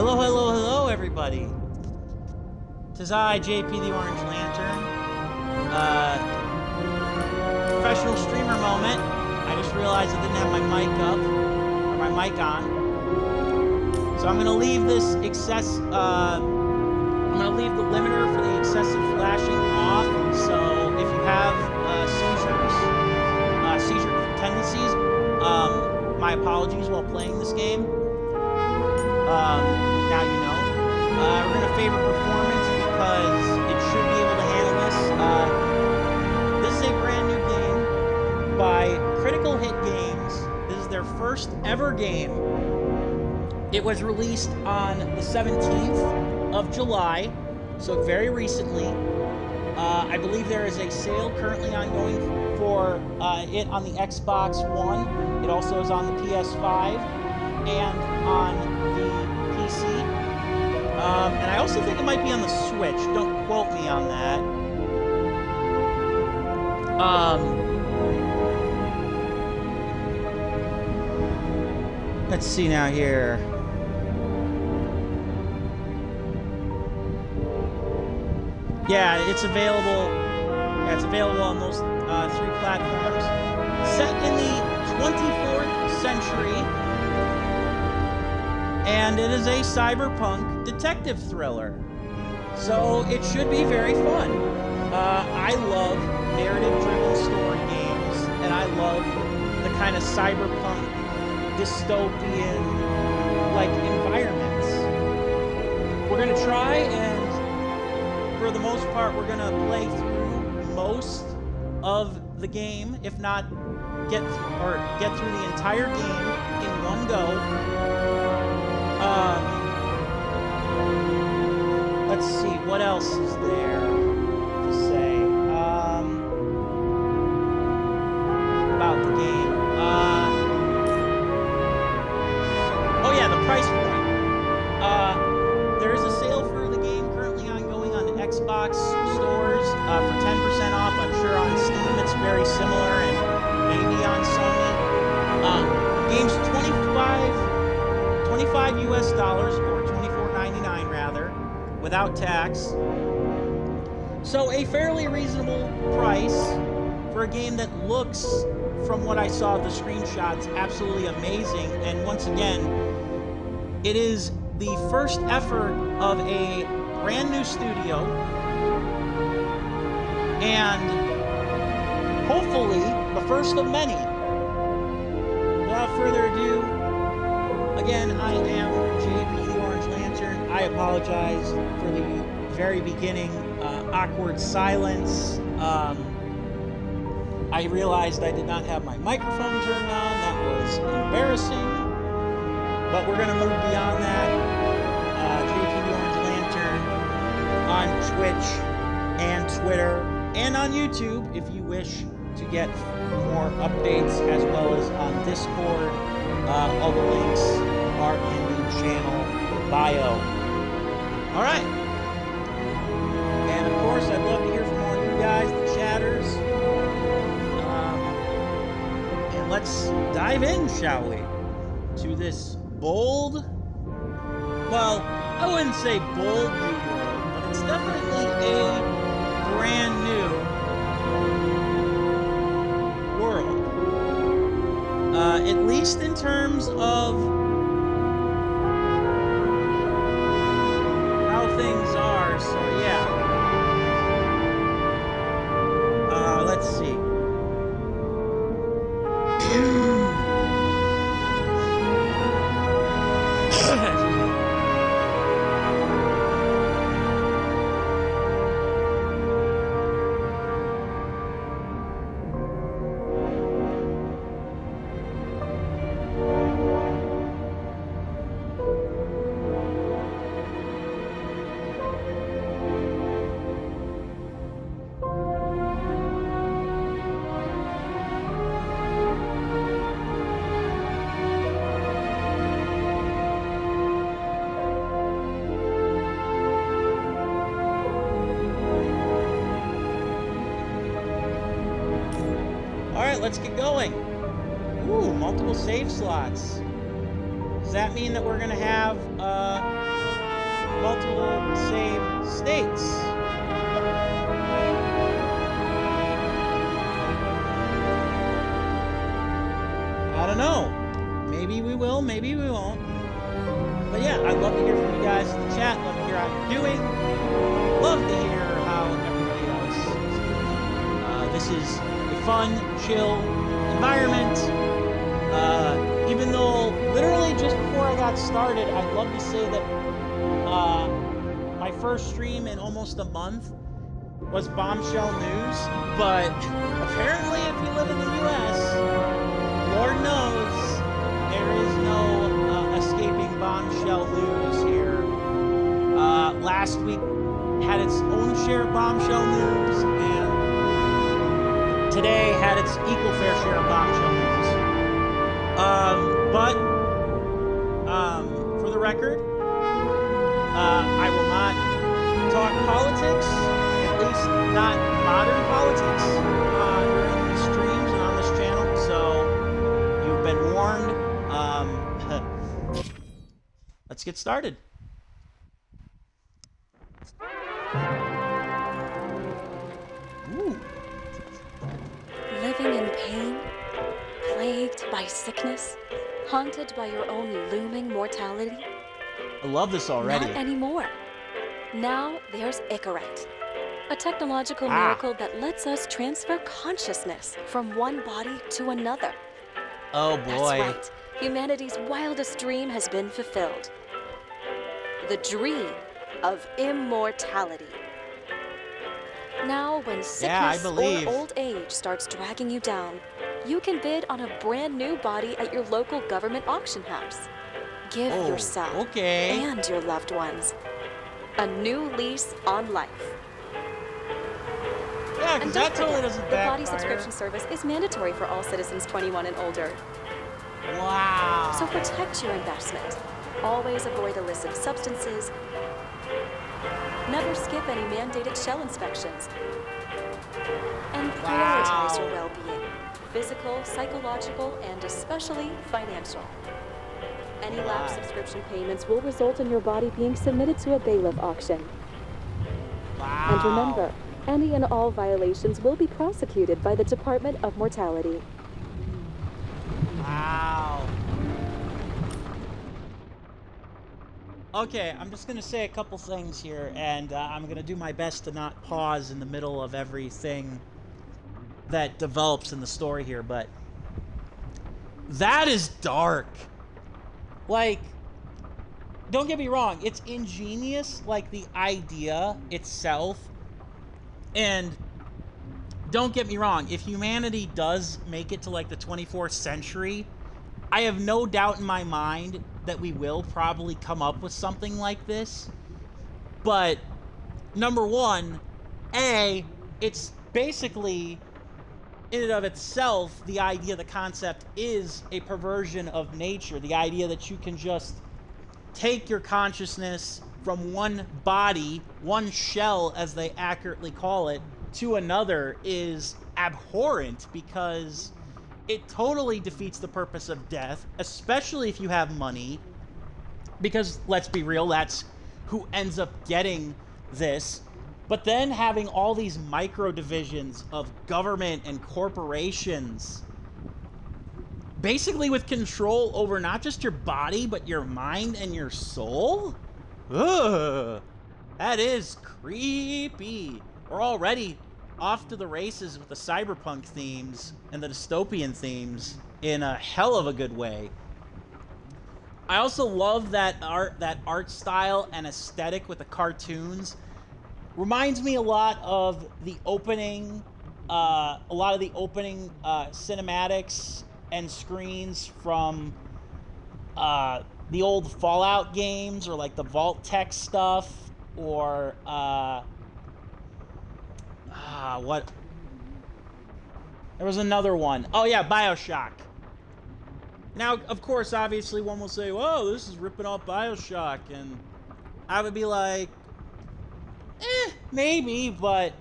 Hello, hello, hello, everybody. 'Tis I, JPtheOrangeLantern. Professional streamer moment. I just realized I didn't have my mic up, or my mic on. So I'm gonna leave this I'm gonna leave the limiter for the excessive flashing off. So if you have seizure tendencies, my apologies while playing this game. Now you know. We're gonna favor performance because it should be able to handle this. This is a brand new game by Critical Hit Games. This is their first ever game. It was released on the 17th of July, so very recently. I believe there is a sale currently ongoing for it on the Xbox One. It also is on the PS5 and on the PC. And I also think it might be on the Switch. Don't quote me on that. Let's see now here. Yeah, it's available. Yeah, it's available on those 3 platforms. Set in the 24th century, and it is a cyberpunk detective thriller. So it should be very fun. I love narrative-driven story games, and I love the kind of cyberpunk dystopian like environments. We're gonna try, and for the most part, we're gonna play through most of the game, if not get through the entire game in one go. Let's see, what else is there to say about the game? Oh yeah, the price point. There is a sale for the game currently ongoing on Xbox stores for 10% off. I'm sure on Steam it's very similar, and maybe on Sony. Game's $25 US dollars, or $24.99 rather, without tax. So a fairly reasonable price for a game that looks, from what I saw of the screenshots, absolutely amazing. And once again, it is the first effort of a brand new studio, and hopefully the first of many. Without further ado, again, I am JPtheOrangeLantern. I apologize for the very beginning awkward silence. I realized I did not have my microphone turned on. That was embarrassing. But we're going to move beyond that. JPtheOrangeLantern on Twitch and Twitter and on YouTube if you wish to get more updates, as well as on Discord. All the links are in the channel bio. All right. And of course, I'd love to hear from all you guys, the chatters. And let's dive in, shall we, to this bold, well, I wouldn't say bold new world, but it's definitely a brand new world. At least in terms of how things are, so yeah. Let's see. Let's get going. Ooh, multiple save slots. Does that mean that we're gonna have multiple save states? I don't know. Maybe we will, maybe we won't. But yeah, I'd love to hear from you guys in the chat. Love to hear how you're doing. Love to hear how everybody else is doing. This is a fun, chill environment. Even though literally just before I got started, I'd love to say that my first stream in almost a month was Bombshell News. But apparently if you live in the US, Lord knows there is no escaping Bombshell News here. Last week had its own share of Bombshell News, and today had its equal fair share of Bombshell News. But for the record, I will not talk politics, at least not modern politics, during these streams and on this channel, so you've been warned. Let's get started. Ooh. Living in pain, plagued by sickness, haunted by your own looming mortality? I love this already. Not anymore. Now there's Icaret, a technological miracle that lets us transfer consciousness from one body to another. Oh boy. That's right. Humanity's wildest dream has been fulfilled. The dream of immortality. Now, when sickness or old age starts dragging you down, you can bid on a brand new body at your local government auction house. Give yourself and your loved ones a new lease on life. Yeah, because that totally doesn't backfire. The body subscription service is mandatory for all citizens 21 and older. Wow. So protect your investment. Always avoid illicit substances. Never skip any mandated shell inspections. And prioritize your well-being. Physical, psychological, and especially financial. Any lapsed subscription payments will result in your body being submitted to a bailiff auction. Wow. And remember, any and all violations will be prosecuted by the Department of Mortality. Wow. Okay, I'm just going to say a couple things here, and I'm going to do my best to not pause in the middle of everything that develops in the story here, but that is dark. Like, don't get me wrong, it's ingenious, like the idea itself, and don't get me wrong, if humanity does make it to like the 24th century, I have no doubt in my mind that we will probably come up with something like this. But number one, it's basically in and of itself, the idea, the concept is a perversion of nature. The idea that you can just take your consciousness from one body, one shell as they accurately call it, to another is abhorrent, because it totally defeats the purpose of death, especially if you have money, because let's be real, that's who ends up getting this. But then having all these micro divisions of government and corporations, basically with control over not just your body, but your mind and your soul? Ugh, that is creepy. We're already off to the races with the cyberpunk themes and the dystopian themes in a hell of a good way. I also love that art style and aesthetic with the cartoons. Reminds me a lot of the opening, cinematics and screens from the old Fallout games, or like the Vault Tech stuff, or what? There was another one. Oh yeah, BioShock. Now, of course, obviously one will say, "Whoa, this is ripping off BioShock," and I would be like, maybe, but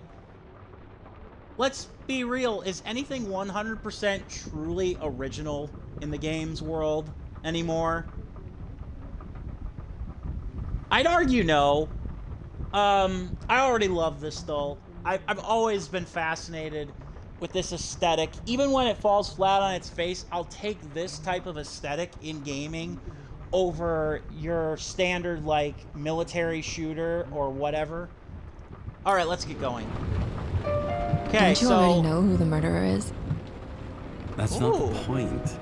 let's be real. Is anything 100% truly original in the games world anymore? I'd argue no. I already love this though. I've always been fascinated with this aesthetic. Even when it falls flat on its face, I'll take this type of aesthetic in gaming over your standard like military shooter or whatever. All right, let's get going. Okay, Don't you already know who the murderer is? That's not the point.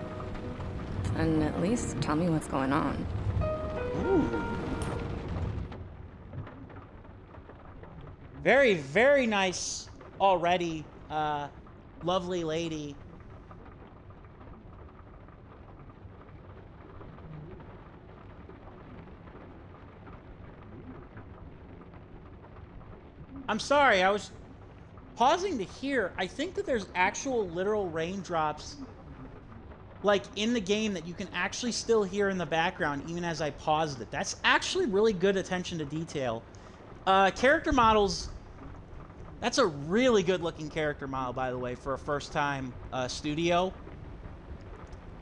And at least tell me what's going on. Ooh. Very, very nice already. Lovely lady. I'm sorry, I was pausing to hear. I think that there's actual literal raindrops like in the game that you can actually still hear in the background even as I paused it. That's actually really good attention to detail. Character models, that's a really good looking character model, by the way, for a first time studio.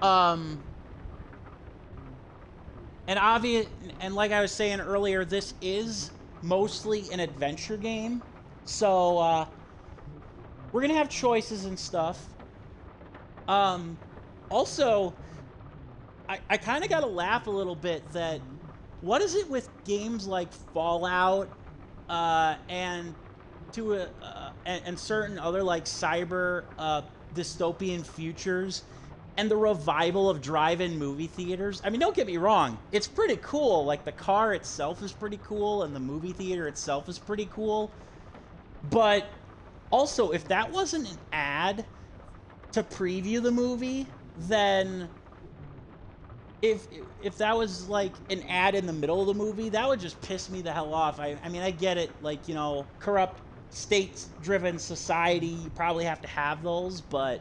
And like I was saying earlier, this is mostly an adventure game. So we're gonna have choices and stuff. Also, I kind of got to laugh a little bit that what is it with games like Fallout and certain other like cyber dystopian futures and the revival of drive-in movie theaters? I mean, don't get me wrong, it's pretty cool. Like the car itself is pretty cool and the movie theater itself is pretty cool. But also, if that wasn't an ad to preview the movie, then if that was like an ad in the middle of the movie, that would just piss me the hell off. I mean, I get it, like, you know, corrupt state-driven society, you probably have to have those, but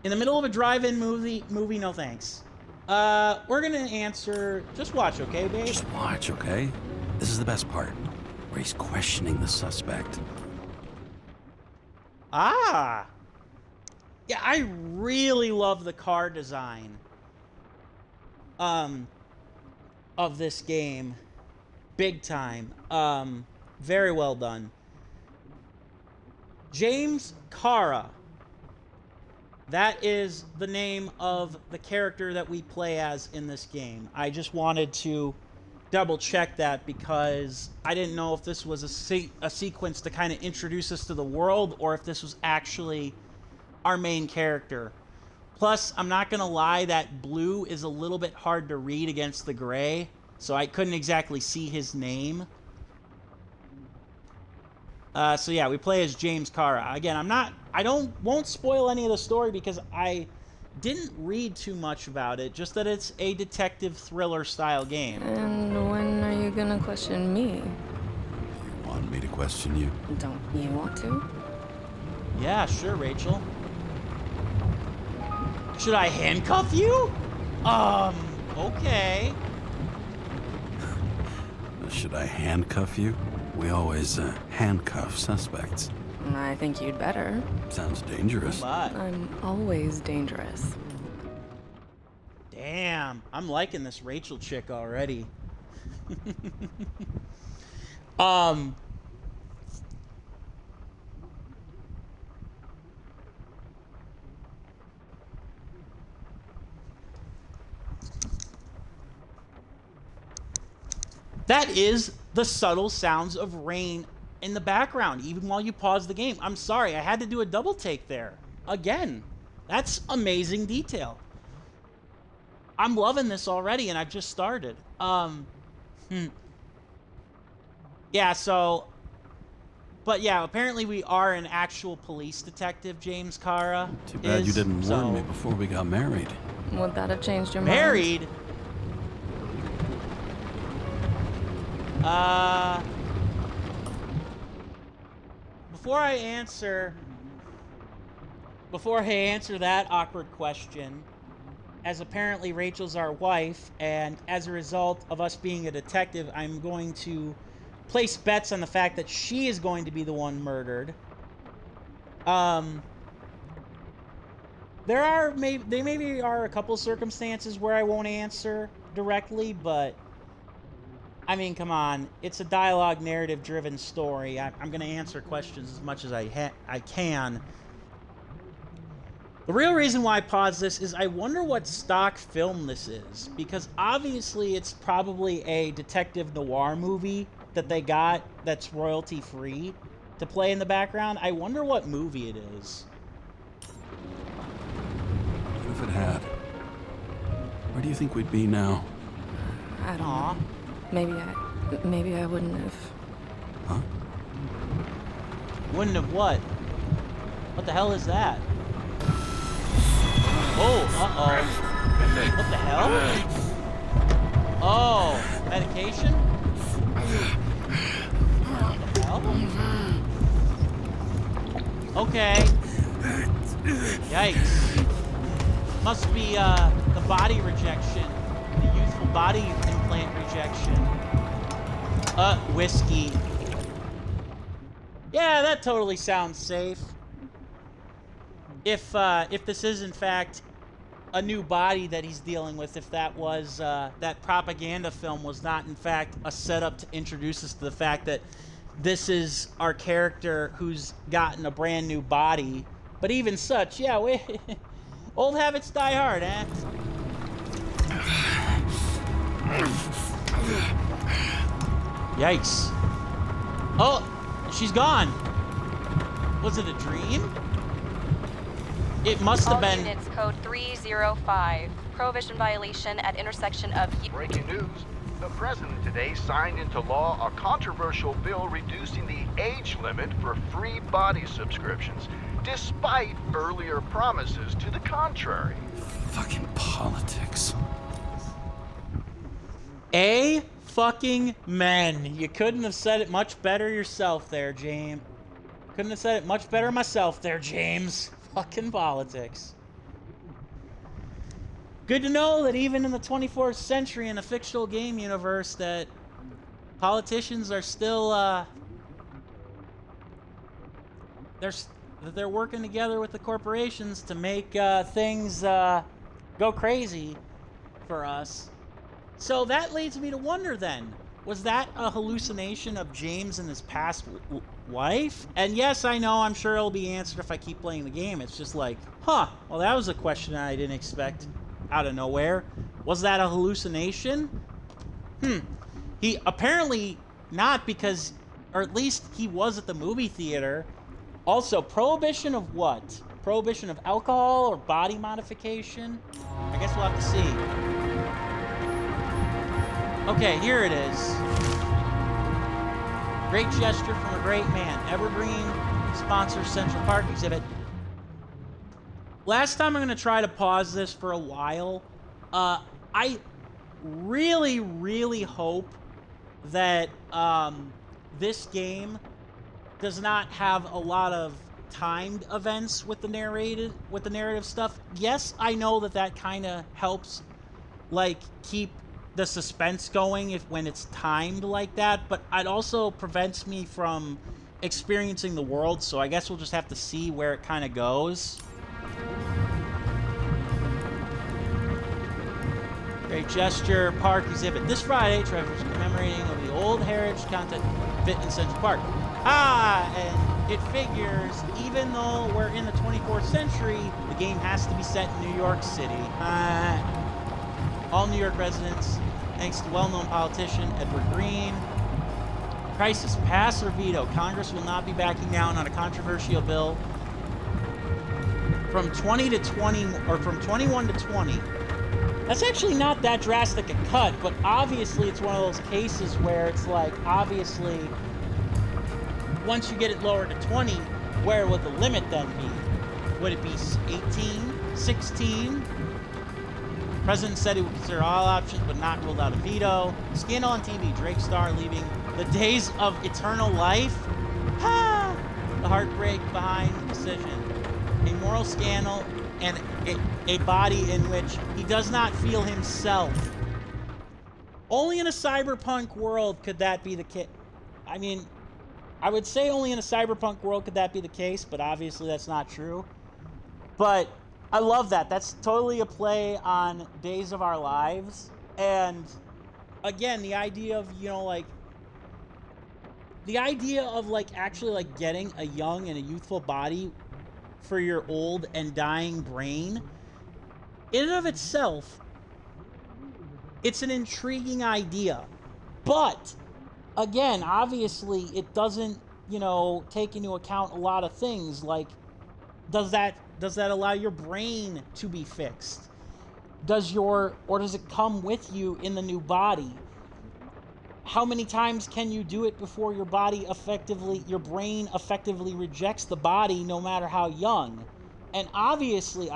in the middle of a drive-in movie, no thanks. We're gonna answer, just watch, okay, babe? Just watch, okay? This is the best part, where he's questioning the suspect. Ah! Yeah, I really love the car design of this game. Big time. Very well done. James Kara. That is the name of the character that we play as in this game. I just wanted to double check that because I didn't know if this was a sequence to kind of introduce us to the world or if this was actually our main character. Plus, I'm not gonna lie, that blue is a little bit hard to read against the gray, so I couldn't exactly see his name. So yeah, we play as James Kara. Again, won't spoil any of the story because I didn't read too much about it, just that it's a detective thriller style game. And when are you gonna question me? You want me to question you? Don't you want to? Yeah, sure, Rachel. Should I handcuff you? Okay. Should I handcuff you? We always handcuff suspects. I think you'd better. Sounds dangerous. But I'm always dangerous. damn, I'm liking this Rachel chick already. That is the subtle sounds of rain in the background, even while you pause the game. I'm sorry, I had to do a double take there. Again, that's amazing detail. I'm loving this already, and I've just started. Yeah, so... But yeah, apparently we are an actual police detective, James Kara. Too bad you didn't warn me before we got married. Would that have changed your mind? Married? Before I answer that awkward question, as apparently Rachel's our wife, and as a result of us being a detective, I'm going to place bets on the fact that she is going to be the one murdered. There maybe are a couple circumstances where I won't answer directly, but I mean, come on. It's a dialogue narrative-driven story. I'm going to answer questions as much as I can. The real reason why I paused this is I wonder what stock film this is. Because obviously it's probably a detective noir movie that they got that's royalty-free to play in the background. I wonder what movie it is. What if it had? Where do you think we'd be now? I don't Aw. know. Maybe I wouldn't have. Huh? Wouldn't have what? What the hell is that? Oh, uh-oh. What the hell? Oh, medication? What the hell? Okay. Yikes. Must be, the body rejection. The youthful body implant rejection. Whiskey. Yeah, that totally sounds safe. If this is in fact a new body that he's dealing with, if that was, that propaganda film was not in fact a setup to introduce us to the fact that this is our character who's gotten a brand new body. But even such, yeah, old habits die hard, eh? Yikes. Oh, she's gone. Was it a dream? It must have been. All units, code 305. Prohibition violation at intersection of... Breaking news. The president today signed into law a controversial bill reducing the age limit for free body subscriptions, despite earlier promises to the contrary. Fucking politics. Fucking men. You couldn't have said it much better yourself there, James. Couldn't have said it much better myself there, James. Fucking politics. Good to know that even in the 24th century in a fictional game universe that politicians are still, they're working together with the corporations to make things go crazy for us. So that leads me to wonder then, was that a hallucination of James and his past wife? And yes, I know, I'm sure it'll be answered if I keep playing the game. It's just like, huh, well that was a question I didn't expect out of nowhere. Was that a hallucination? He apparently not, because, or at least he was at the movie theater. Also, prohibition of what? Prohibition of alcohol or body modification? I guess we'll have to see. Okay, here it is. Great gesture from a great man. Evergreen sponsors Central Park exhibit. Last time I'm going to try to pause this for a while. I really, really hope that this game does not have a lot of timed events with the narrative stuff. Yes, I know that kind of helps, like, keep the suspense going when it's timed like that, but it also prevents me from experiencing the world, so I guess we'll just have to see where it kind of goes. Great gesture, park exhibit. This Friday, Trevor's commemorating of the old heritage content fit in Central Park. And it figures, even though we're in the 24th century, the game has to be set in New York City. All New York residents, thanks to well-known politician Edward Green. Crisis, pass or veto. Congress will not be backing down on a controversial bill. From 20 to 20, or from 21 to 20. That's actually not that drastic a cut, but obviously it's one of those cases where it's like, obviously, once you get it lowered to 20, where would the limit then be? Would it be 18, 16? President said he would consider all options, but not ruled out a veto. Scandal on TV, Drake star leaving the days of eternal life. The heartbreak behind the decision. A moral scandal and a body in which he does not feel himself. Only in a cyberpunk world could that be the case. I mean, I would say only in a cyberpunk world could that be the case, but obviously that's not true. But I love that. That's totally a play on Days of Our Lives. And again, the idea of, you know, like, the idea of, like, actually, like, getting a young and a youthful body for your old and dying brain, in and of itself, it's an intriguing idea. But, again, obviously, it doesn't, you know, take into account a lot of things, like, does that allow your brain to be fixed? Does it come with you in the new body? How many times can you do it before your brain effectively rejects the body, no matter how young? And obviously,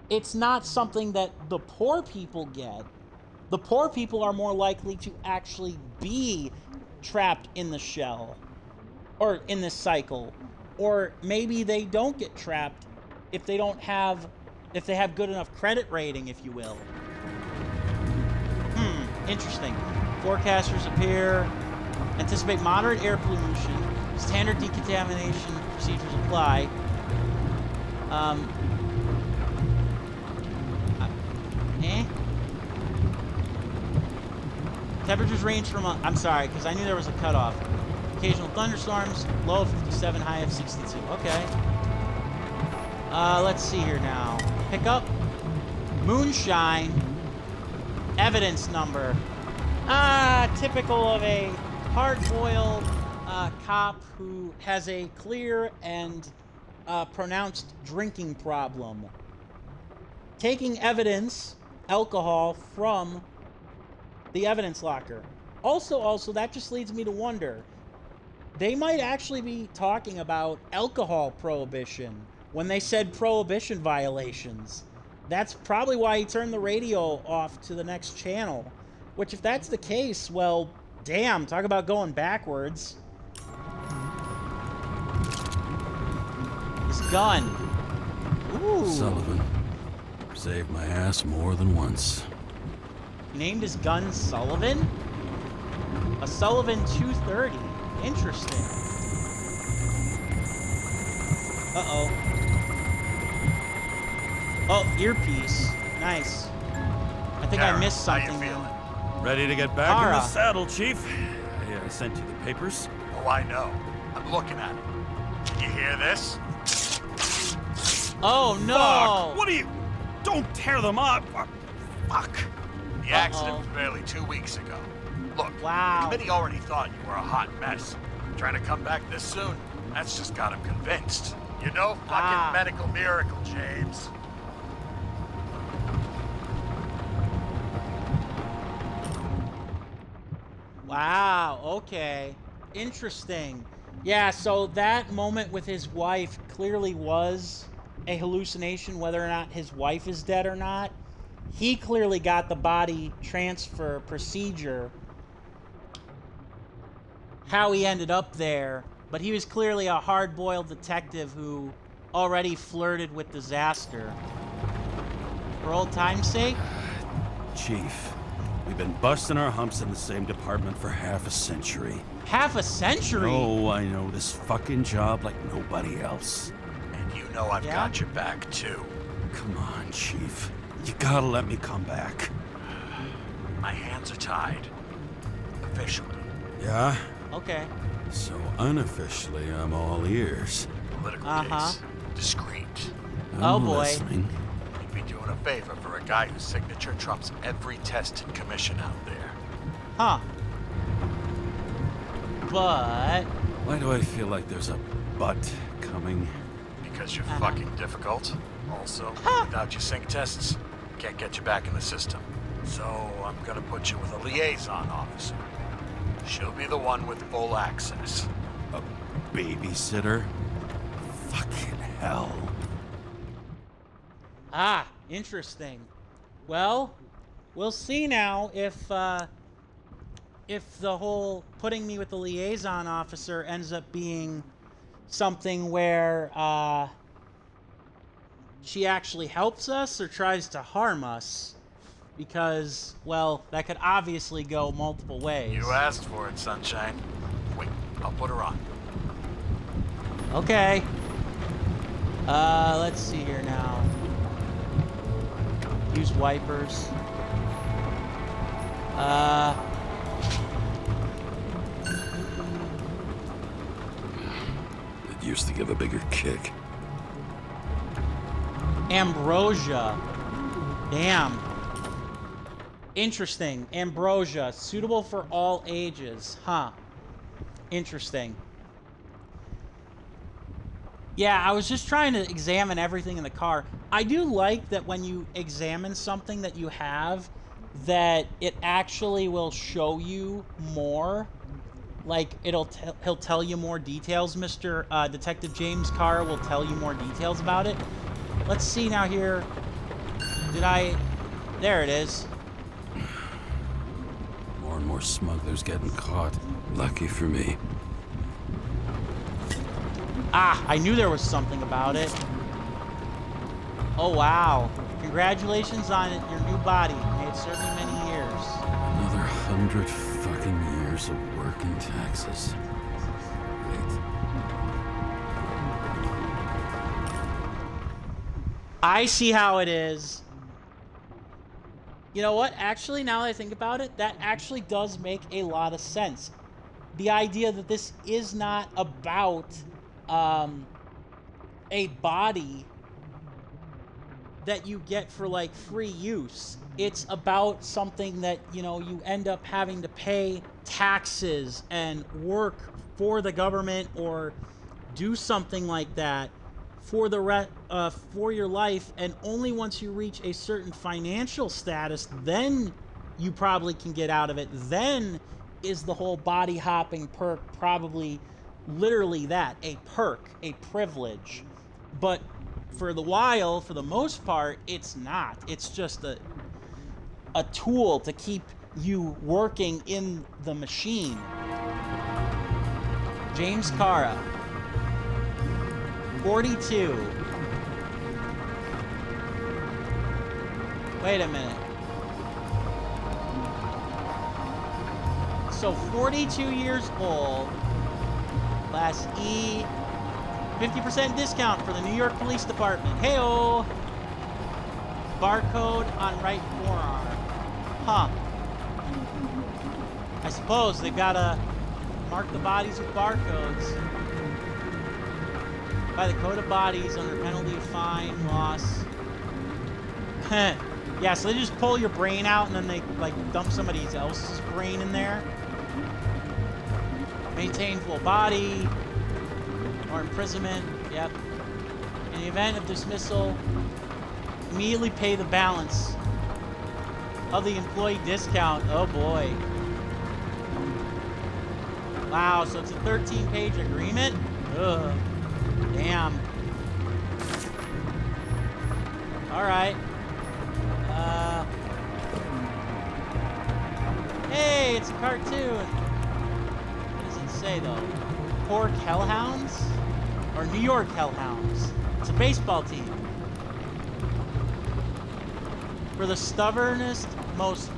it's not something that the poor people get. The poor people are more likely to actually be trapped in the shell, or in this cycle. Or maybe they don't get trapped if they have good enough credit rating, if you will. Interesting. Forecasters appear. Anticipate moderate air pollution. Standard decontamination procedures apply. Temperatures range from, I'm sorry, because I knew there was a cutoff. Occasional thunderstorms, low of 57, high of 62. Okay. Let's see here now. Pick up. Moonshine. Evidence number. Typical of a hard-boiled cop who has a clear and pronounced drinking problem. Taking evidence, alcohol, from the evidence locker. Also, that just leads me to wonder, they might actually be talking about alcohol prohibition when they said prohibition violations. That's probably why he turned the radio off to the next channel. Which, if that's the case, well, damn, talk about going backwards. His gun. Ooh. Sullivan. Saved my ass more than once. He named his gun Sullivan? A Sullivan 230. Interesting. Uh-oh. Oh, earpiece. Nice. I think I missed something. How you feeling? Ready to get back in Tara. the saddle, Chief. I sent you the papers. Oh, I know. I'm looking at it. Can you hear this? Oh, no! Fuck! What are you... Don't tear them up! Fuck! The accident was barely 2 weeks ago. Look, Wow. the committee already thought you were a hot mess. Trying to come back this soon, that's just got them convinced. You're no fucking medical miracle, James. Wow, okay. Interesting. Yeah, so that moment with his wife clearly was a hallucination, whether or not his wife is dead or not. He clearly got the body transfer procedure, how he ended up there, but he was clearly a hard-boiled detective who already flirted with disaster. For old time's sake? Chief, we've been busting our humps in the same department for half a century. Half a century? Oh, I know this fucking job like nobody else. And you know I've got your back, too. Come on, Chief. You gotta let me come back. My hands are tied. Officially. Yeah? Okay. So unofficially, I'm all ears. Political case. Discreet. I'm Oh, boy. listening. You'd be doing a favor for a guy whose signature trumps every test and commission out there. Huh. But... Why do I feel like there's a but coming? Because you're fucking difficult. Also, without your sync tests, can't get you back in the system. So I'm gonna put you with a liaison officer. She'll be the one with full access. A babysitter? Fucking hell. Ah, interesting. Well, we'll see now if the whole putting me with the liaison officer ends up being something where she actually helps us or tries to harm us. Because, well, that could obviously go multiple ways. You asked for it, Sunshine. Wait, I'll put her on. Okay. Let's see here now. Use wipers. It used to give a bigger kick. Ambrosia. Damn. Interesting. Ambrosia. Suitable for all ages. Huh. Interesting. Yeah, I was just trying to examine everything in the car. I do like that when you examine something that you have, that it actually will show you more. Like, he'll tell you more details. Mr. Detective James Carr will tell you more details about it. Let's see now here. There it is. More and more smugglers getting caught. Lucky for me. Ah, I knew there was something about it. Oh, wow. Congratulations on it, your new body. May it serve you many years. Another 100 fucking years of work and taxes. Wait. I see how it is. You know what? Actually, now that I think about it, that actually does make a lot of sense. The idea that this is not about a body that you get for like free use. It's about something that, you know, you end up having to pay taxes and work for the government or do something like that for for your life, and only once you reach a certain financial status, then you probably can get out of it. Then is the whole body hopping perk probably literally that, a perk, a privilege. But for the most part, it's not. It's just a tool to keep you working in the machine. James Cara, 42. Wait a minute. So 42 years old, class E, 50% discount for the New York Police Department. Hey-oh! Barcode on right forearm. Huh. I suppose they've got to mark the bodies with barcodes. By the code of bodies under penalty of fine, loss. Yeah, so they just pull your brain out and then they like dump somebody else's brain in there. Maintain full body or imprisonment. Yep. In the event of dismissal, immediately pay the balance of the employee discount. Oh boy. Wow, so it's a 13-page agreement? Ugh. Damn. Alright. Hey, it's a cartoon. What does it say, though? Pork Hellhounds? Or New York Hellhounds? It's a baseball team. For the stubbornest, most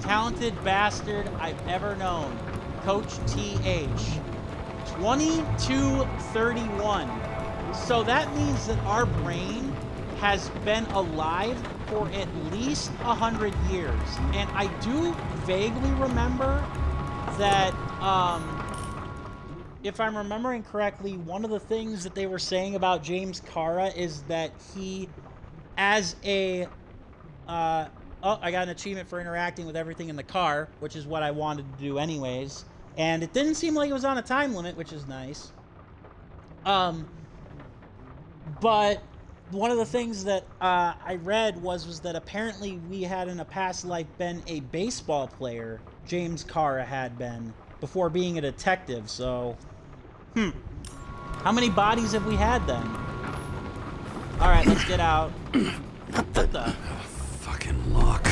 talented bastard I've ever known, Coach T.H. 2231. So that means that our brain has been alive for at least 100 years. And I do vaguely remember that, if I'm remembering correctly, one of the things that they were saying about James Cara is that he, as a, oh, I got an achievement for interacting with everything in the car, which is what I wanted to do anyways. And it didn't seem like it was on a time limit, which is nice. But one of the things that I read was that apparently we had in a past life been a baseball player. James Cara had been before being a detective. So, how many bodies have we had then? All right, let's get out. What the? Fucking lock.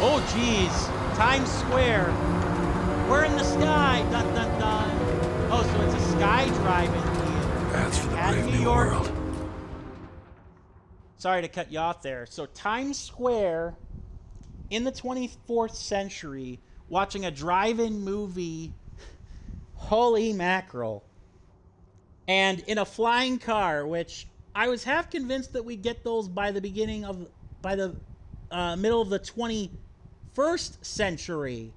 Oh, geez. Times Square. We're in the sky. Dun dun dun. Oh, so it's a sky drive-in theater. That's for the At brave New new York. world. Sorry to cut you off there. So Times Square in the 24th century, watching a drive-in movie. Holy mackerel. And in a flying car, which I was half convinced that we'd get those by the middle of the 21st century.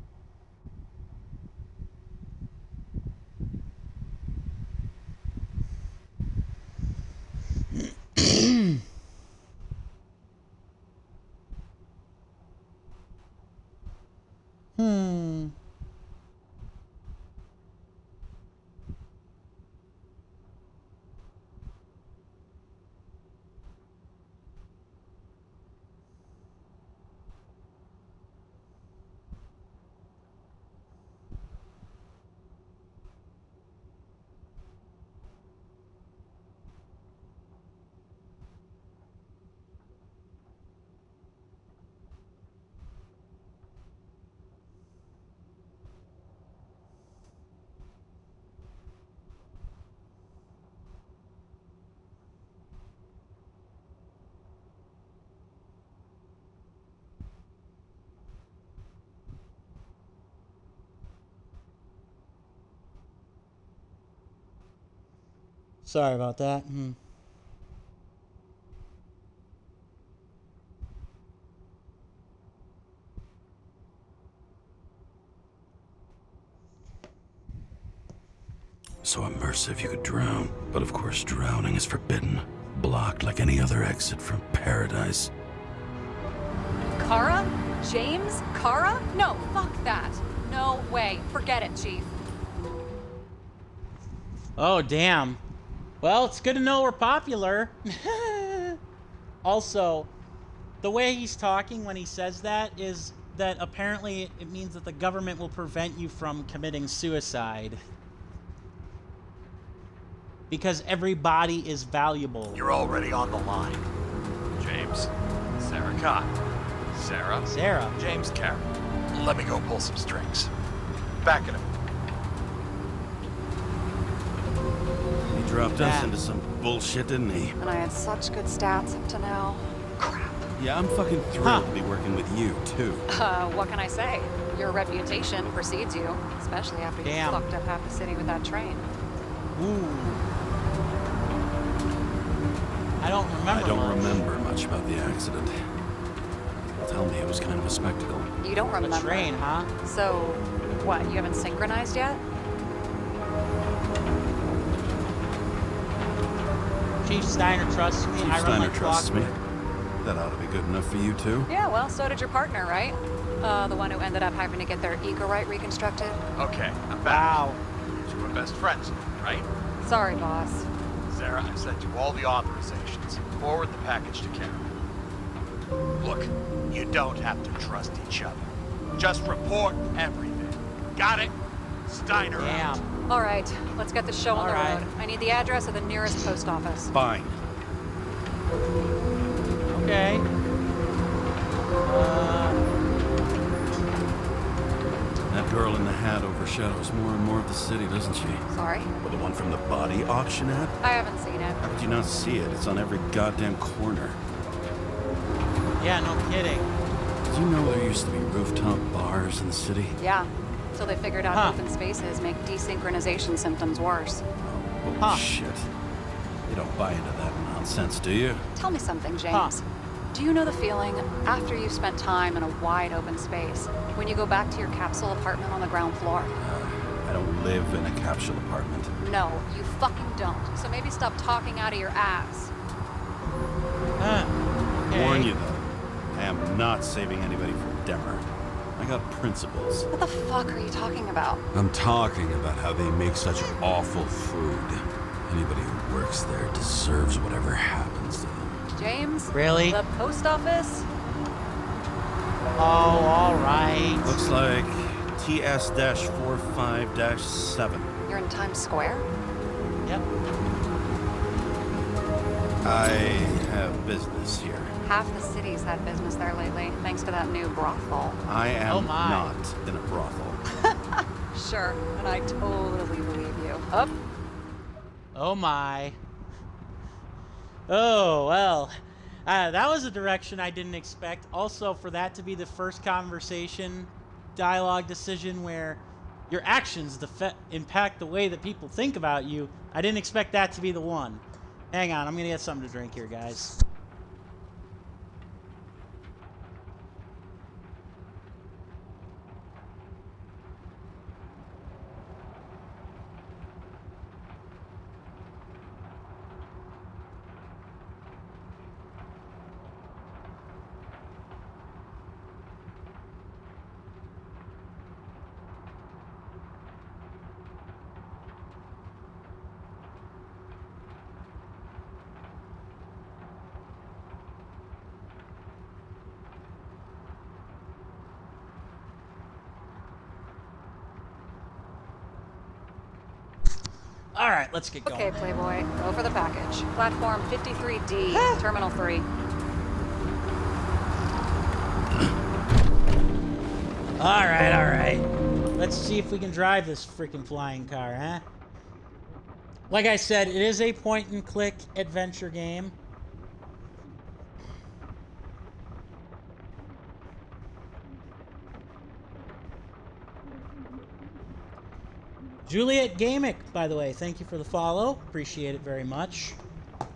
Sorry about that. So immersive you could drown. But of course, drowning is forbidden. Blocked like any other exit from paradise. Kara? James? Kara? No, fuck that. No way. Forget it, Chief. Oh, damn. Well, it's good to know we're popular. Also, the way he's talking when he says that is that apparently it means that the government will prevent you from committing suicide. Because every body is valuable. You're already on the line. James, Sarah Cott. Sarah. Sarah. James Carroll. Let me go pull some strings. Back it up. He dropped us into some bullshit, didn't he? And I had such good stats up to now. Crap. Yeah, I'm fucking thrilled to be working with you, too. What can I say? Your reputation precedes you, especially after you fucked up half the city with that train. Ooh. I don't remember much about the accident. People tell me it was kind of a spectacle. You don't remember? A train, huh? So, what, you haven't synchronized yet? Chief Steiner trusts me. Chief Steiner trusts me. That ought to be good enough for you, too. Yeah, well, so did your partner, right? The one who ended up having to get their eco-right reconstructed. Okay, I'm back. Wow. You were best friends, right? Sorry, boss. Sarah, I sent you all the authorizations. Forward the package to Karen. Look, you don't have to trust each other. Just report everything. Got it? Steiner out. Damn. All right, let's get the show on the All right. road. I need the address of the nearest post office. Fine. Okay. That girl in the hat overshadows more and more of the city, doesn't she? Sorry? Well, the one from the body auction ad? I haven't seen it. How could you not see it? It's on every goddamn corner. Yeah, no kidding. Did you know there used to be rooftop bars in the city? Yeah, so they figured out open spaces make desynchronization symptoms worse. Oh, shit. You don't buy into that nonsense, do you? Tell me something, James. Do you know the feeling after you've spent time in a wide open space, when you go back to your capsule apartment on the ground floor? I don't live in a capsule apartment. No, you fucking don't. So maybe stop talking out of your ass. Okay. Warn you, though. I am not saving anybody from Demmer. I got principles. What the fuck are you talking about? I'm talking about how they make such awful food. Anybody who works there deserves whatever happens to them. James? Really? The post office? Oh, all right. Looks like TS-45-7. You're in Times Square? Yep. I have business here. Half the city's had business there lately, thanks to that new brothel. I am Oh my. not in a brothel. Sure, and I totally believe you. Up. Oh my. Oh, well. That was a direction I didn't expect. Also, for that to be the first conversation, dialogue decision where your actions impact the way that people think about you, I didn't expect that to be the one. Hang on, I'm going to get something to drink here, guys. All right, let's get going. Okay, Playboy, go for the package. Platform 53D, Terminal 3. All right. Let's see if we can drive this freaking flying car, huh? Like I said, it is a point-and-click adventure game. Juliet Gamic, by the way, thank you for the follow. Appreciate it very much. I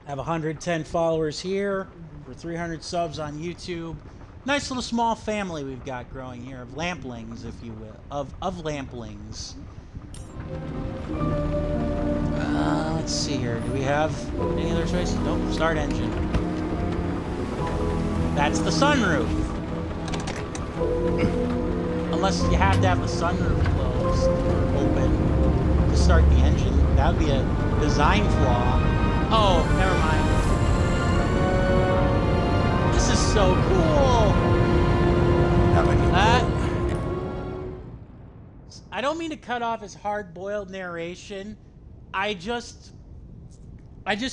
have 110 followers here. We're 300 subs on YouTube. Nice little small family we've got growing here of lamplings, if you will. Of lamplings. Let's see here. Do we have any other choices? Nope. Start engine. That's the sunroof. Unless you have to have the sunroof closed or open to start the engine. That would be a design flaw. Oh, never mind. This is so cool. I don't mean to cut off his hard-boiled narration. I just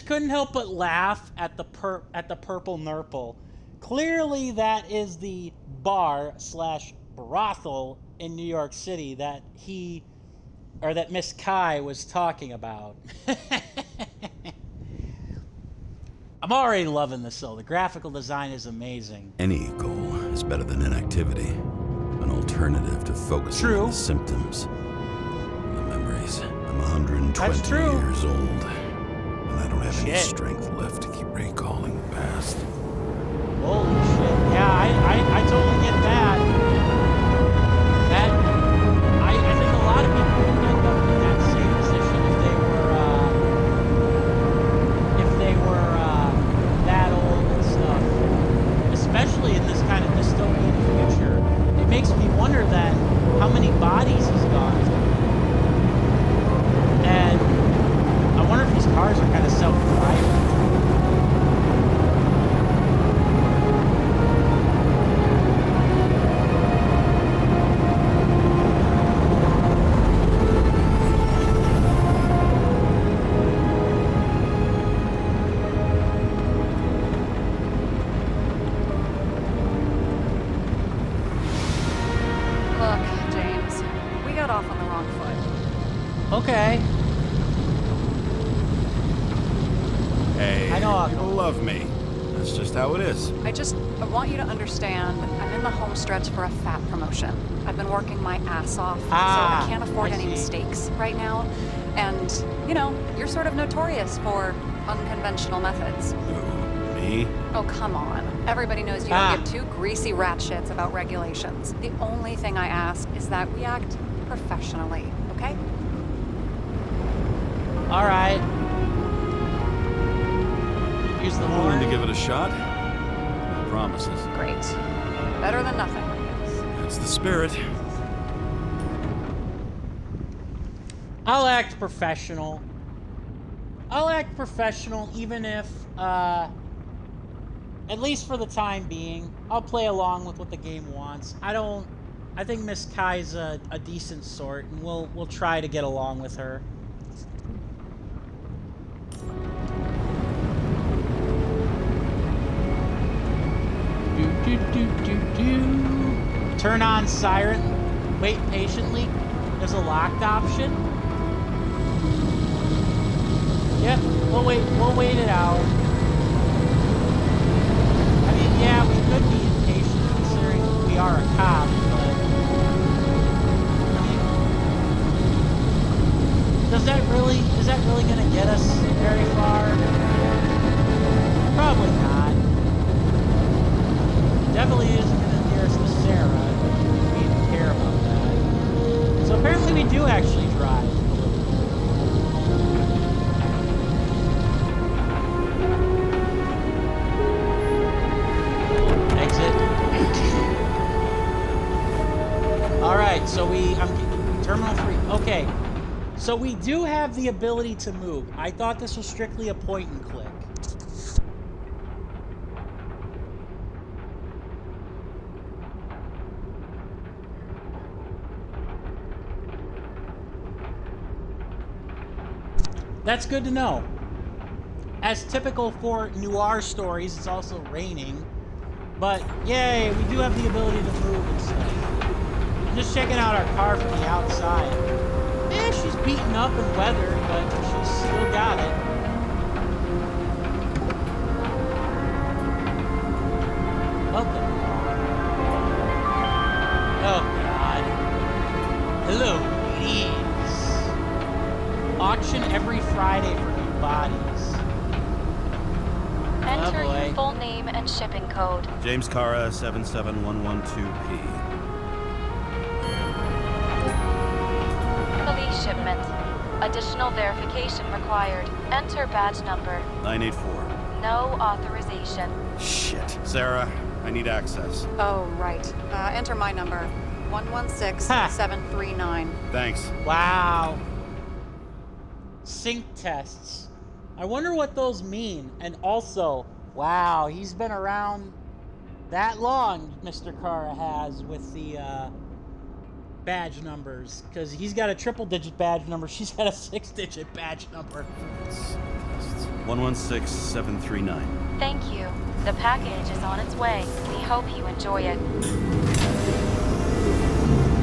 couldn't help but laugh at the purple nurple. Clearly, that is the bar/brothel in New York City that that Miss Kai was talking about. I'm already loving this though. The graphical design is amazing. Any goal is better than inactivity. An alternative to focusing on the symptoms. The memories. I'm 120 years old, and I don't have any strength left to keep recalling the past. Holy shit. Yeah, I totally get that. I think a lot of people would end up in that same position if they were that old and stuff. Especially in this kind of dystopian future. It makes me wonder then how many bodies he's gone through. And I wonder if these cars are kind of self-driving. Okay. Hey, people love me. That's just how it is. I want you to understand, I'm in the home stretch for a fat promotion. I've been working my ass off, so I can't afford any mistakes right now. And, you know, you're sort of notorious for unconventional methods. Who, me? Oh, come on. Everybody knows you don't give two greasy rat shits about regulations. The only thing I ask is that we act professionally, okay? All right. Use the horn. Willing to give it a shot? No promises. Great. Better than nothing, I guess. That's the spirit. I'll act professional. I'll act professional even if, at least for the time being, I'll play along with what the game wants. I think Miss Kai's a decent sort, and we'll try to get along with her. Turn on siren. Wait patiently. There's a locked option. Yep, we'll wait it out. I mean, yeah, we could be impatient considering we are a cop, but I mean, is that really gonna get us very far? Probably not. Definitely isn't gonna near us to Sarah. We don't care about that. So apparently we do actually drive. Exit. All right, so I'm Terminal 3. Okay, so we do have the ability to move. I thought this was strictly a point and click. That's good to know. As typical for noir stories, it's also raining. But, yay, we do have the ability to move and stuff. I'm just checking out our car from the outside. She's beaten up and weathered, but she's still got it. Okay. Oh, God. Hello, please. Auction every Friday for new bodies. Enter your full name and shipping code. James Cara, 77112P. Police shipment. Additional verification required. Enter badge number. 984. No authorization. Shit. Sarah, I need access. Oh, right. Enter my number. 116739. Thanks. Wow. Sync tests. I wonder what those mean. And also, wow, he's been around that long, Mr. Cara has, with the badge numbers. Because he's got a triple-digit badge number. She's got a 6-digit badge number. 116739. Thank you. The package is on its way. We hope you enjoy it.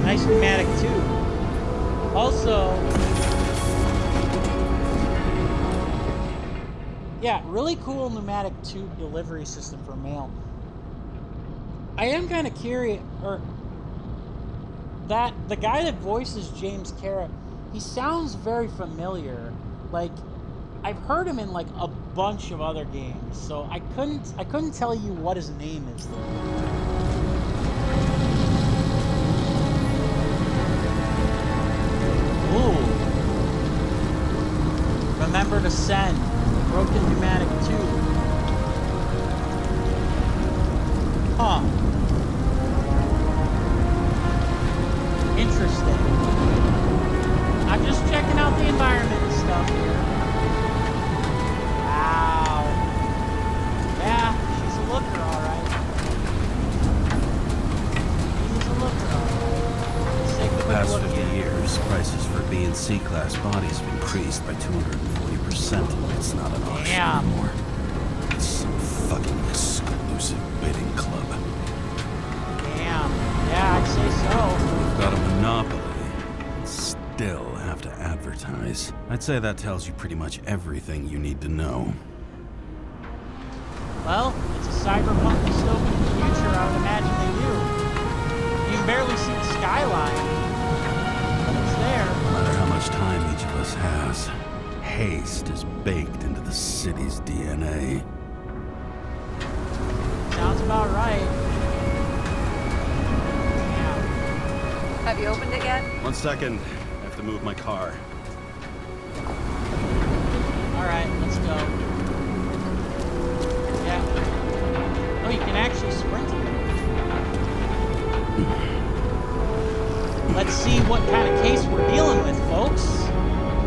Nice pneumatic tube. Also, yeah, really cool pneumatic tube delivery system for mail. I am kind of curious, or that the guy that voices James Cara, he sounds very familiar. Like, I've heard him in like a bunch of other games, so I couldn't tell you what his name is though. Ooh. Remember to send. Broken pneumatic tube. Huh. Interesting. I'm just checking out the environment and stuff here. Wow. Yeah, she's a looker, alright. She's a looker, alright. The past 50 years, prices for B and C class bodies have increased by 240%. It's not an auction anymore. It's some fucking exclusive bidding club. Damn. Yeah, I'd say so. We've got a monopoly and still have to advertise. I'd say that tells you pretty much everything you need to know. Well, it's a cyberpunk dystopian future, I would imagine they do. You can barely see the skyline, but it's there. No matter how much time each of us has, haste is baked into the city's DNA. Sounds about right. Yeah. Have you opened it yet? 1 second. I have to move my car. Alright, let's go. Yeah. Oh, you can actually sprint a little. Let's see what kind of case we're dealing with, folks.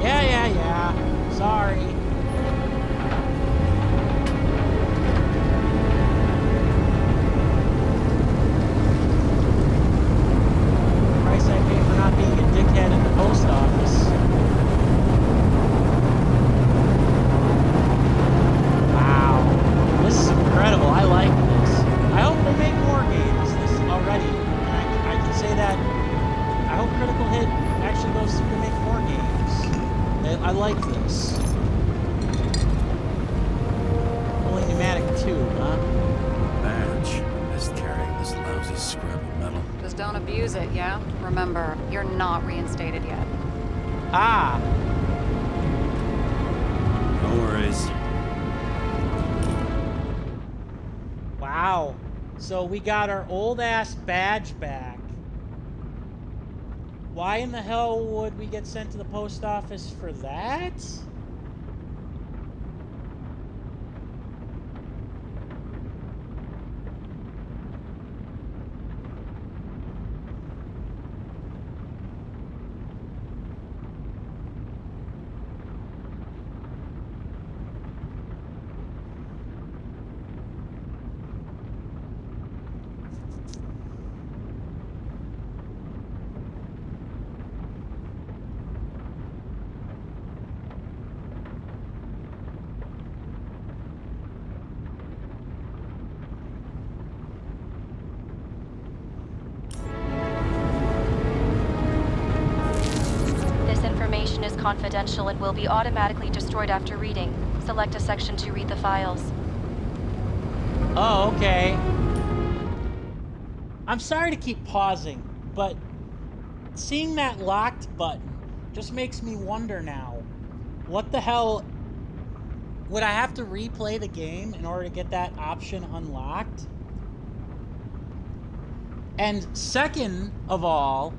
Yeah. Sorry. Price I pay for not being a dickhead at the post office. Wow. This is incredible. I like this. I hope they make more games this already. I can say that. I hope Critical Hit actually goes through to make more games. I like this. Only pneumatic tube, huh? Badge. Missed carrying this lousy scrap of metal. Just don't abuse it, yeah? Remember, you're not reinstated yet. Ah. No worries. Wow. So we got our old ass badge back. Why in the hell would we get sent to the post office for that? confidential and will be automatically destroyed after reading. Select a section to read the files. Oh, okay. I'm sorry to keep pausing, but seeing that locked button just makes me wonder now. What the hell? Would I have to replay the game in order to get that option unlocked? And second of all,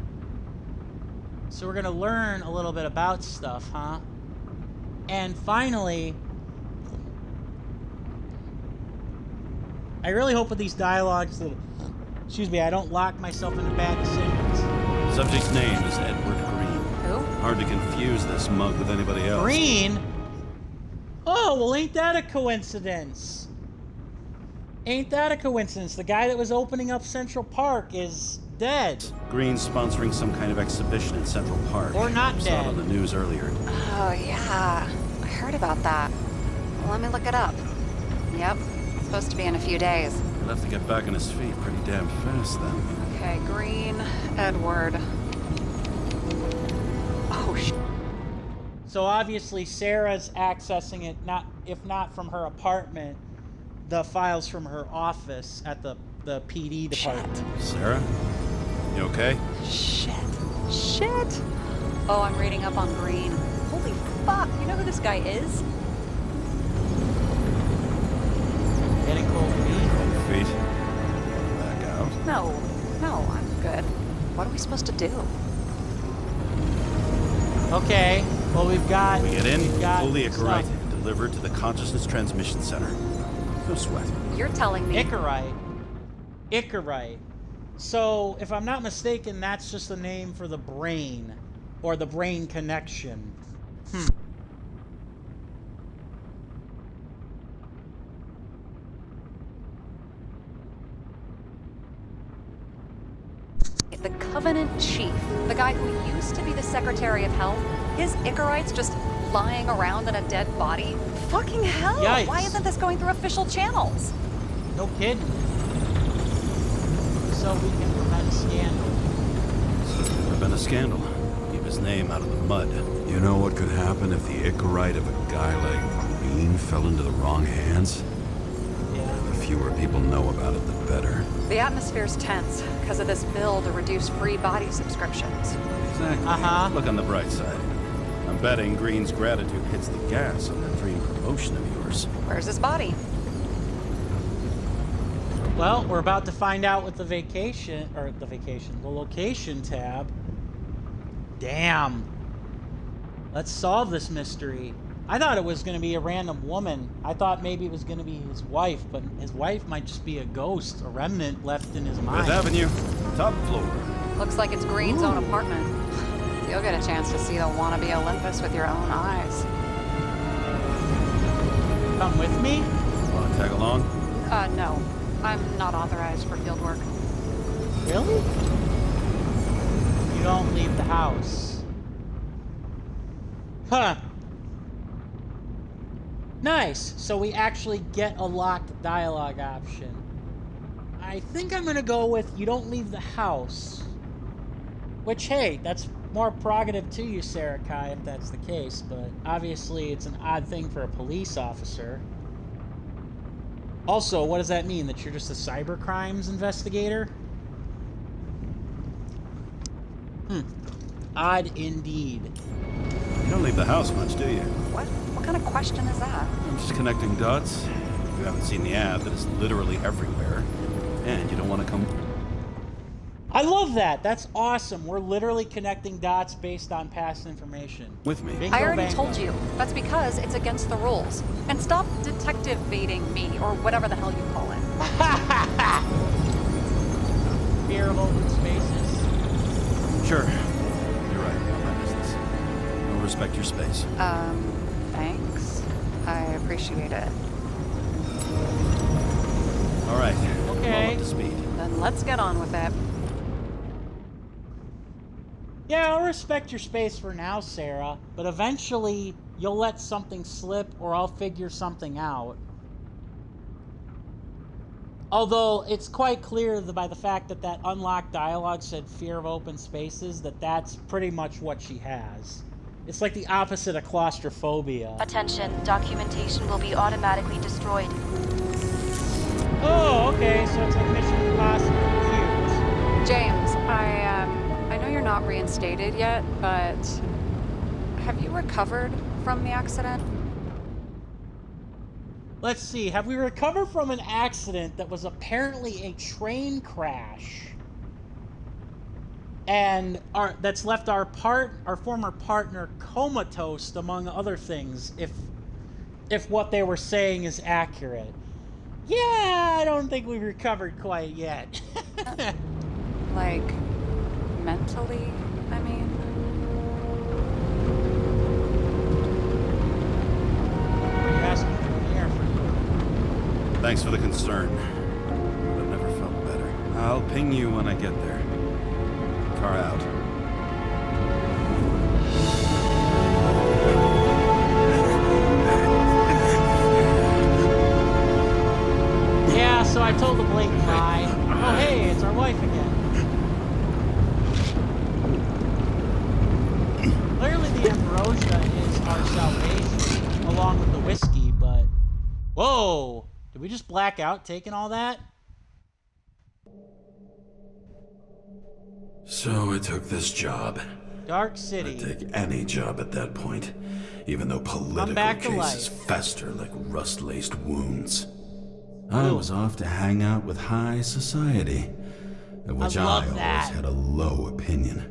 so we're going to learn a little bit about stuff, huh? And finally, I really hope with these dialogues that, excuse me, I don't lock myself into bad decisions. Subject's name is Edward Green. Who? Hard to confuse this mug with anybody else. Green? Oh, well, ain't that a coincidence? Ain't that a coincidence? The guy that was opening up Central Park is dead. Green's sponsoring some kind of exhibition in Central Park. Or not Saw dead. it on the news earlier. Oh, yeah. I heard about that. Let me look it up. Yep. It's supposed to be in a few days. He'll have to get back on his feet pretty damn fast then. Okay, Green, Edward. Oh, So obviously Sarah's accessing it, if not from her apartment, the files from her office at the PD department. Sarah? You okay? Shit. Oh, I'm reading up on Green. Holy fuck, you know who this guy is? Getting cold feet. Cold feet. Back out. No, I'm good. What are we supposed to do? Okay, well we've got... We get in, got fully Icarite, stuff. and delivered to the Consciousness Transmission Center. No sweat. You're telling me... Icarite. So, if I'm not mistaken, that's just a name for the brain. Or the brain connection. The Covenant Chief, the guy who used to be the Secretary of Health, his Icarite's just lying around in a dead body? Fucking hell! Yikes. Why isn't this going through official channels? No kidding. So we can prevent a scandal. Never been a scandal. Keep his name out of the mud. You know what could happen if the Icarite of a guy like Green fell into the wrong hands? Yeah. The fewer people know about it, the better. The atmosphere's tense because of this bill to reduce free body subscriptions. Exactly. Uh-huh. Look on the bright side. I'm betting Green's gratitude hits the gas on that dream promotion of yours. Where's his body? Well, we're about to find out with the location tab. Damn. Let's solve this mystery. I thought it was going to be a random woman. I thought maybe it was going to be his wife, but his wife might just be a ghost, a remnant left in his mind. Fifth Avenue, top floor. Looks like it's Green's own apartment. You'll get a chance to see the wannabe Olympus with your own eyes. Come with me? Want to tag along? No. I'm not authorized for field work. Really? You don't leave the house. Huh. Nice. So we actually get a locked dialogue option. I think I'm going to go with you don't leave the house. Which, hey, that's more prerogative to you, Sarah Kai, if that's the case. But obviously it's an odd thing for a police officer. Also, what does that mean? That you're just a cyber crimes investigator? Odd indeed. You don't leave the house much, do you? What kind of question is that? I'm just connecting dots. You haven't seen the ad that is literally everywhere. And you don't want to come... I love that. That's awesome. We're literally connecting dots based on past information. with me. Bingo, I already bango. told you. That's because it's against the rules. And stop detective-baiting me, or whatever the hell you call it. Fear of open spaces. Sure. You're right. Not my business. I'll respect your space. Thanks. I appreciate it. All right. Okay. All up to speed. Then let's get on with it. Yeah, I'll respect your space for now, Sarah, but eventually you'll let something slip or I'll figure something out. Although it's quite clear by the fact that that unlocked dialogue said fear of open spaces that that's pretty much what she has. It's like the opposite of claustrophobia. Attention, documentation will be automatically destroyed. Oh, okay, so it's like Mission Impossible. Cute. James, I know you're not reinstated yet, but have you recovered from the accident? Let's see, have we recovered from an accident that was apparently a train crash? And that's left our former partner comatose, among other things, if what they were saying is accurate. Yeah, I don't think we've recovered quite yet. Like, mentally, I mean? Are you asking for the air for? Thanks for the concern. I've never felt better. I'll ping you when I get there. Car out. Yeah, so I told the blatant lie. Oh, hey, it's our wife again. Clearly the ambrosia is our salvation, along with the whiskey, but... Whoa! Did we just black out taking all that? So I took this job. Dark City. I'd take any job at that point, even though political cases fester like rust-laced wounds. I was off to hang out with high society, of which I always had a low opinion.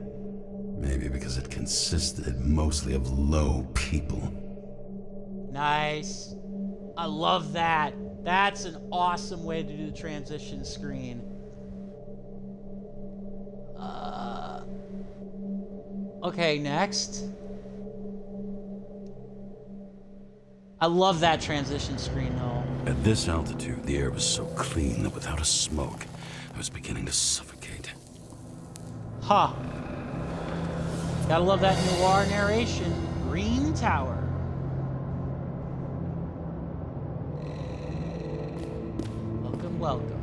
Maybe because it consisted mostly of low people. Nice. I love that. That's an awesome way to do the transition screen. Okay, next. I love that transition screen, though. At this altitude, the air was so clean that without a smoke, I was beginning to suffocate. Huh. Gotta love that noir narration. Green Tower. Welcome, welcome.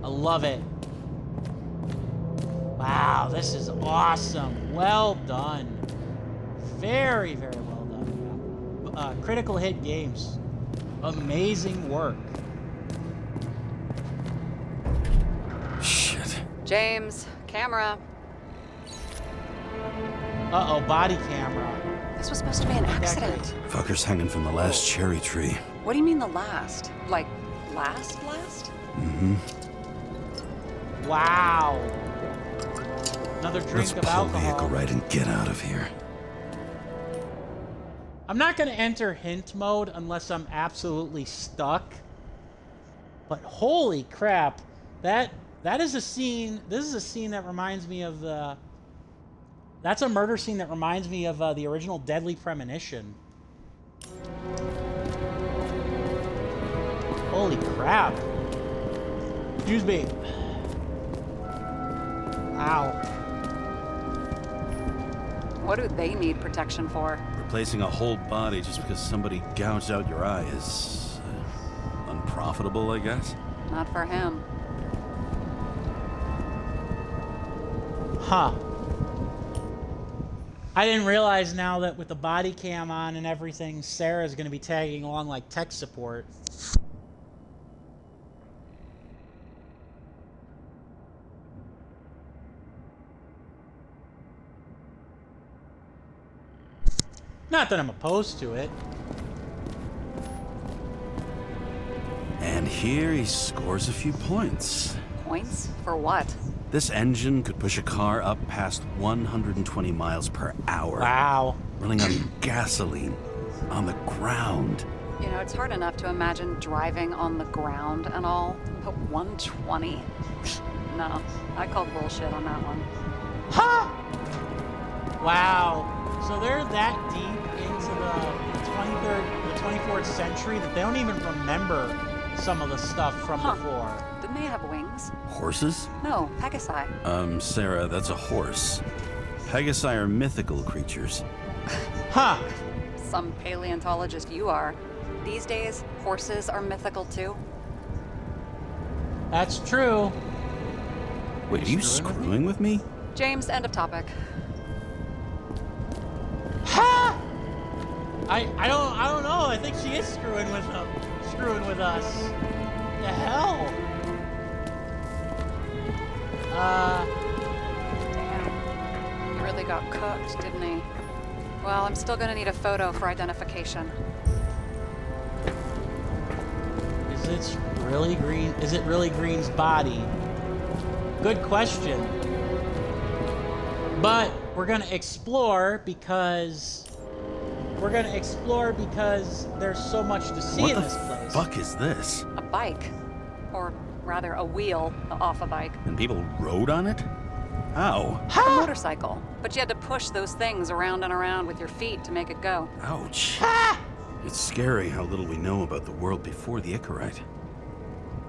I love it. Wow, this is awesome. Well done. Very, very well done. Critical Hit Games. Amazing work. Shit. James, camera. Uh-oh, body camera. This was supposed to be an accident. Fucker's hanging from the last cherry tree. What do you mean the last? Like, last? Mm-hmm. Wow. Another drink Let's of pull alcohol. vehicle right and get out of here. I'm not going to enter hint mode unless I'm absolutely stuck. But holy crap. That is a scene. This is a scene that reminds me of the... That's a murder scene that reminds me of the original Deadly Premonition. Holy crap. Excuse me. Ow. What do they need protection for? Replacing a whole body just because somebody gouged out your eye is unprofitable, I guess. Not for him. Huh. I didn't realize now that with the body cam on and everything, Sarah's going to be tagging along like tech support. Not that I'm opposed to it. And here he scores a few points. Points? For what? This engine could push a car up past 120 miles per hour. Wow. Running on gasoline. On the ground. You know, it's hard enough to imagine driving on the ground and all, but 120? No, I call bullshit on that one. Ha! Wow. So they're that deep into the 24th century that they don't even remember some of the stuff from before. Didn't they have wings? Horses? No, Pegasi. Sarah, that's a horse. Pegasi are mythical creatures. Huh. Some paleontologist you are. These days, horses are mythical too. That's true. Wait, are you screwing with me? James, end of topic. Ha! I don't know. I think she is screwing with them. Screwing with us. The hell? Damn. He really got cooked, didn't he? Well, I'm still gonna need a photo for identification. Is it really Green? Is it really Green's body? Good question. But we're gonna explore because there's so much to see in this place. What the fuck is this? A bike. Or rather, a wheel off a bike. And people rode on it? How? A motorcycle. But you had to push those things around and around with your feet to make it go. Ouch. It's scary how little we know about the world before the Icarite.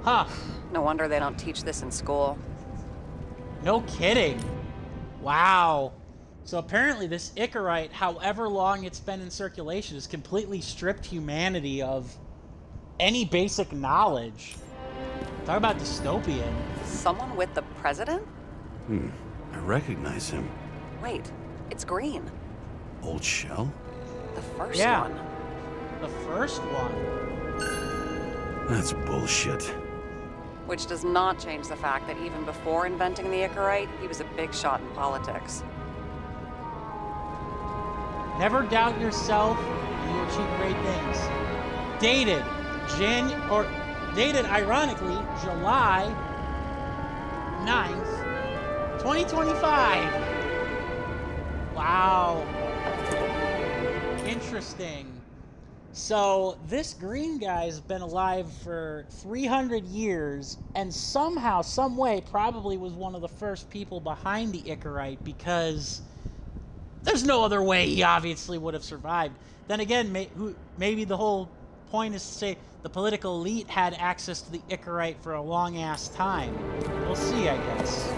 Huh. No wonder they don't teach this in school. No kidding. Wow. So apparently this Icarite, however long it's been in circulation, has completely stripped humanity of any basic knowledge. Talk about dystopian. Someone with the president? I recognize him. Wait, it's Green. Old Shell? The first Yeah. one. The first one. That's bullshit. Which does not change the fact that even before inventing the Icarite, he was a big shot in politics. Never doubt yourself, and you will achieve great things. Dated, ironically, July 9th, 2025. Wow. Interesting. So, this Green guy's been alive for 300 years, and somehow, some way, probably was one of the first people behind the Icarite, because there's no other way he obviously would have survived. Then again, maybe the whole point is to say the political elite had access to the Icarite for a long-ass time. We'll see, I guess.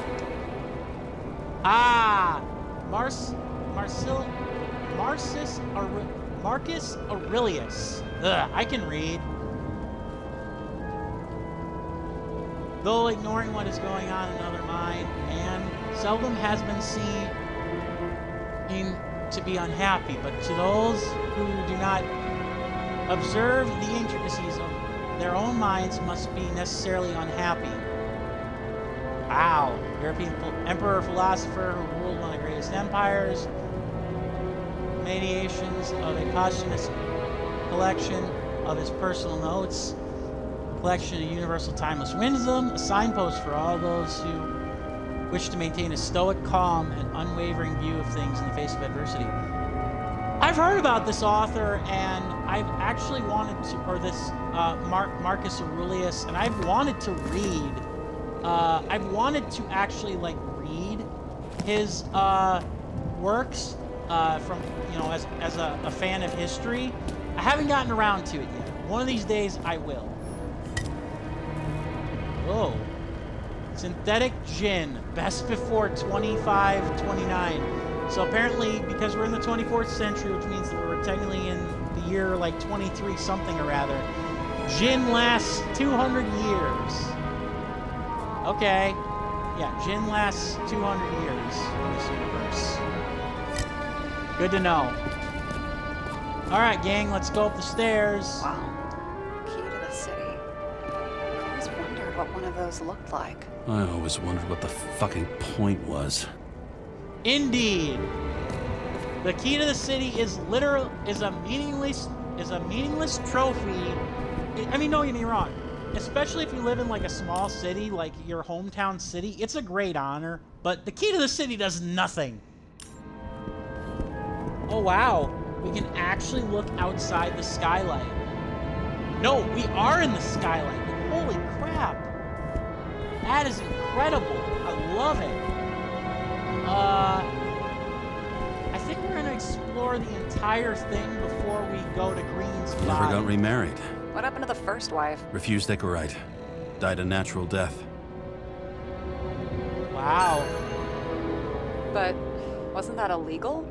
Marcus Aurelius. Ugh, I can read. Though ignoring what is going on in another mind, and seldom has been seen to be unhappy, but to those who do not observe the intricacies of their own minds must be necessarily unhappy. Wow. European emperor philosopher who ruled one of the greatest empires. Mediations of a posthumous collection of his personal notes. A collection of universal timeless wisdom. A signpost for all those who wish to maintain a stoic, calm, and unwavering view of things in the face of adversity. I've heard about this author, and I've actually wanted to, or this Marcus Aurelius, and I've wanted to read. I've wanted to actually read his works from, as a fan of history. I haven't gotten around to it yet. One of these days, I will. Whoa. Synthetic gin, best before 2529. So apparently, because we're in the 24th century, which means that we're technically in the year 23 something or rather, gin lasts 200 years. Okay. Yeah, gin lasts 200 years in this universe. Good to know. Alright, gang, let's go up the stairs. Wow. Key to the city. I always wondered what one of those looked like. I always wondered what the fucking point was. Indeed. The key to the city is a meaningless trophy. I mean, don't get me wrong. Especially if you live in a small city, like your hometown city, it's a great honor. But the key to the city does nothing. Oh wow, we can actually look outside the skylight. No, we are in the skylight. Holy crap. That is incredible. I love it. I think we're gonna explore the entire thing before we go to Green's body. Never got remarried. What happened to the first wife? Refused Icarite. Died a natural death. Wow. But wasn't that illegal?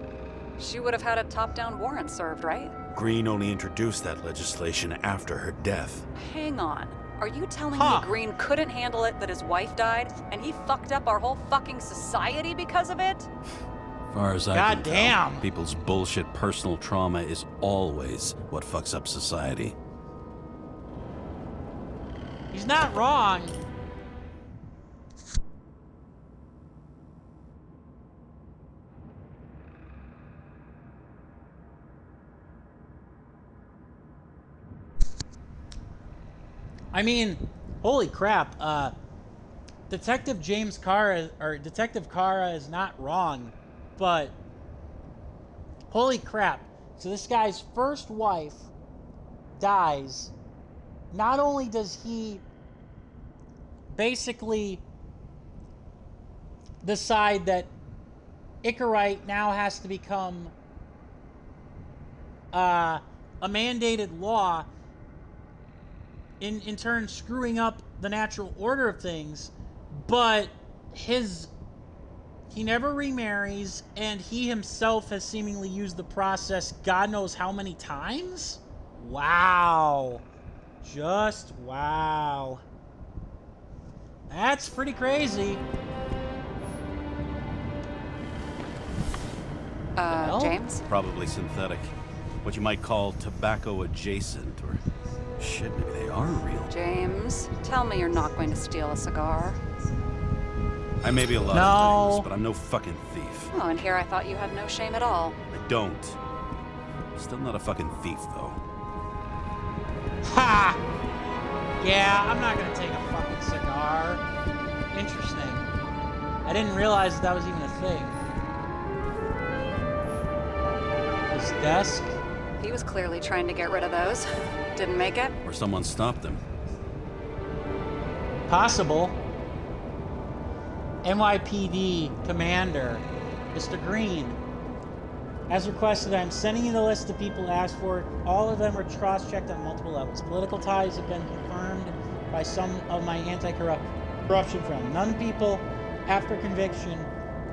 She would have had a top-down warrant served, right? Green only introduced that legislation after her death. Hang on. Are you telling me Green couldn't handle it that his wife died, and he fucked up our whole fucking society because of it? As far as I God can damn. tell, people's bullshit personal trauma is always what fucks up society. He's not wrong. I mean, holy crap. Detective Kara is not wrong, but holy crap. So this guy's first wife dies. Not only does he basically decide that Icarite now has to become a mandated law, in turn screwing up the natural order of things, but he never remarries, and he himself has seemingly used the process God knows how many times? Wow. Just wow. That's pretty crazy. James? Probably synthetic. What you might call tobacco adjacent, or shit, maybe they are real. James, tell me you're not going to steal a cigar. I may be a lot of things, but I'm no fucking thief. Oh, and here I thought you had no shame at all. I don't. Still not a fucking thief, though. Ha! Yeah, I'm not gonna take a fucking cigar. Interesting. I didn't realize that was even a thing. His desk? He was clearly trying to get rid of those. Didn't make it? Or someone stopped him. Possible. NYPD Commander, Mr. Green. As requested, I'm sending you the list of people asked for. All of them were cross-checked on multiple levels. Political ties have been confirmed by some of my anti-corruption friends. None people, after conviction,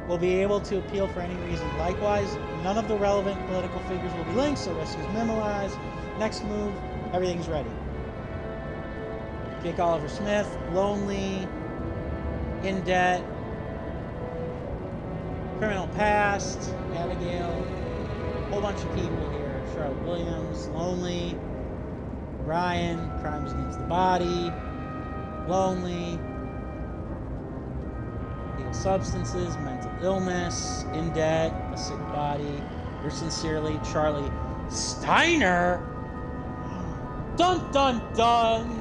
will be able to appeal for any reason. Likewise, none of the relevant political figures will be linked, so rescues memorized. Next move, everything's ready. Jake Oliver Smith, lonely, in debt, criminal past, Abigail, whole bunch of people here. Charlotte Williams, lonely, Ryan, crimes against the body, lonely, illegal substances, mental illness, in debt, a sick body. Yours sincerely, Charlie Steiner. Dun dun dun.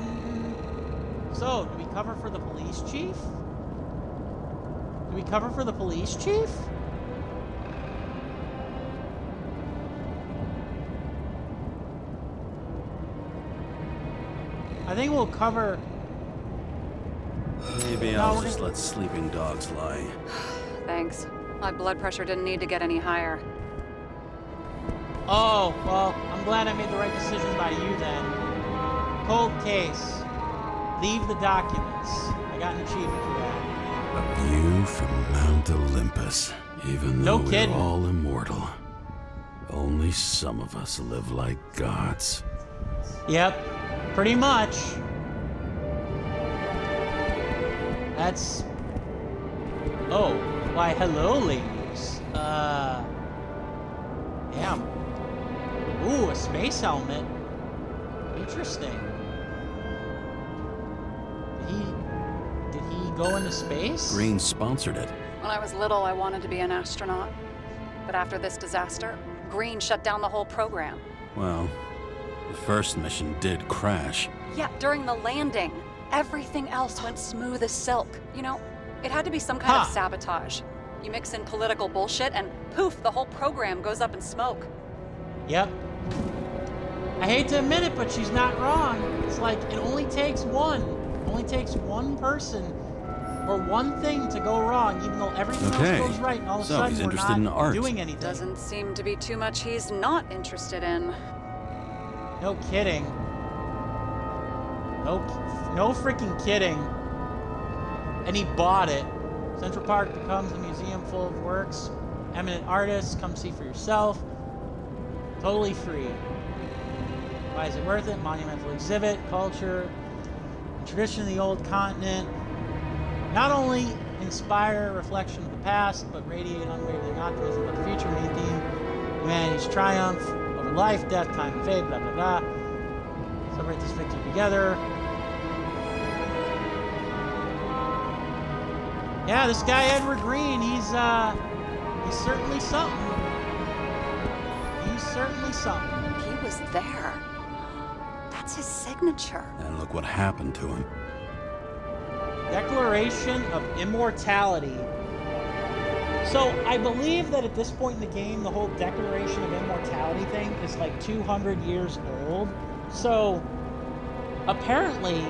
So, do we cover for the police chief? Do we cover for the police chief? I think we'll cover... Maybe I'll just let sleeping dogs lie. Thanks. My blood pressure didn't need to get any higher. Oh, well, I'm glad I made the right decision by you then. Cold case. Leave the documents. I got an achievement for that. A view from Mount Olympus. Even though we're all immortal, only some of us live like gods. Yep, pretty much. That's... Oh, why hello ladies. Damn. Ooh, a space helmet. Interesting. Did he go into space? Green sponsored it. When I was little, I wanted to be an astronaut. But after this disaster, Green shut down the whole program. Well, the first mission did crash. Yeah, during the landing. Everything else went smooth as silk. You know, it had to be some kind of sabotage. You mix in political bullshit and poof, the whole program goes up in smoke. Yep. I hate to admit it, but she's not wrong. It's like, it only takes one. It only takes one person or one thing to go wrong, even though everything else goes right, and all of a sudden he's we're interested in not art. doing anything. Doesn't seem to be too much he's not interested in. No kidding. No freaking kidding. And he bought it. Central Park becomes a museum full of works. Eminent artists, come see for yourself. Totally free. Why is it worth it? Monumental exhibit, culture, and tradition of the old continent. Not only inspire a reflection of the past, but radiate unwavering optimism about the future, maintaining humanity's triumph over life, death, time, and fate, blah, blah, blah. Celebrate this victory together. Yeah, this guy Edward Green, he's certainly something. He's certainly something. He was there. That's his signature. And look what happened to him. Declaration of Immortality. So I believe that at this point in the game, the whole Declaration of Immortality thing is like 200 years old. So apparently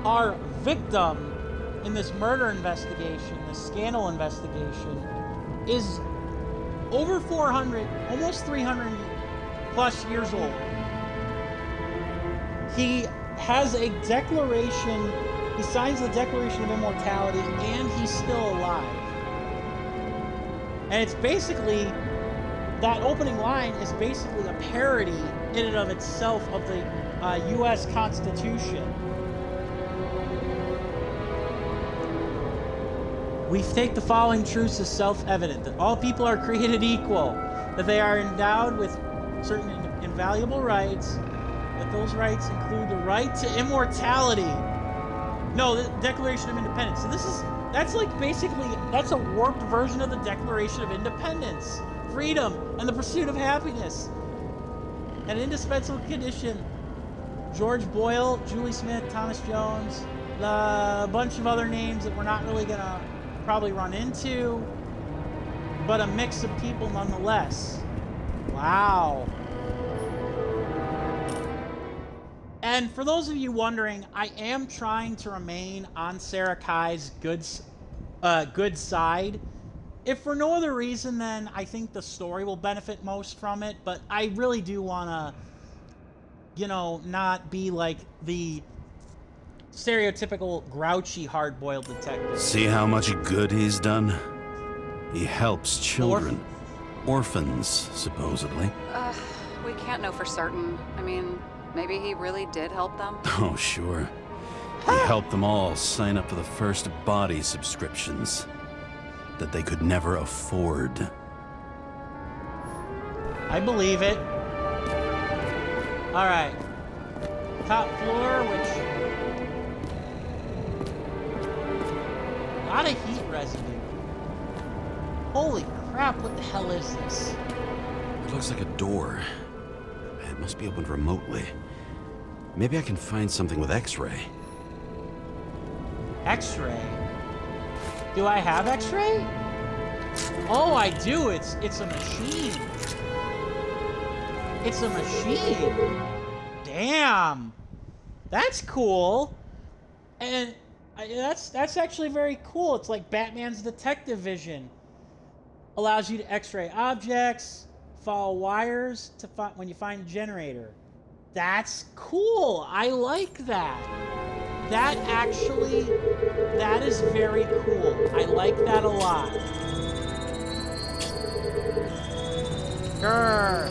our victim in this murder investigation, this scandal investigation, is over 400, almost 300 plus years old. He has a declaration, he signs the Declaration of Immortality, and he's still alive. And it's basically, that opening line is basically a parody in and of itself of the U.S. Constitution. We take the following truths as self-evident: that all people are created equal, that they are endowed with certain invaluable rights, that those rights include the right to immortality. No, the Declaration of Independence. So that's like basically, that's a warped version of the Declaration of Independence. Freedom and the pursuit of happiness. An indispensable condition. George Boyle, Julie Smith, Thomas Jones, a bunch of other names that we're not really gonna probably run into, but a mix of people nonetheless. Wow. And for those of you wondering, I am trying to remain on Sarah Kai's good side. If for no other reason, then I think the story will benefit most from it, but I really do want to, you know, not be like the stereotypical grouchy hard-boiled detective. See how much good he's done? He helps children. Orphans, supposedly. We can't know for certain. I mean, maybe he really did help them. Oh, sure. He helped them all sign up for the first body subscriptions that they could never afford. I believe it. All right. Top floor, which... a lot of heat residue. Holy crap, what the hell is this? It looks like a door. It must be opened remotely. Maybe I can find something with X-ray. X-ray? Do I have X-ray? Oh, I do. It's a machine. It's a machine. Damn. That's cool. And that's actually very cool. It's like Batman's detective vision. Allows you to X-ray objects, follow wires to when you find a generator. That's cool. I like that. That is very cool. I like that a lot. Grr.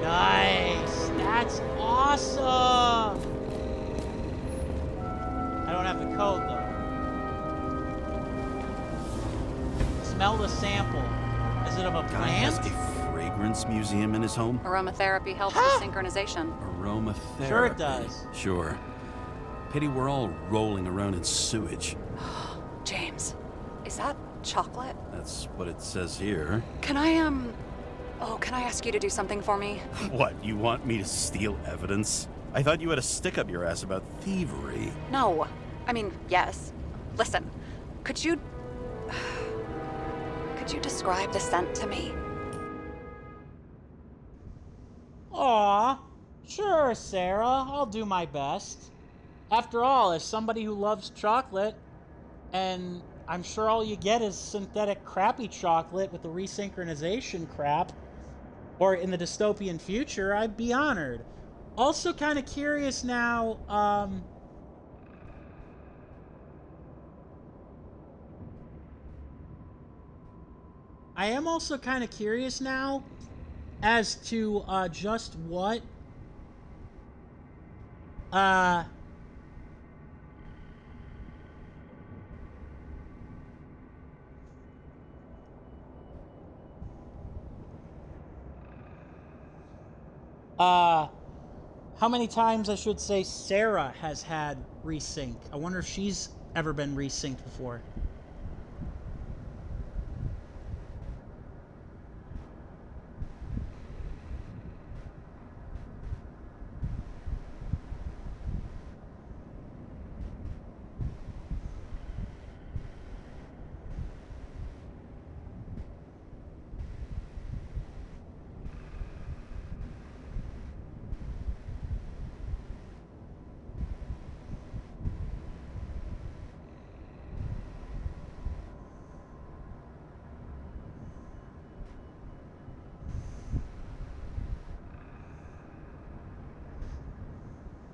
Nice. That's awesome. I don't have the code though. Smell the sample. Is it of a Guy plant? has a fragrance museum in his home? Aromatherapy helps with synchronization. Aromatherapy. Sure it does. Sure. Pity we're all rolling around in sewage. James, is that chocolate? That's what it says here. Can I ask you to do something for me? What, you want me to steal evidence? I thought you had a stick up your ass about thievery. No. I mean, yes. Listen, could you describe the scent to me? Aw, sure, Sarah. I'll do my best. After all, as somebody who loves chocolate, and I'm sure all you get is synthetic crappy chocolate with the resynchronization crap, or in the dystopian future, I'd be honored. Also kind of curious now, I am also kind of curious now as to just what How many times, I should say, Sarah has had resync. I wonder if she's ever been resynced before.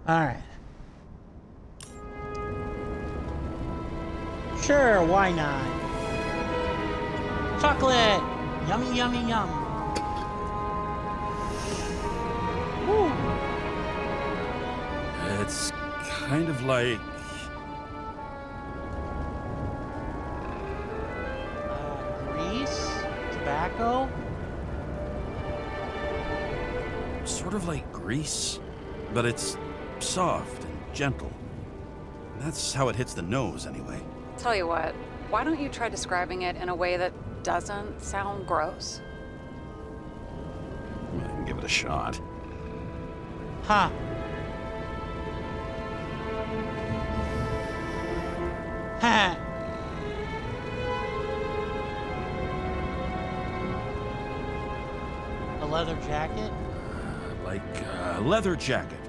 Alright. Sure, why not? Chocolate! Yummy, yummy, yum. Woo! It's kind of like... Grease? Tobacco? Sort of like grease, but it's soft and gentle. That's how it hits the nose, anyway. Tell you what, why don't you try describing it in a way that doesn't sound gross? I can give it a shot. Huh. Ha. A leather jacket? Like a leather jacket.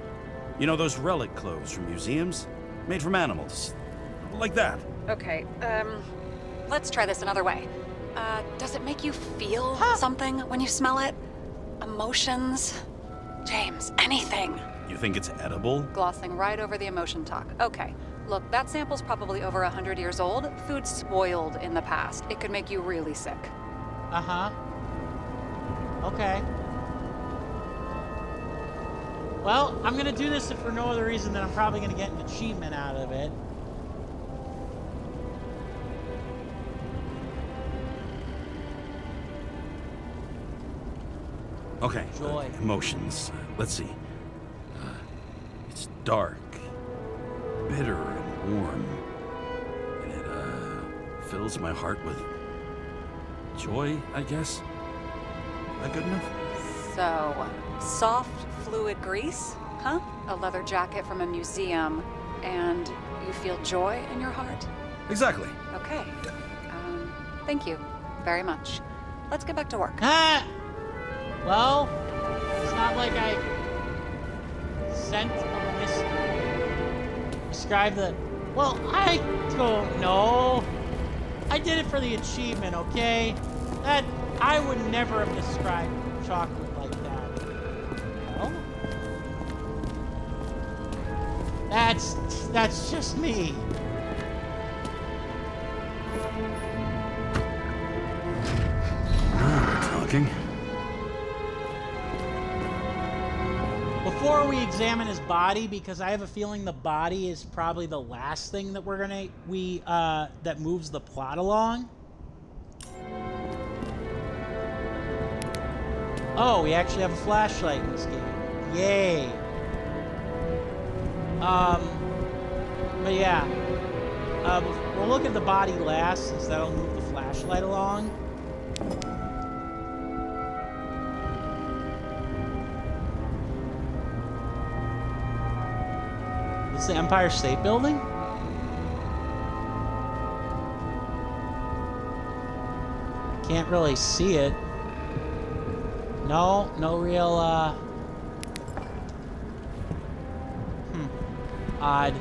You know those relic clothes from museums? Made from animals. Like that. Okay, let's try this another way. Does it make you feel something when you smell it? Emotions? James, anything. You think it's edible? Glossing right over the emotion talk. Okay, look, that sample's probably over 100 years old. Food spoiled in the past. It could make you really sick. Uh-huh. Okay. Well, I'm gonna do this if for no other reason than I'm probably gonna get an achievement out of it. Okay. Joy. Emotions. Let's see. It's dark, bitter, and warm. And it fills my heart with joy, I guess. That good enough? So, soft, fluid grease, huh? A leather jacket from a museum, and you feel joy in your heart? Exactly. Okay. Thank you very much. Let's get back to work. Ah! Well, it's not like I sent a mystery. Describe the... Well, I don't know. I did it for the achievement, okay? That... I would never have described chocolate like that. Well? That's just me. Now we're talking. Before we examine his body, because I have a feeling the body is probably the last thing that that moves the plot along. Oh, we actually have a flashlight in this game. Yay. But yeah. We'll look at the body last, since that'll move the flashlight along. Is this the Empire State Building? Can't really see it. No real, odd.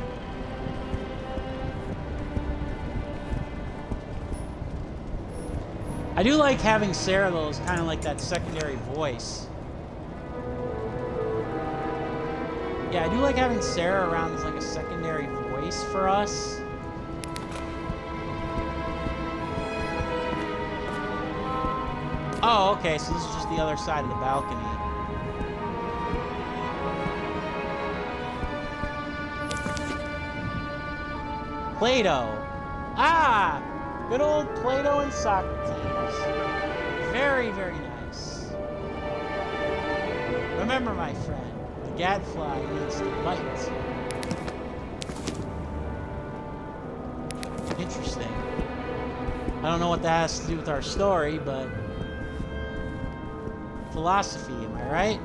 I do like having Sarah, though, as kind of like that secondary voice. Yeah, I do like having Sarah around as like a secondary voice for us. Oh, okay, so this is just the other side of the balcony. Play-Doh. Ah! Good old Play-Doh and Socrates. Very, very nice. Remember, my friend, the gadfly needs to bite. Interesting. I don't know what that has to do with our story, but philosophy, am I right?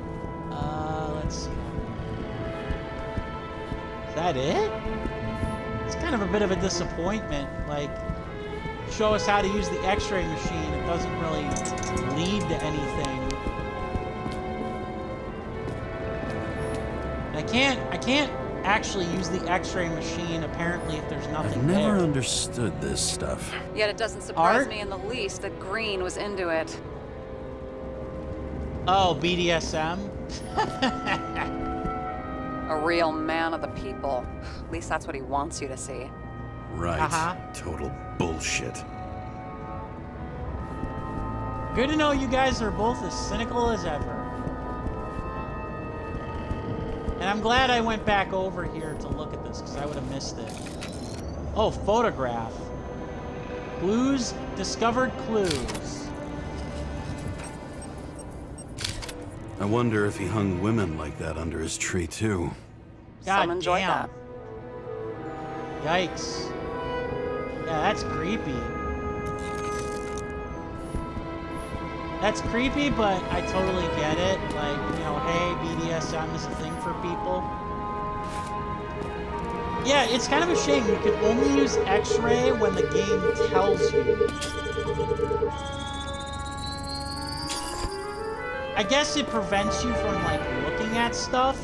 Let's see. Is that it? It's kind of a bit of a disappointment. Like, show us how to use the X-ray machine. It doesn't really lead to anything. I can't actually use the X-ray machine apparently if there's nothing there. I've never understood this stuff. Yet it doesn't surprise me in the least that Green was into it. Oh, BDSM? A real man of the people. At least that's what he wants you to see. Right. Total bullshit. Good to know you guys are both as cynical as ever. And I'm glad I went back over here to look at this, because I would have missed it. Oh, photograph. Clues, discovered clues. I wonder if he hung women like that under his tree, too. God Some enjoy damn. that. Yikes. Yeah, that's creepy. That's creepy, but I totally get it. Like, you know, hey, BDSM is a thing for people. Yeah, it's kind of a shame. You can only use X-ray when the game tells you. I guess it prevents you from, like, looking at stuff.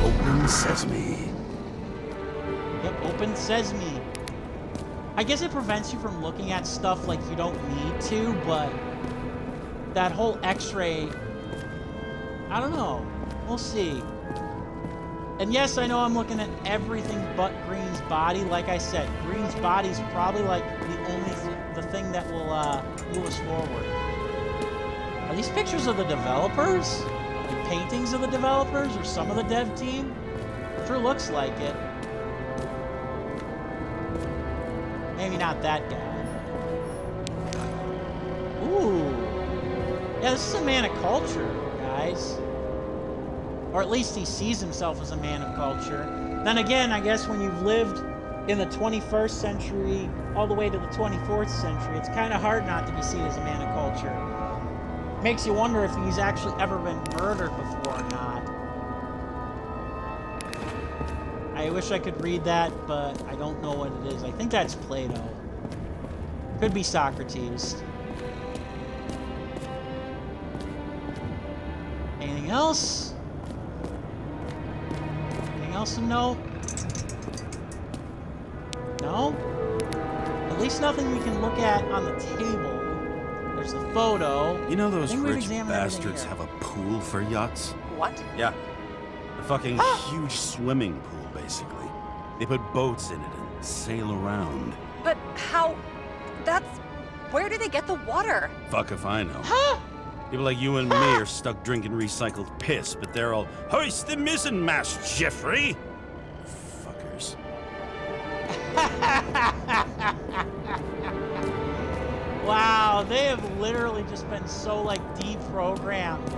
Open sesame. Yep, open sesame. I guess it prevents you from looking at stuff like you don't need to, but that whole X-ray, I don't know. We'll see. And yes, I know I'm looking at everything but Green's body. Like I said, Green's body's probably like the only the thing that will move us forward. Are these pictures of the developers? Like paintings of the developers or some of the dev team? Sure looks like it. Maybe not that guy. Ooh. Yeah, this is a man of culture, guys. Or at least he sees himself as a man of culture. Then again, I guess when you've lived in the 21st century all the way to the 24th century, it's kind of hard not to be seen as a man of culture. Makes you wonder if he's actually ever been murdered before or not. I wish I could read that, but I don't know what it is. I think that's Plato. Could be Socrates. Anything else? Anything else to note? No? At least nothing we can look at on the table. There's the photo. You know those rich bastards have a pool for yachts? What? Yeah. A fucking huge swimming pool, basically. They put boats in it and sail around. But how... Where do they get the water? Fuck if I know. People like you and me are stuck drinking recycled piss, but they're all, hoist the mizzenmast, Jeffrey! Fuckers. Wow, they have literally just been so, like, deprogrammed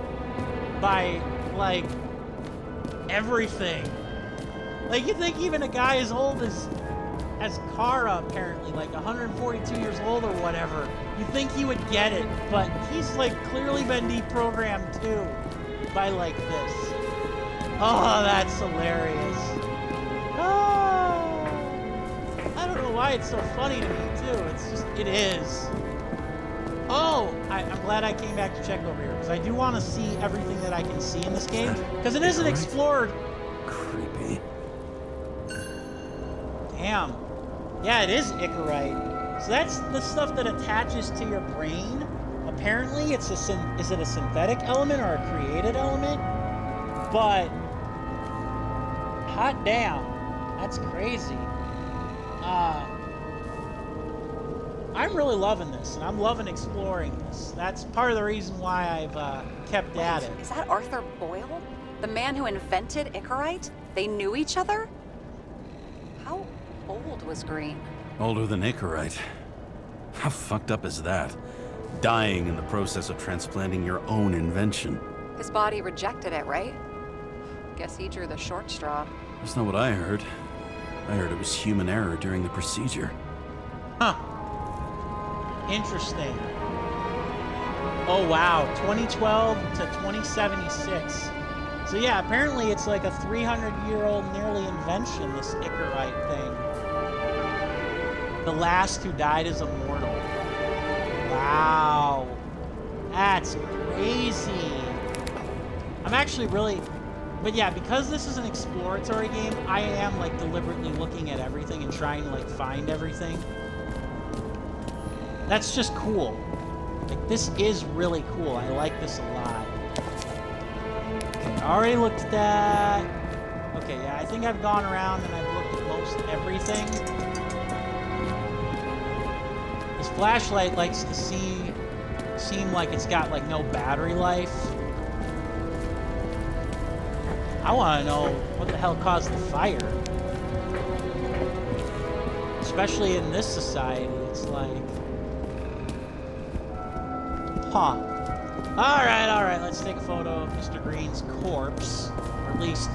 by, like, everything. Like, you think even a guy as old as Kara, apparently, like 142 years old or whatever, you think he would get it, but he's, like, clearly been deprogrammed, too, by, like, this. Oh, that's hilarious. Oh, I don't know why it's so funny to me, too. It's just, it is. Oh, I'm glad I came back to check over here, because I do want to see everything that I can see in this game, because it isn't explored. Creepy. Damn. Yeah, it is Icarite. So that's the stuff that attaches to your brain. Apparently, is it a synthetic element or a created element? But, hot damn. That's crazy. I'm really loving this, and I'm loving exploring this. That's part of the reason why I've kept at it. Is that Arthur Boyle? The man who invented Icarite? They knew each other? How old was Green? Older than Icarite. How fucked up is that? Dying in the process of transplanting your own invention. His body rejected it, right? Guess he drew the short straw. That's not what I heard. I heard it was human error during the procedure. Huh. Interesting. Oh, wow. 2012 to 2076. So yeah, apparently it's like a 300-year-old nearly invention, this Icarite thing. The last who died is immortal. Wow. That's crazy. I'm actually really... But yeah, because this is an exploratory game, I am like deliberately looking at everything and trying to like find everything. That's just cool. Like, this is really cool. I like this a lot. Okay, I already looked at that. Okay, yeah, I think I've gone around and I've looked at most everything. This flashlight likes to seem like it's got like no battery life. I want to know what the hell caused the fire. Especially in this society, it's like... Huh. Alright, let's take a photo of Mr. Green's corpse. Or at least,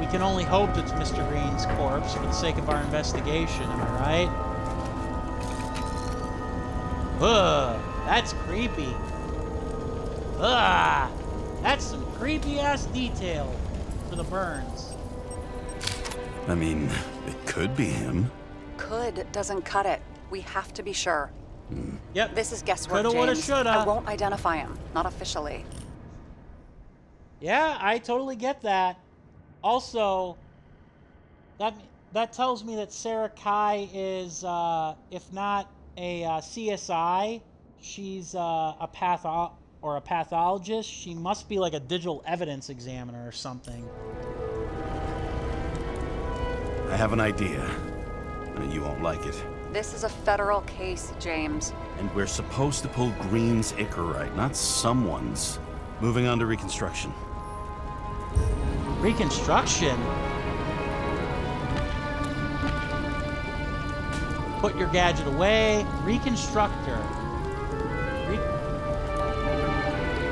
we can only hope it's Mr. Green's corpse for the sake of our investigation, am I right? Ugh, that's creepy. Ugh, that's some creepy-ass detail for the burns. I mean, it could be him. Could doesn't cut it. We have to be sure. Yep. This is guesswork, Coulda, woulda, James. shoulda. I won't identify him. Not officially. Yeah, I totally get that. Also, that tells me that Sarah Kai is, if not a CSI, she's a pathologist. She must be like a digital evidence examiner or something. I have an idea. You won't like it. This is a federal case, James. And we're supposed to pull Green's Icarite, not someone's. Moving on to reconstruction. Reconstruction? Put your gadget away. Reconstructor.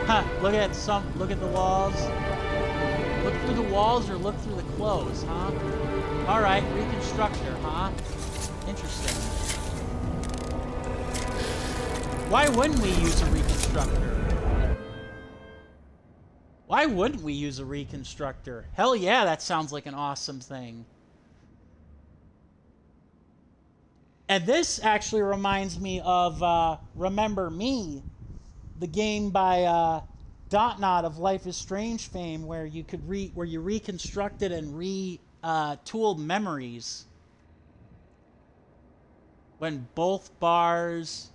Huh, look at the walls. Look through the walls or look through the clothes, huh? Alright, reconstructor, huh? Interesting. Why wouldn't we use a reconstructor? Why wouldn't we use a reconstructor? Hell yeah, that sounds like an awesome thing. And this actually reminds me of Remember Me, the game by Dotnod of Life is Strange fame, where you could reconstructed and retooled memories. When both bars...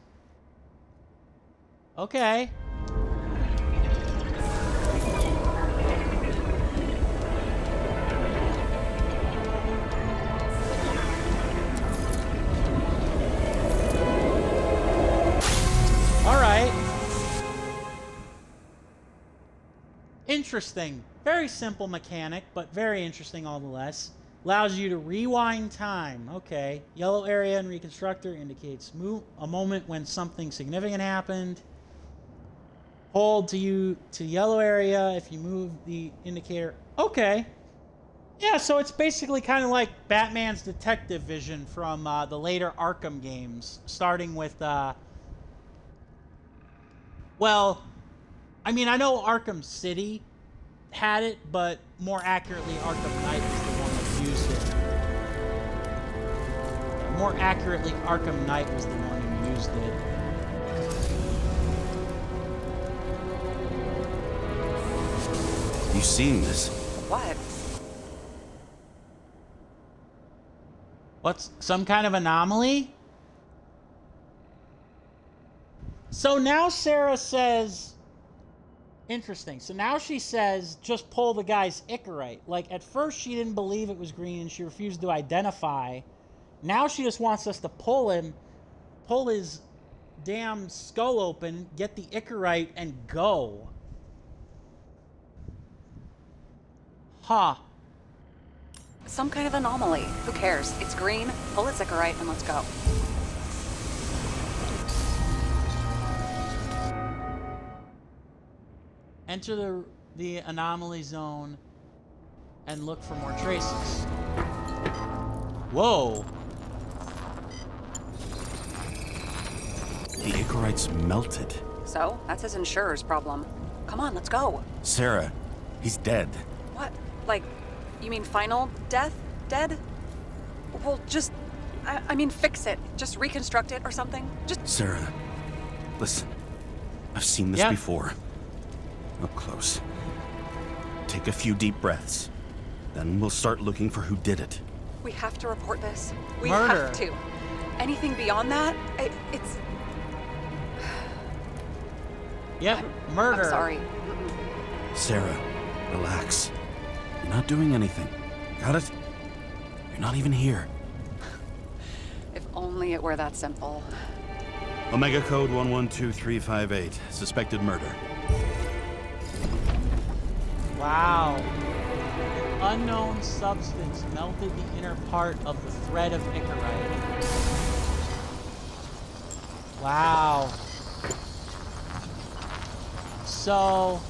Okay. Alright. Interesting. Very simple mechanic, but very interesting nonetheless. Allows you to rewind time. Okay. Yellow area in reconstructor indicates a moment when something significant happened. Hold to yellow area if you move the indicator. Okay. Yeah, so it's basically kind of like Batman's detective vision from the later Arkham games. Starting with, well, I mean, I know Arkham City had it, but more accurately, Arkham Knight was the one that used it. More accurately, Arkham Knight was the one who used it. You seen this? What? What's some kind of anomaly? So now Sarah says... Interesting. So now she says, just pull the guy's Icarite. Like, at first she didn't believe it was green and she refused to identify. Now she just wants us to pull his damn skull open, get the Icarite, and go. Huh. Some kind of anomaly. Who cares? It's green. Pull its Icarite and let's go. Enter the anomaly zone and look for more traces. Whoa. The Icarites melted. So, that's his insurer's problem. Come on, let's go. Sarah, he's dead. What? Like, you mean final death? Dead? Well, just... I mean, fix it. Just reconstruct it or something. Just... Sarah, listen. I've seen this before. Up close. Take a few deep breaths. Then we'll start looking for who did it. We have to report this. We Murder. have to. Anything beyond that, it's... Yep, murder. I'm sorry. Sarah, relax. You're not doing anything. Got it? You're not even here. If only it were that simple. Omega code 112358. Suspected murder. Wow. An unknown substance melted the inner part of the thread of Icarite. Wow. So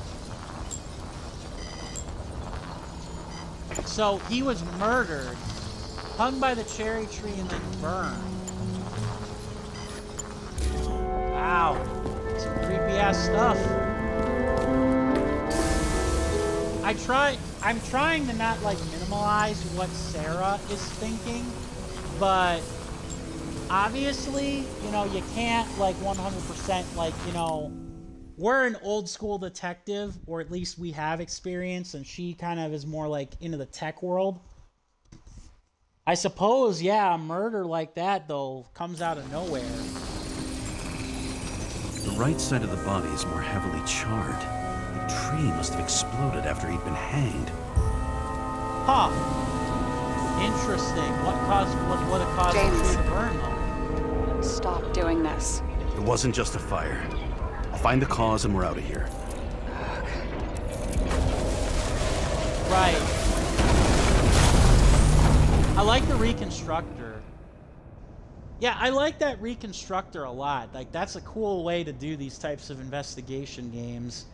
he was murdered, hung by the cherry tree, and then burned. Wow. Some creepy ass stuff. I'm trying to not like minimize what Sarah is thinking, but obviously, you know, you can't like 100% like, you know, we're an old school detective, or at least we have experience, and she kind of is more like into the tech world. I suppose, yeah, a murder like that though comes out of nowhere. The right side of the body is more heavily charred. The tree must have exploded after he'd been hanged. Huh. Interesting. What would have caused the tree to burn though? Stop doing this. It wasn't just a fire. I'll find the cause and we're out of here. Right. I like the reconstructor. Yeah, I like that reconstructor a lot. Like, that's a cool way to do these types of investigation games.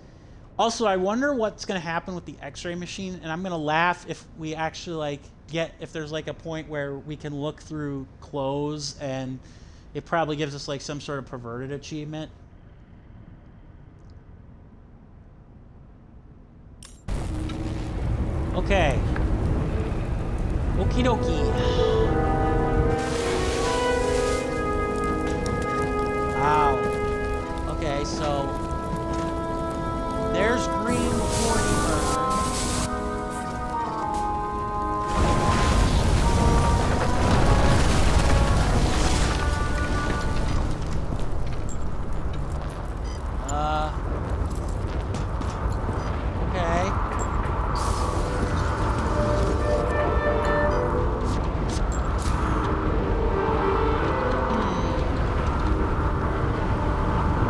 Also, I wonder what's going to happen with the X-ray machine, and I'm going to laugh if we actually, like, if there's, like, a point where we can look through clothes, and it probably gives us, like, some sort of perverted achievement. Okay. Okie dokie. Wow. Okay, so there's green before he burns. Okay.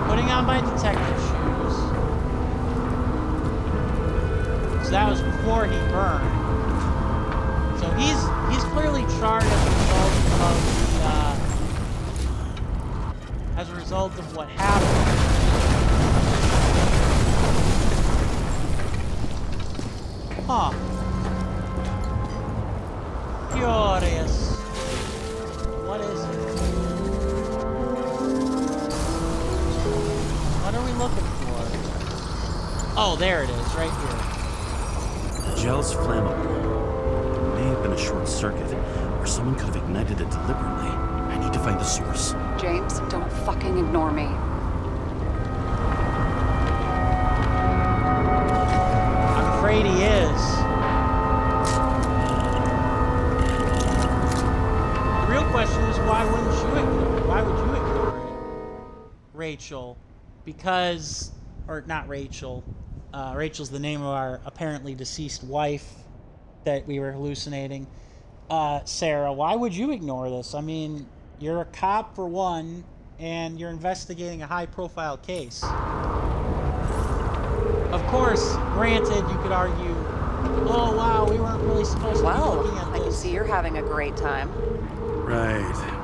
Putting on my detective shoes. So that was before he burned. So he's clearly charred as a result of what happened. Huh. Curious. What is it? What are we looking for? Oh, there it is, right here. The gel's flammable. It may have been a short circuit, or someone could have ignited it deliberately. I need to find the source. James, don't fucking ignore me. I'm afraid he is. The real question is, why wouldn't you ignore it? Why would you ignore it? Rachel. Because, or not Rachel. Rachel's the name of our apparently deceased wife that we were hallucinating. Sarah, why would you ignore this? I mean, you're a cop for one, and you're investigating a high-profile case. Of course, granted, you could argue, oh wow, we weren't really supposed to be looking at this. I can see you're having a great time. Right.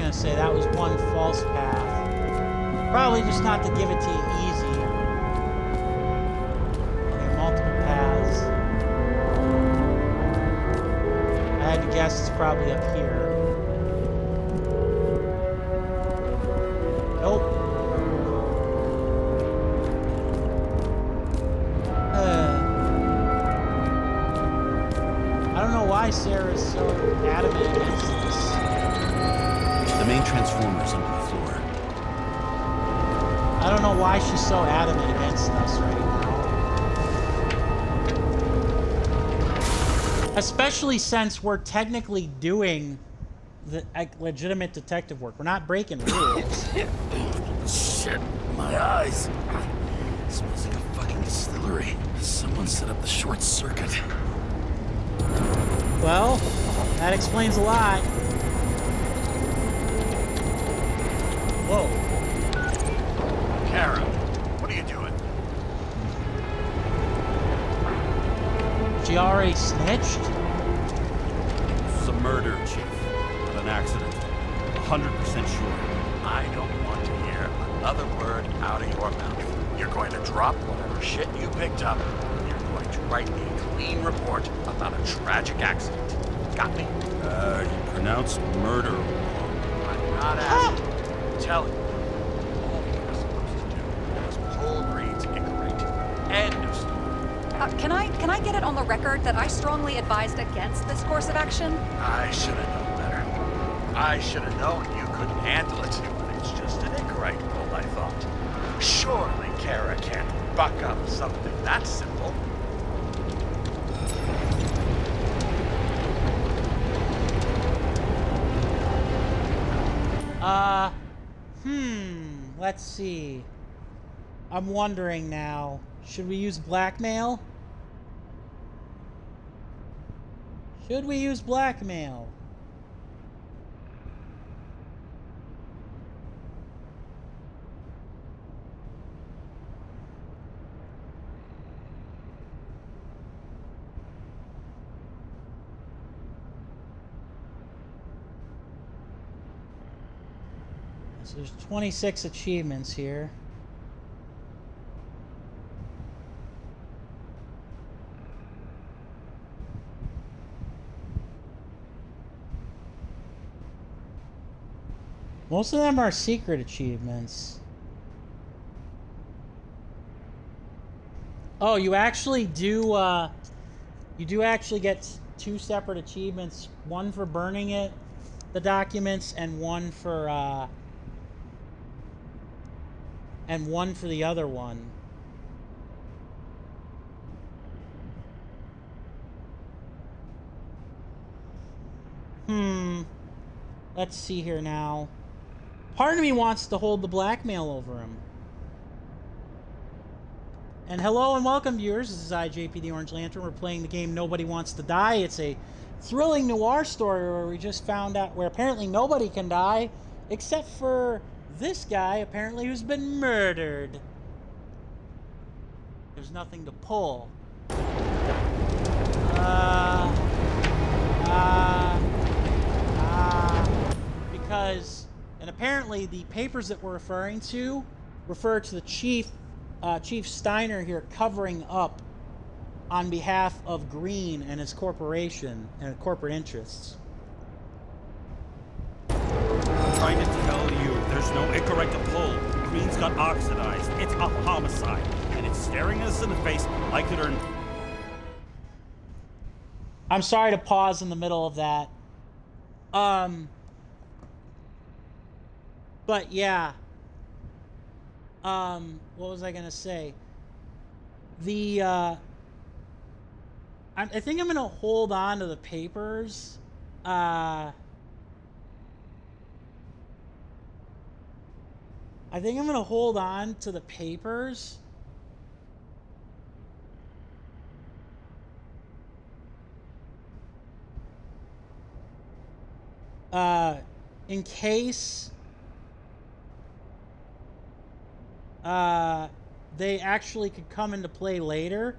gonna say that was one false path. Probably just not to give it to you easy. Okay, multiple paths. I had to guess it's probably up here. Nope. I don't know why Sarah's so adamant against this. The main transformer's under the floor. I don't know why she's so adamant against us right now. Especially since we're technically doing the legitimate detective work. We're not breaking rules. Shit, my eyes. It smells like a fucking distillery. Someone set up the short circuit. Well, that explains a lot. Whoa. Kara, what are you doing? She already snitched? This is a murder, Chief. Not an accident. 100% sure. I don't want to hear another word out of your mouth. You're going to drop whatever shit you picked up. You're going to write me a clean report about a tragic accident. Got me? You pronounced murder wrong. I'm not asking. I'm telling you. All you're supposed to do is pull Green's incorrect. End of story. Can I get it on the record that I strongly advised against this course of action? I should have known better. I should have known you couldn't handle it. But it's just an incorrect pull, I thought. Surely Kara can't buck up something that simple. Let's see. I'm wondering now. Should we use blackmail? Should we use blackmail? So there's 26 achievements here. Most of them are secret achievements. Oh, you actually do, you do actually get two separate achievements. One for burning the documents, and one for the other one. Let's see here now. Part of me wants to hold the blackmail over him. And hello and welcome, viewers. This is JPtheOrangeLantern. We're playing the game Nobody Wants to Die. It's a thrilling noir story where we just found out where apparently nobody can die except for this guy, apparently, who's been murdered. There's nothing to pull. Because, and apparently the papers that we're referring to refer to the Chief Steiner here covering up on behalf of Green and his corporation and corporate interests. I'm trying to tell you, there's no incorrect to pull. Green's got oxidized. It's a homicide. And it's staring us in the face like it or... I'm sorry to pause in the middle of that. But yeah. What was I gonna say? I think I'm gonna hold on to the papers. I think I'm gonna hold on to the papers. In case they actually could come into play later.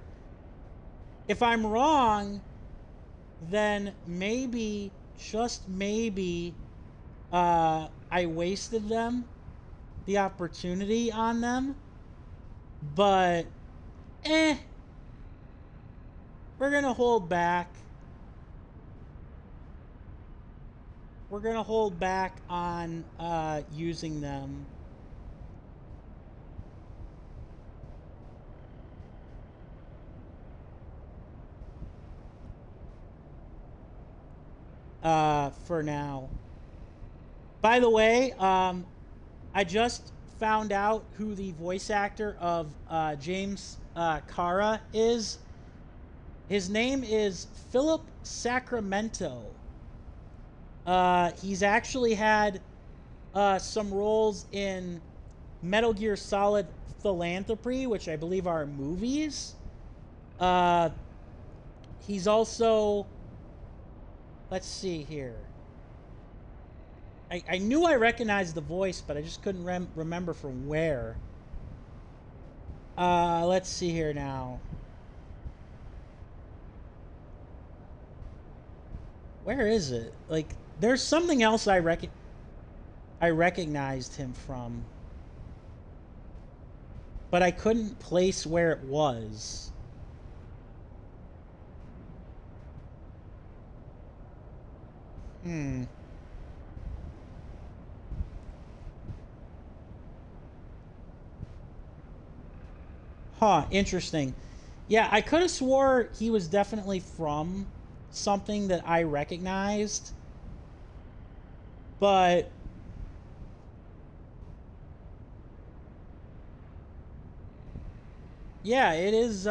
If I'm wrong, then maybe, just maybe, I wasted them, the opportunity on them, but we're gonna hold back. We're gonna hold back on using them. For now. By the way, I just found out who the voice actor of James Kara is. His name is Philip Sacramento. He's actually had some roles in Metal Gear Solid Philanthropy, which I believe are movies. He's also... Let's see here. I knew I recognized the voice, but I just couldn't remember from where. Let's see here now. Where is it? Like, there's something else I recognized him from, but I couldn't place where it was. Huh, interesting. Yeah, I could have swore he was definitely from something that I recognized, but yeah, it is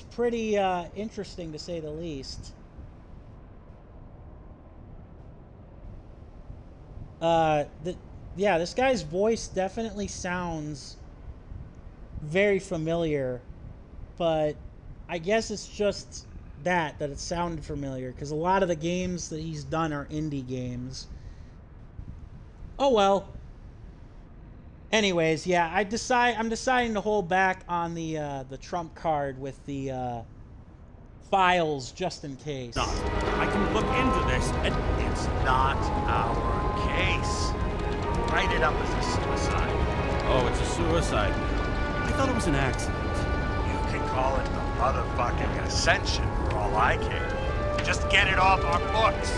pretty interesting to say the least. Yeah, this guy's voice definitely sounds very familiar, but I guess it's just that it sounded familiar, because a lot of the games that he's done are indie games. Oh well. Anyways, yeah, I'm deciding to hold back on the trump card with the files just in case. No, I can look into this, and it's not our case. Write it up as a suicide. Oh, it's a suicide. I thought it was an accident. You can call it the motherfucking Ascension for all I care. Just get it off our books.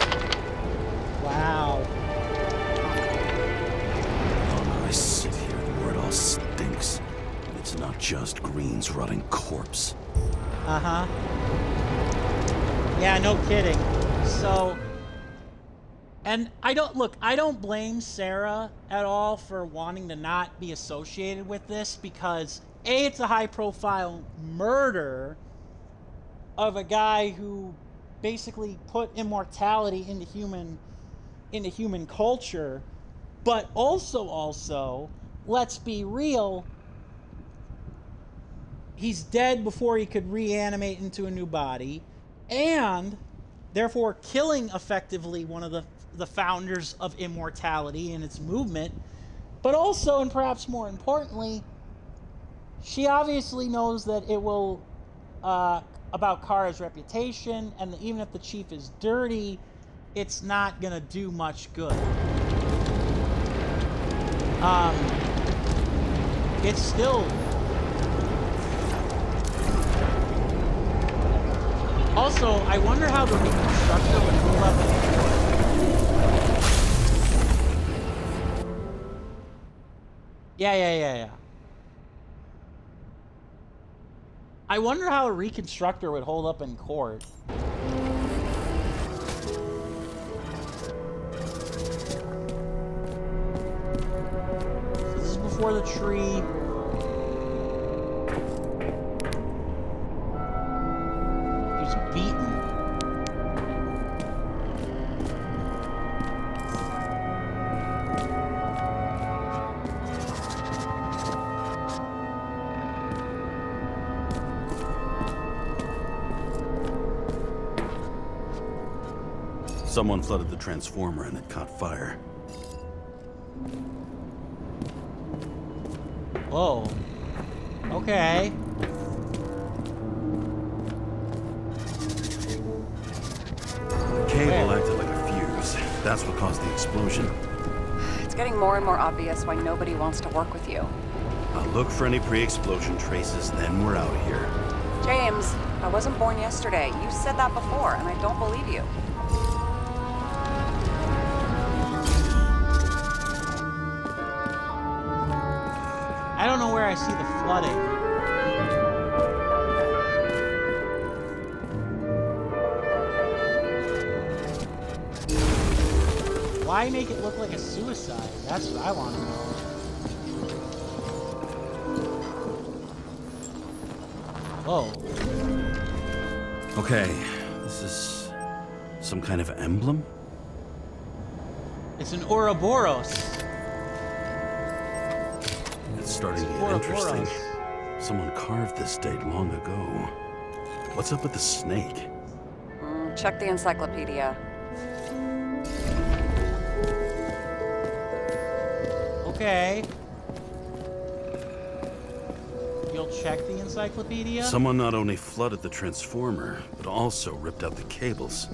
Wow. I sit here where it all stinks. And it's not just Green's rotting corpse. Uh-huh. Yeah, no kidding. So, and I don't blame Sarah at all for wanting to not be associated with this, because A, it's a high-profile murder of a guy who basically put immortality into human culture, but also, let's be real, he's dead before he could reanimate into a new body, and therefore killing effectively one of the founders of immortality and its movement. But also, and perhaps more importantly, she obviously knows that it will about Kara's reputation, and that even if the chief is dirty, it's not gonna do much good. It's still... Also, I wonder how the reconstructor would hold up in court. Yeah. I wonder how a reconstructor would hold up in court. This is before the tree. He's beaten. Someone flooded the transformer and it caught fire. Whoa. Okay. The cable acted like a fuse. that's what caused the explosion. It's getting more and more obvious why nobody wants to work with you. I'll look for any pre-explosion traces, then we're out of here. James, I wasn't born yesterday. You said that before, and I don't believe you. I don't know where I see the flooding. Why make it look like a suicide? That's what I want to know. Whoa. Okay, this is some kind of emblem? It's an Ouroboros. It's starting to get interesting. Someone carved this date long ago. What's up with the snake? Check the encyclopedia. Okay. You'll check the encyclopedia? Someone not only flooded the transformer, but also ripped out the cables.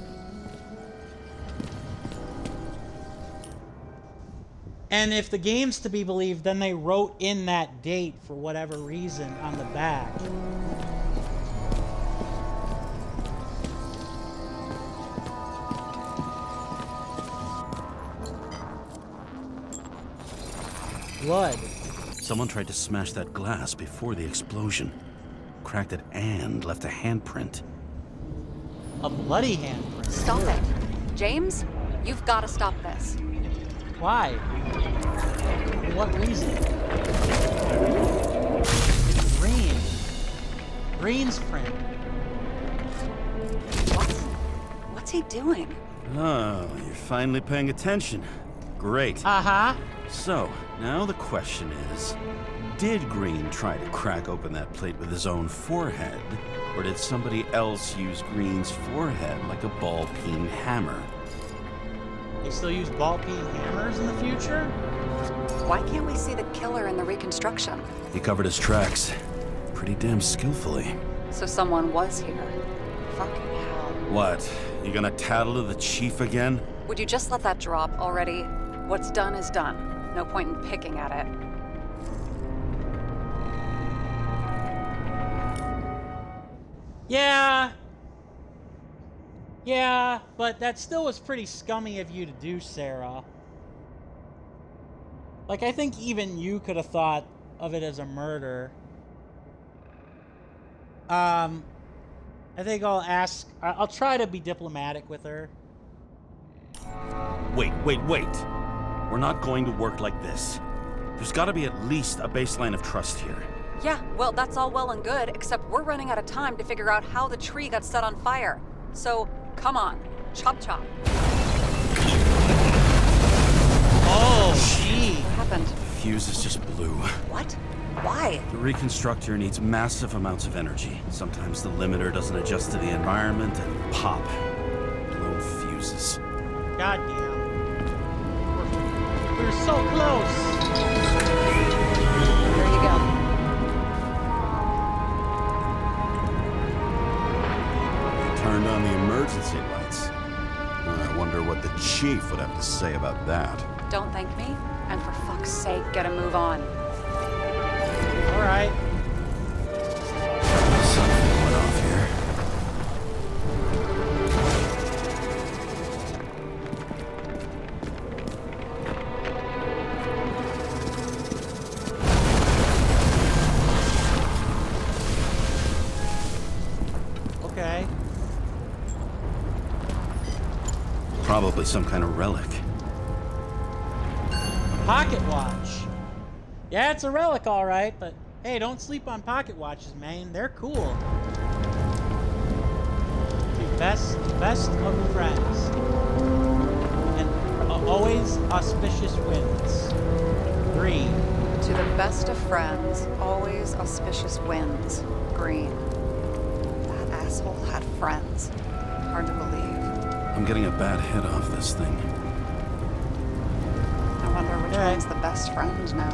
And if the game's to be believed, then they wrote in that date for whatever reason on the back. Blood. Someone tried to smash that glass before the explosion. Cracked it and left a handprint. A bloody handprint. Stop it. James, you've got to stop this. Why? For what reason? It's green. Green's print. What's he doing? Oh, you're finally paying attention. Great. Uh-huh. So, now the question is, did Green try to crack open that plate with his own forehead, or did somebody else use Green's forehead like a ball-peen hammer? They still use ball-peen hammers in the future? Why can't we see the killer in the reconstruction? He covered his tracks pretty damn skillfully. So someone was here. Fucking hell. What? You gonna tattle to the chief again? Would you just let that drop already? What's done is done. No point in picking at it. Yeah, but that still was pretty scummy of you to do, Sarah. Like, I think even you could have thought of it as a murder. I think I'll try to be diplomatic with her. Wait. We're not going to work like this. There's gotta be at least a baseline of trust here. Yeah, well, that's all well and good, except we're running out of time to figure out how the tree got set on fire. So, come on. Chop chop. Oh, gee. What happened? Fuses just blew. What? Why? The reconstructor needs massive amounts of energy. Sometimes the limiter doesn't adjust to the environment and pop. Blown fuses. Goddamn. We're so close. There you go. Turned on the emergency lights. I wonder what the chief would have to say about that. Don't thank me, and for fuck's sake, get a move on. All right. Something went off here. Okay. Probably some kind of relic. Pocket watch. Yeah, it's a relic, all right, but hey, don't sleep on pocket watches, man. They're cool. The best of friends, and always auspicious wins. 3. To the best of friends, always auspicious wins. Green. That asshole had friends. Hard to believe. I'm getting a bad hit off this thing. I wonder which one's the best friend now.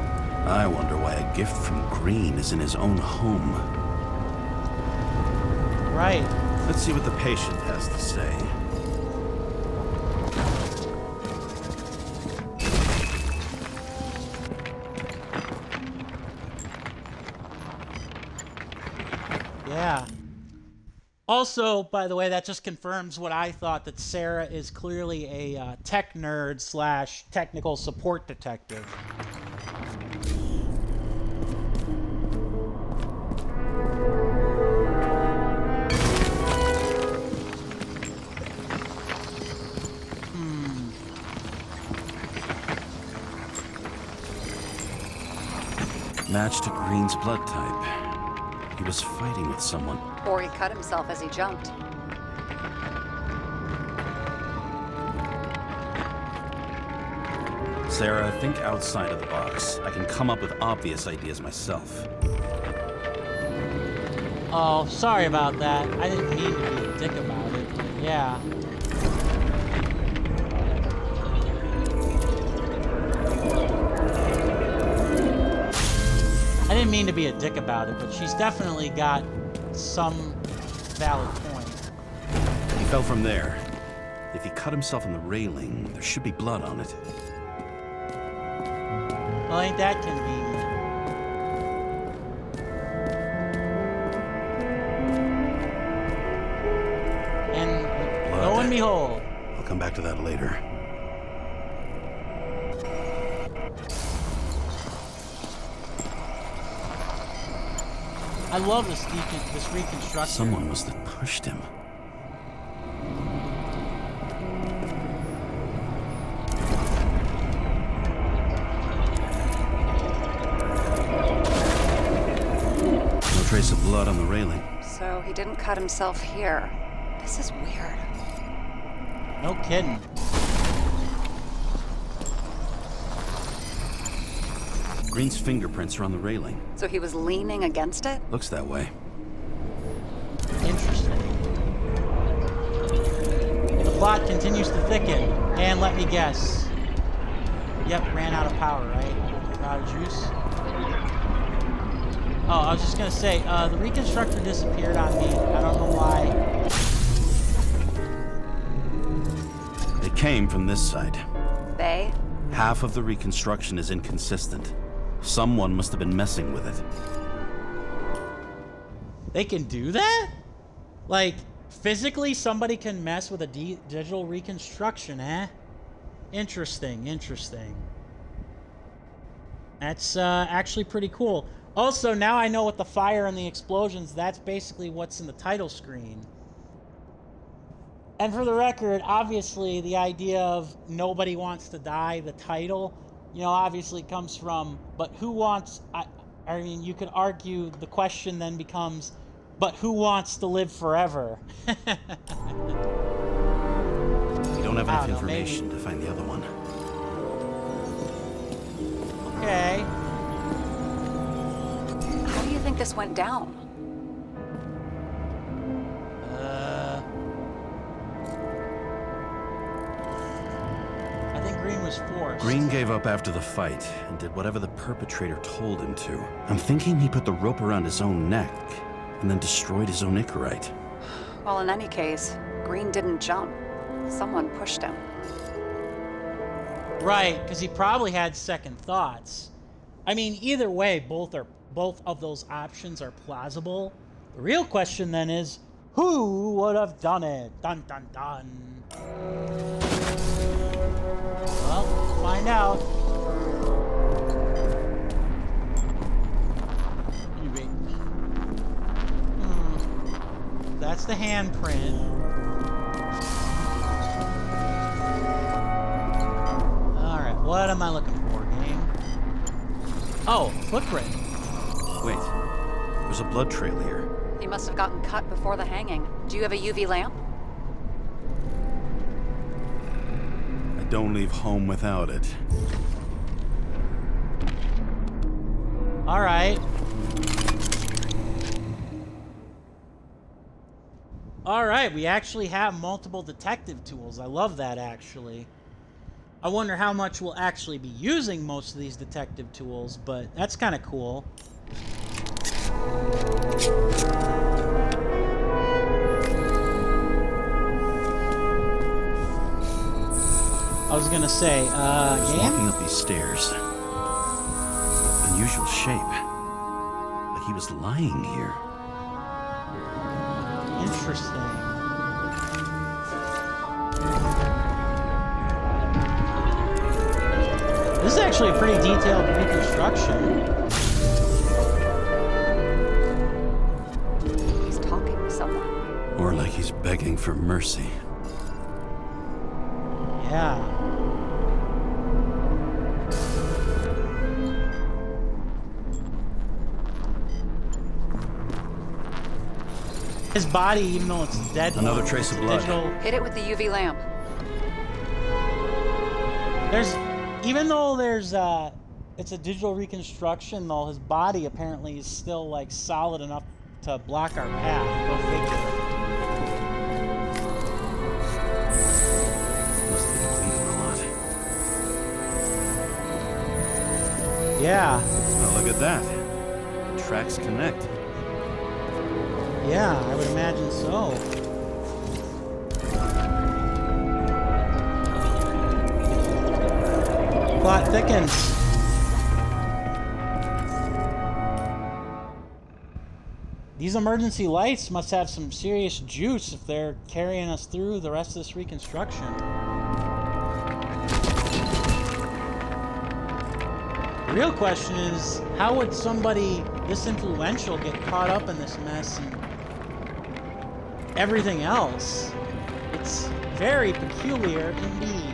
I wonder why a gift from Green is in his own home. Right. Let's see what the patient has to say. Yeah. Also, by the way, that just confirms what I thought, that Sarah is clearly a tech nerd / technical support detective. Matched to Green's blood type. He was fighting with someone. Or he cut himself as he jumped. Sarah, think outside of the box. I can come up with obvious ideas myself. Oh, sorry about that. I didn't mean to be a dick about it, but yeah. I didn't mean to be a dick about it, but she's definitely got some valid point. He fell from there. If he cut himself on the railing, there should be blood on it. Well, ain't that convenient? And Blood. lo and behold. I'll come back to that later. I love this reconstruction. Someone must have pushed him. No trace of blood on the railing. So he didn't cut himself here. This is weird. No kidding. Green's fingerprints are on the railing. So he was leaning against it? Looks that way. Interesting. The plot continues to thicken. And let me guess. Yep, ran out of power, right? Out of juice. Oh, I was just gonna say, the reconstructor disappeared on me. I don't know why. It came from this side. They? Half of the reconstruction is inconsistent. Someone must have been messing with it. They can do that? Like, physically somebody can mess with a digital reconstruction, eh? Interesting, interesting. That's actually pretty cool. Also, now I know what the fire and the explosions, that's basically what's in the title screen. And for the record, obviously the idea of nobody wants to die, the title, you know, obviously comes from, but who wants, I mean, you could argue the question then becomes, but who wants to live forever? We don't have enough information to find the other one. Okay. How do you think this went down? I think Green was forced. Green gave up after the fight and did whatever the perpetrator told him to. I'm thinking he put the rope around his own neck and then destroyed his own Icarite. Well, in any case, Green didn't jump. Someone pushed him. Right, because he probably had second thoughts. I mean, either way, both of those options are plausible. The real question then is, who would have done it? Dun dun dun. Well, we'll find out. That's the handprint. Alright, what am I looking for, game? Oh, footprint. Wait, there's a blood trail here. He must have gotten cut before the hanging. Do you have a UV lamp? I don't leave home without it. Alright. Alright, we actually have multiple detective tools. I love that, actually. I wonder how much we'll actually be using most of these detective tools, but that's kind of cool. I was gonna say, He's game? walking up these stairs. Unusual shape. Like he was lying here. Interesting. This is actually a pretty detailed reconstruction. He's talking to someone. Or like he's begging for mercy. Yeah. His body, even though it's dead. Another trace of blood. Digital. Hit it with the UV lamp. Even though it's a digital reconstruction, though, his body apparently is still like solid enough to block our path. Go figure. Must be bleeding a lot. Yeah. Oh, look at that. The tracks connect. Yeah, I would imagine so. Plot thickens. These emergency lights must have some serious juice if they're carrying us through the rest of this reconstruction. The real question is, how would somebody this influential get caught up in this mess and everything else? It's very peculiar indeed.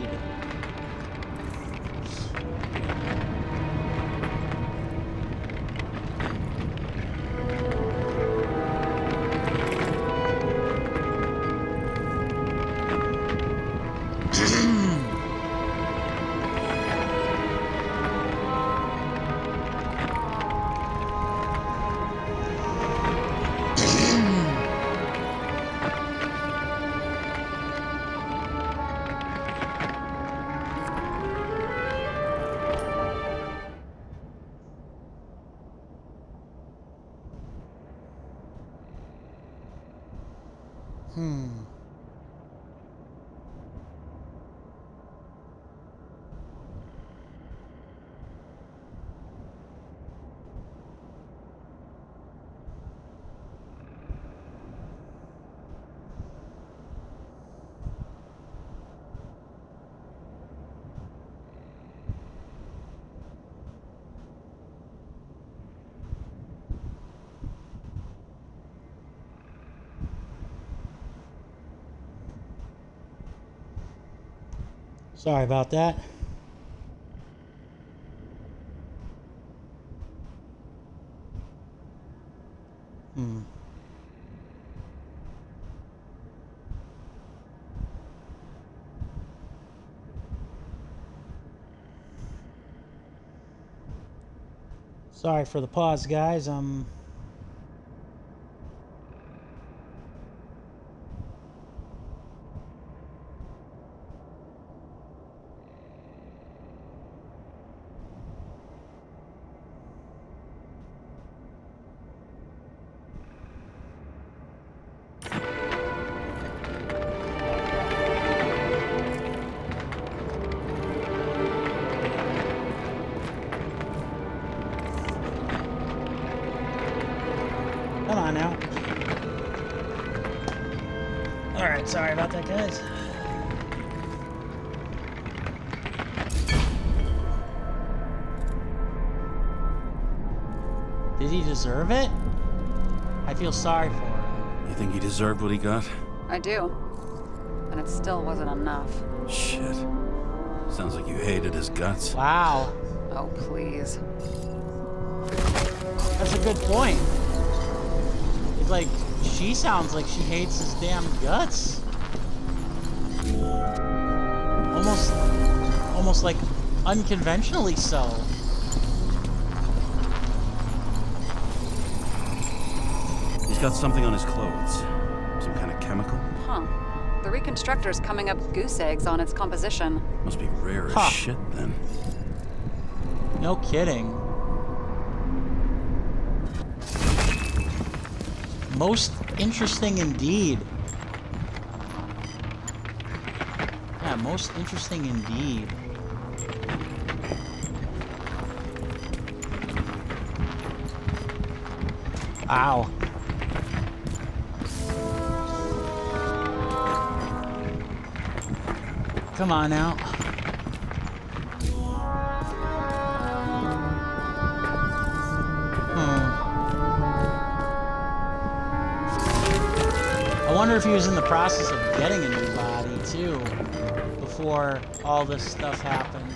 Sorry about that. Sorry for the pause, guys. Come on now. Alright, sorry about that, guys. Did he deserve it? I feel sorry for him. You think he deserved what he got? I do. And it still wasn't enough. Shit. Sounds like you hated his guts. Wow. Oh, please. That's a good point. It's like, she sounds like she hates his damn guts. Almost like unconventionally so. He's got something on his clothes. Some kind of chemical. Huh. The reconstructor's coming up goose eggs on its composition. Must be rare Huh. as shit then. No kidding. Most interesting indeed. Yeah, most interesting indeed. Wow. Come on now. I wonder if he was in the process of getting a new body, too, before all this stuff happened.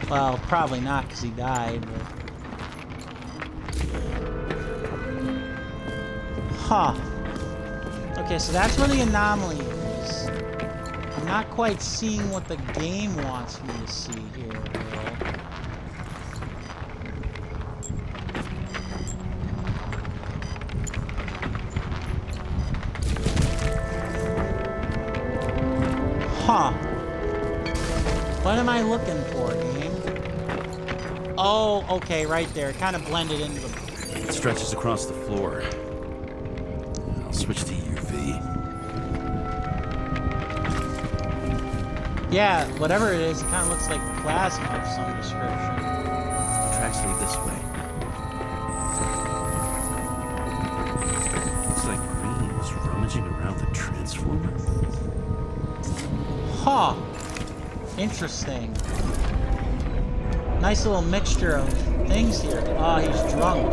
Well, probably not, because he died, but... Huh. Okay, so that's where the anomaly is. I'm not quite seeing what the game wants me to see here, though. Huh. What am I looking for, game? Oh, okay, right there. It kind of blended into the... It stretches across the floor. I'll switch to UV. Yeah, whatever it is, it kind of looks like plasma of some description. Tracks lead this way. Looks like Green was rummaging around the transformer. Huh. Interesting. Nice little mixture of things here. Oh, he's drunk.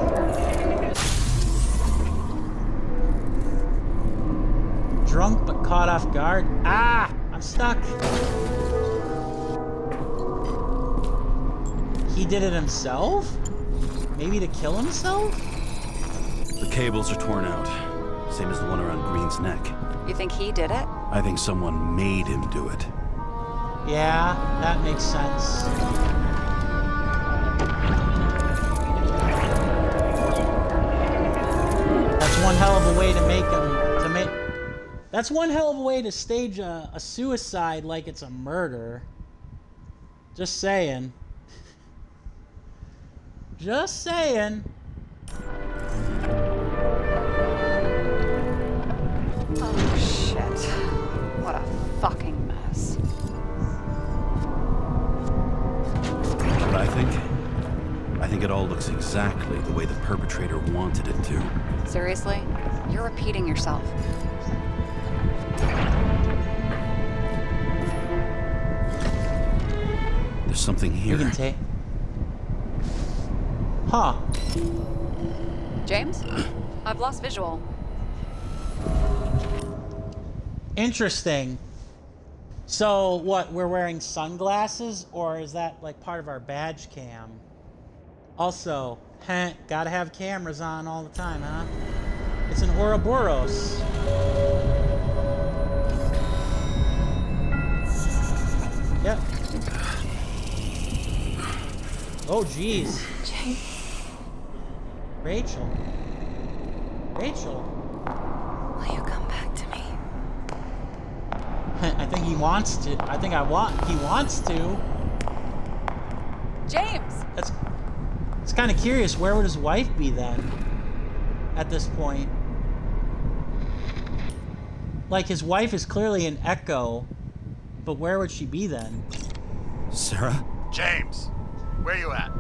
Drunk but caught off guard. Ah! I'm stuck. He did it himself? Maybe to kill himself? The cables are torn out. Same as the one around Green's neck. You think he did it? I think someone made him do it. Yeah, that makes sense. That's one hell of a way to make him... That's one hell of a way to stage a suicide like it's a murder. Just saying. Just saying. Oh, shit. What a fucking mess. What I think it all looks exactly the way the perpetrator wanted it to. Seriously? You're repeating yourself. There's something here. You can take... Huh. James? I've lost visual. Interesting. So, what, we're wearing sunglasses? Or is that, like, part of our badge cam? Also, gotta have cameras on all the time, huh? It's an Ouroboros. Yep. Oh, jeez. Rachel. Rachel. Will you come back to me? I think he wants to. He wants to. James! It's kind of curious. Where would his wife be then? At this point. Like, his wife is clearly an echo, but where would she be then? Sarah? James, where you at?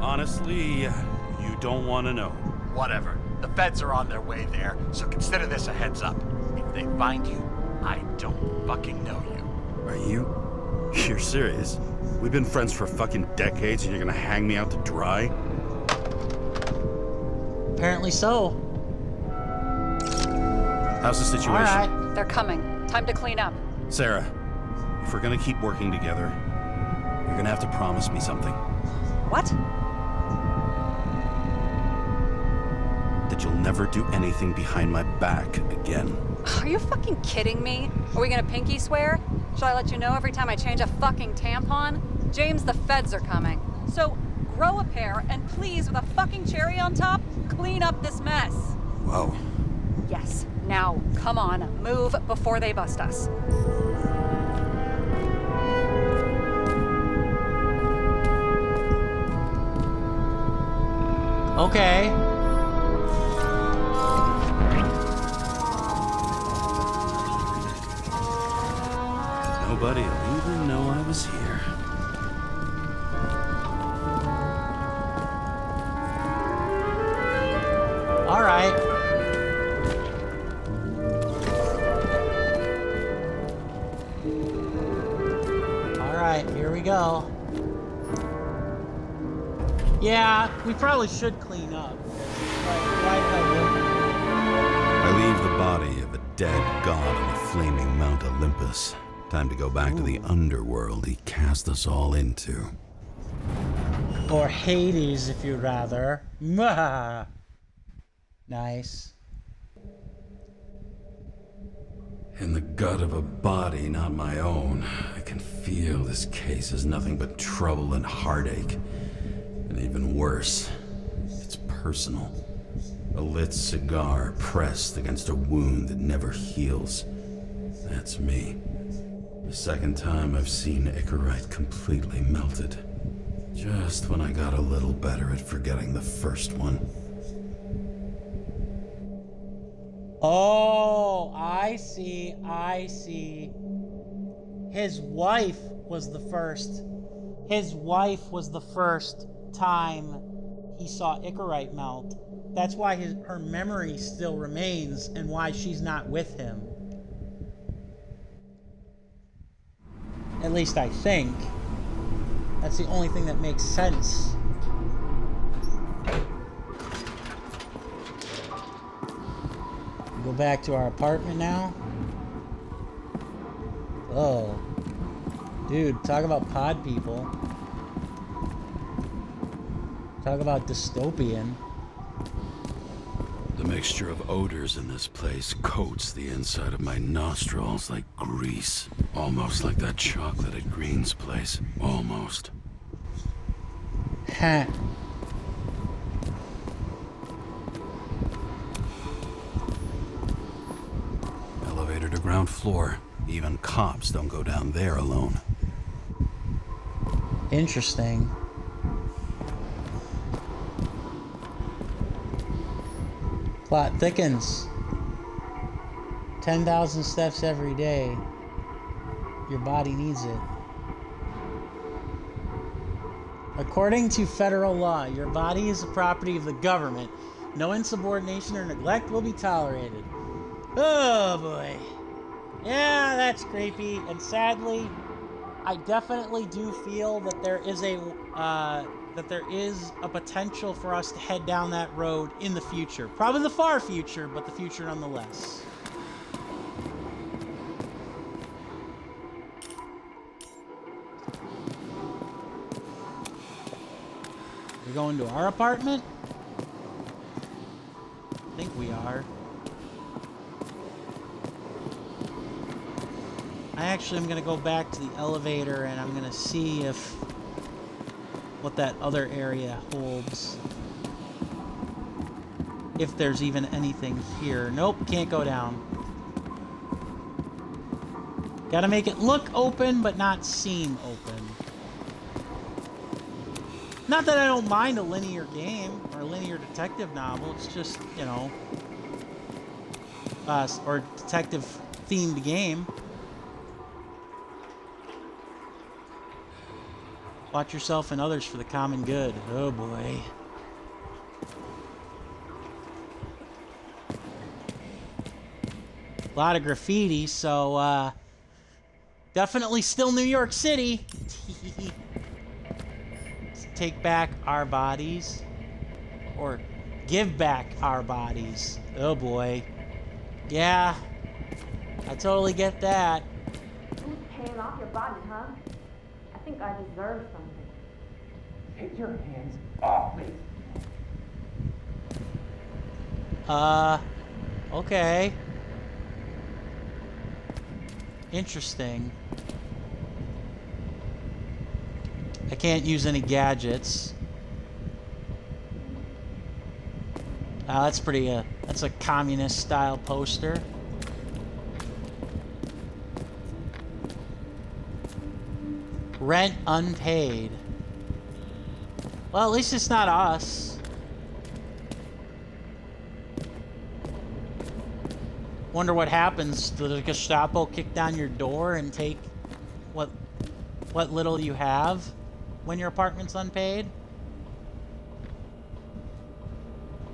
Honestly, you don't want to know. Whatever. The feds are on their way there, so consider this a heads up. If they find you, I don't fucking know you. Are you? You're serious? We've been friends for fucking decades and you're gonna hang me out to dry? Apparently so. How's the situation? All right. They're coming. Time to clean up. Sarah, if we're gonna keep working together, you're gonna have to promise me something. What? That you'll never do anything behind my back again. Are you fucking kidding me? Are we gonna pinky swear? Should I let you know every time I change a fucking tampon? James, the feds are coming. So, grow a pair, and please, with a fucking cherry on top, clean up this mess. Whoa. Yes. Now, come on, move before they bust us. Okay. Nobody'll even know I was here. right. All right, here we go. Yeah, we probably should clean up. Why did I wouldn't? I leave the body of a dead god on the flaming Mount Olympus. Time to go back to the underworld he cast us all into. Or Hades, if you'd rather. Mwah. Nice. In the gut of a body not my own, I can feel this case is nothing but trouble and heartache. And even worse, it's personal. A lit cigar pressed against a wound that never heals. That's me. The second time I've seen Icarite completely melted. Just when I got a little better at forgetting the first one. Oh, I see. His wife was the first. His wife was the first time he saw Icarite melt. That's why her memory still remains and why she's not with him. At least I think. That's the only thing that makes sense. Go back to our apartment now. Oh. Dude, talk about pod people. Talk about dystopian. The mixture of odors in this place coats the inside of my nostrils like grease. Almost like that chocolate at Green's place. Almost. Heh. Elevator to ground floor. Even cops don't go down there alone. Interesting. Plot thickens. 10,000 steps every day. Your body needs it. According to federal law, your body is the property of the government. No insubordination or neglect will be tolerated. Oh boy. Yeah, that's creepy. And sadly, I definitely do feel that there is a potential for us to head down that road in the future. Probably the far future, but the future nonetheless. We're going to our apartment? I think we are. I actually am going to go back to the elevator and I'm going to see what that other area holds. If there's even anything here. Nope, can't go down. Gotta make it look open, but not seem open. Not that I don't mind a linear game or a linear detective novel. It's just, you know, or detective-themed game. Watch yourself and others for the common good. Oh boy. A lot of graffiti, so definitely still New York City. Let's take back our bodies. Or give back our bodies. Oh boy. Yeah. I totally get that. Who's paying off your body, huh? I think I deserve something. Take your hands off me. Okay. Interesting. I can't use any gadgets. That's pretty, that's a communist style poster. Rent unpaid. Well, at least it's not us. Wonder what happens. Does the Gestapo kick down your door and take what little you have when your apartment's unpaid?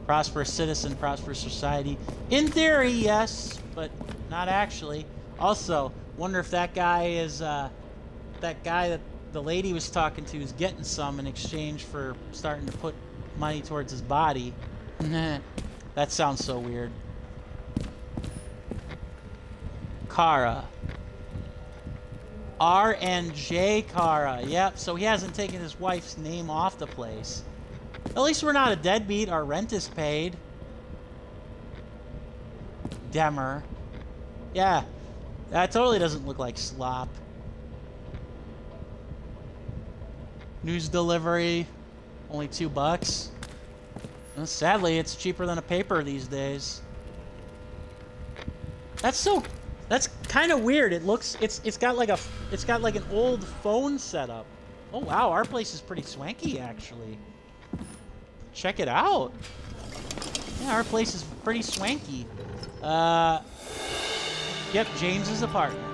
Prosperous citizen, prosperous society. In theory, yes, but not actually. Also, wonder if that guy is, that guy that the lady was talking to is getting some in exchange for starting to put money towards his body. That sounds so weird. Kara. R&J Kara. Yep, so he hasn't taken his wife's name off the place. At least we're not a deadbeat. Our rent is paid. Demer. Yeah, that totally doesn't look like slop. News delivery, only $2. Well, sadly, it's cheaper than a paper these days. That's kind of weird. It looks, it's got like an old phone setup. Oh wow, our place is pretty swanky actually. Check it out. Yeah, our place is pretty swanky. Yep, James's apartment.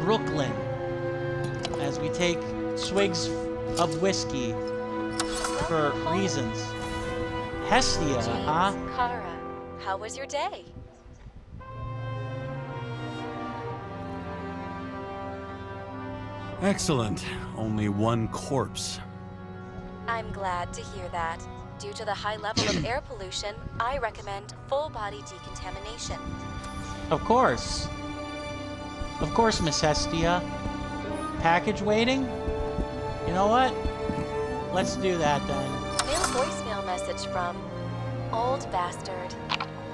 Brooklyn. As we take swigs of whiskey for reasons. Hestia, James, huh? Kara, how was your day? Excellent. Only one corpse. I'm glad to hear that. Due to the high level of air pollution, I recommend full body decontamination. Of course. Of course, Miss Hestia. Package waiting? You know what? Let's do that then. New voicemail message from Old Bastard.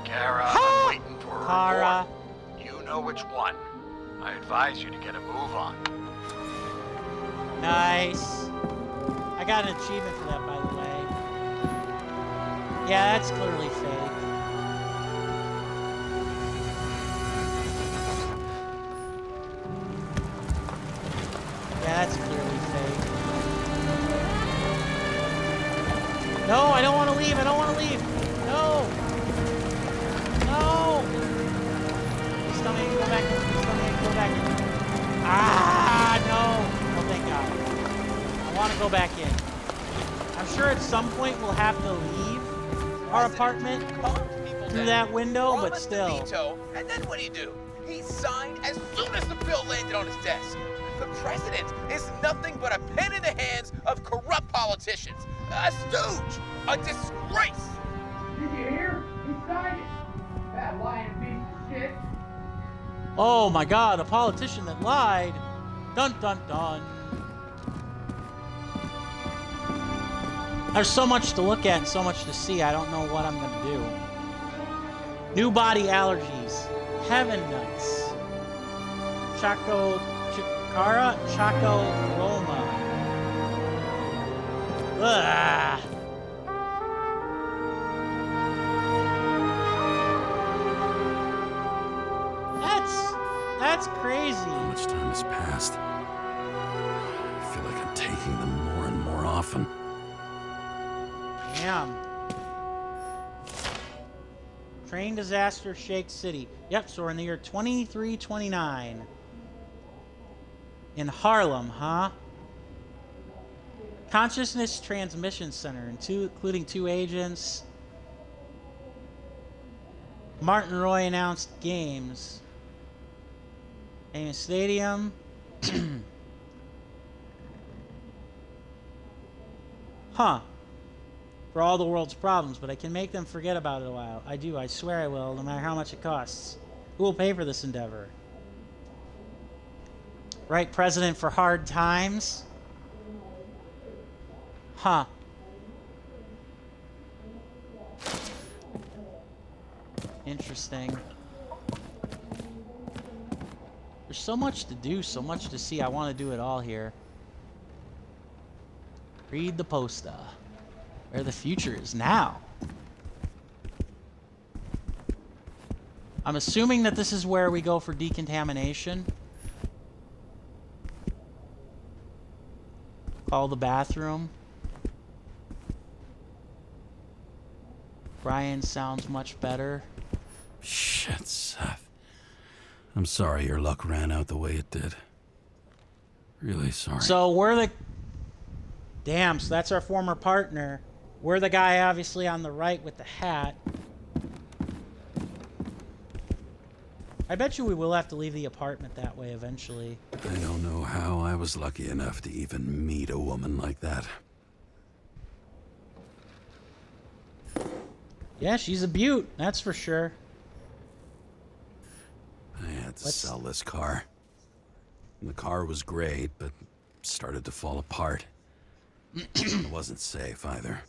Kara, I'm waiting for a Kara. report. You know which one. I advise you to get a move on. Nice. I got an achievement for that, by the way. Yeah, that's clearly fake. Yeah, that's clearly fake. No, I don't want to leave. I don't want to leave. No. No. Please tell me I can go back. Please tell me I can go back. Ah, no. Oh, thank God. I want to go back in. I'm sure at some point we'll have to leave our apartment through that window, but still. And then what do? He signed as soon as the bill landed on his desk. The president is nothing but a pen in the hands of corrupt politicians. A stooge. A disgrace. Did you hear? He signed it. That lying piece of shit. Oh my God, a politician that lied. Dun dun dun. There's so much to look at and so much to see. I don't know what I'm gonna do. New body allergies. Heaven nuts. Chakara? Chaco Roma. Ugh. That's crazy. How much time has passed? I feel like I'm taking them more and more often. Damn. Train disaster shakes city. Yep, so we're in the year 2329. In Harlem, huh? Consciousness Transmission Center, including 2 agents. Martin Roy announced games. Famous Stadium. Huh. For all the world's problems, but I can make them forget about it a while. I do, I swear I will, no matter how much it costs. Who will pay for this endeavor? Right president for hard times? Huh. Interesting. There's so much to do, so much to see. I want to do it all here. Read the poster. Where the future is now. I'm assuming that this is where we go for decontamination. Call the bathroom. Brian sounds much better. Shit, Seth. I'm sorry your luck ran out the way it did. Really sorry. So we're the... Damn, so that's our former partner. We're the guy, obviously, on the right with the hat. I bet you we will have to leave the apartment that way eventually. I don't know how I was lucky enough to even meet a woman like that. Yeah, she's a beaut, that's for sure. I had to sell this car. The car was great, but started to fall apart. It wasn't safe either.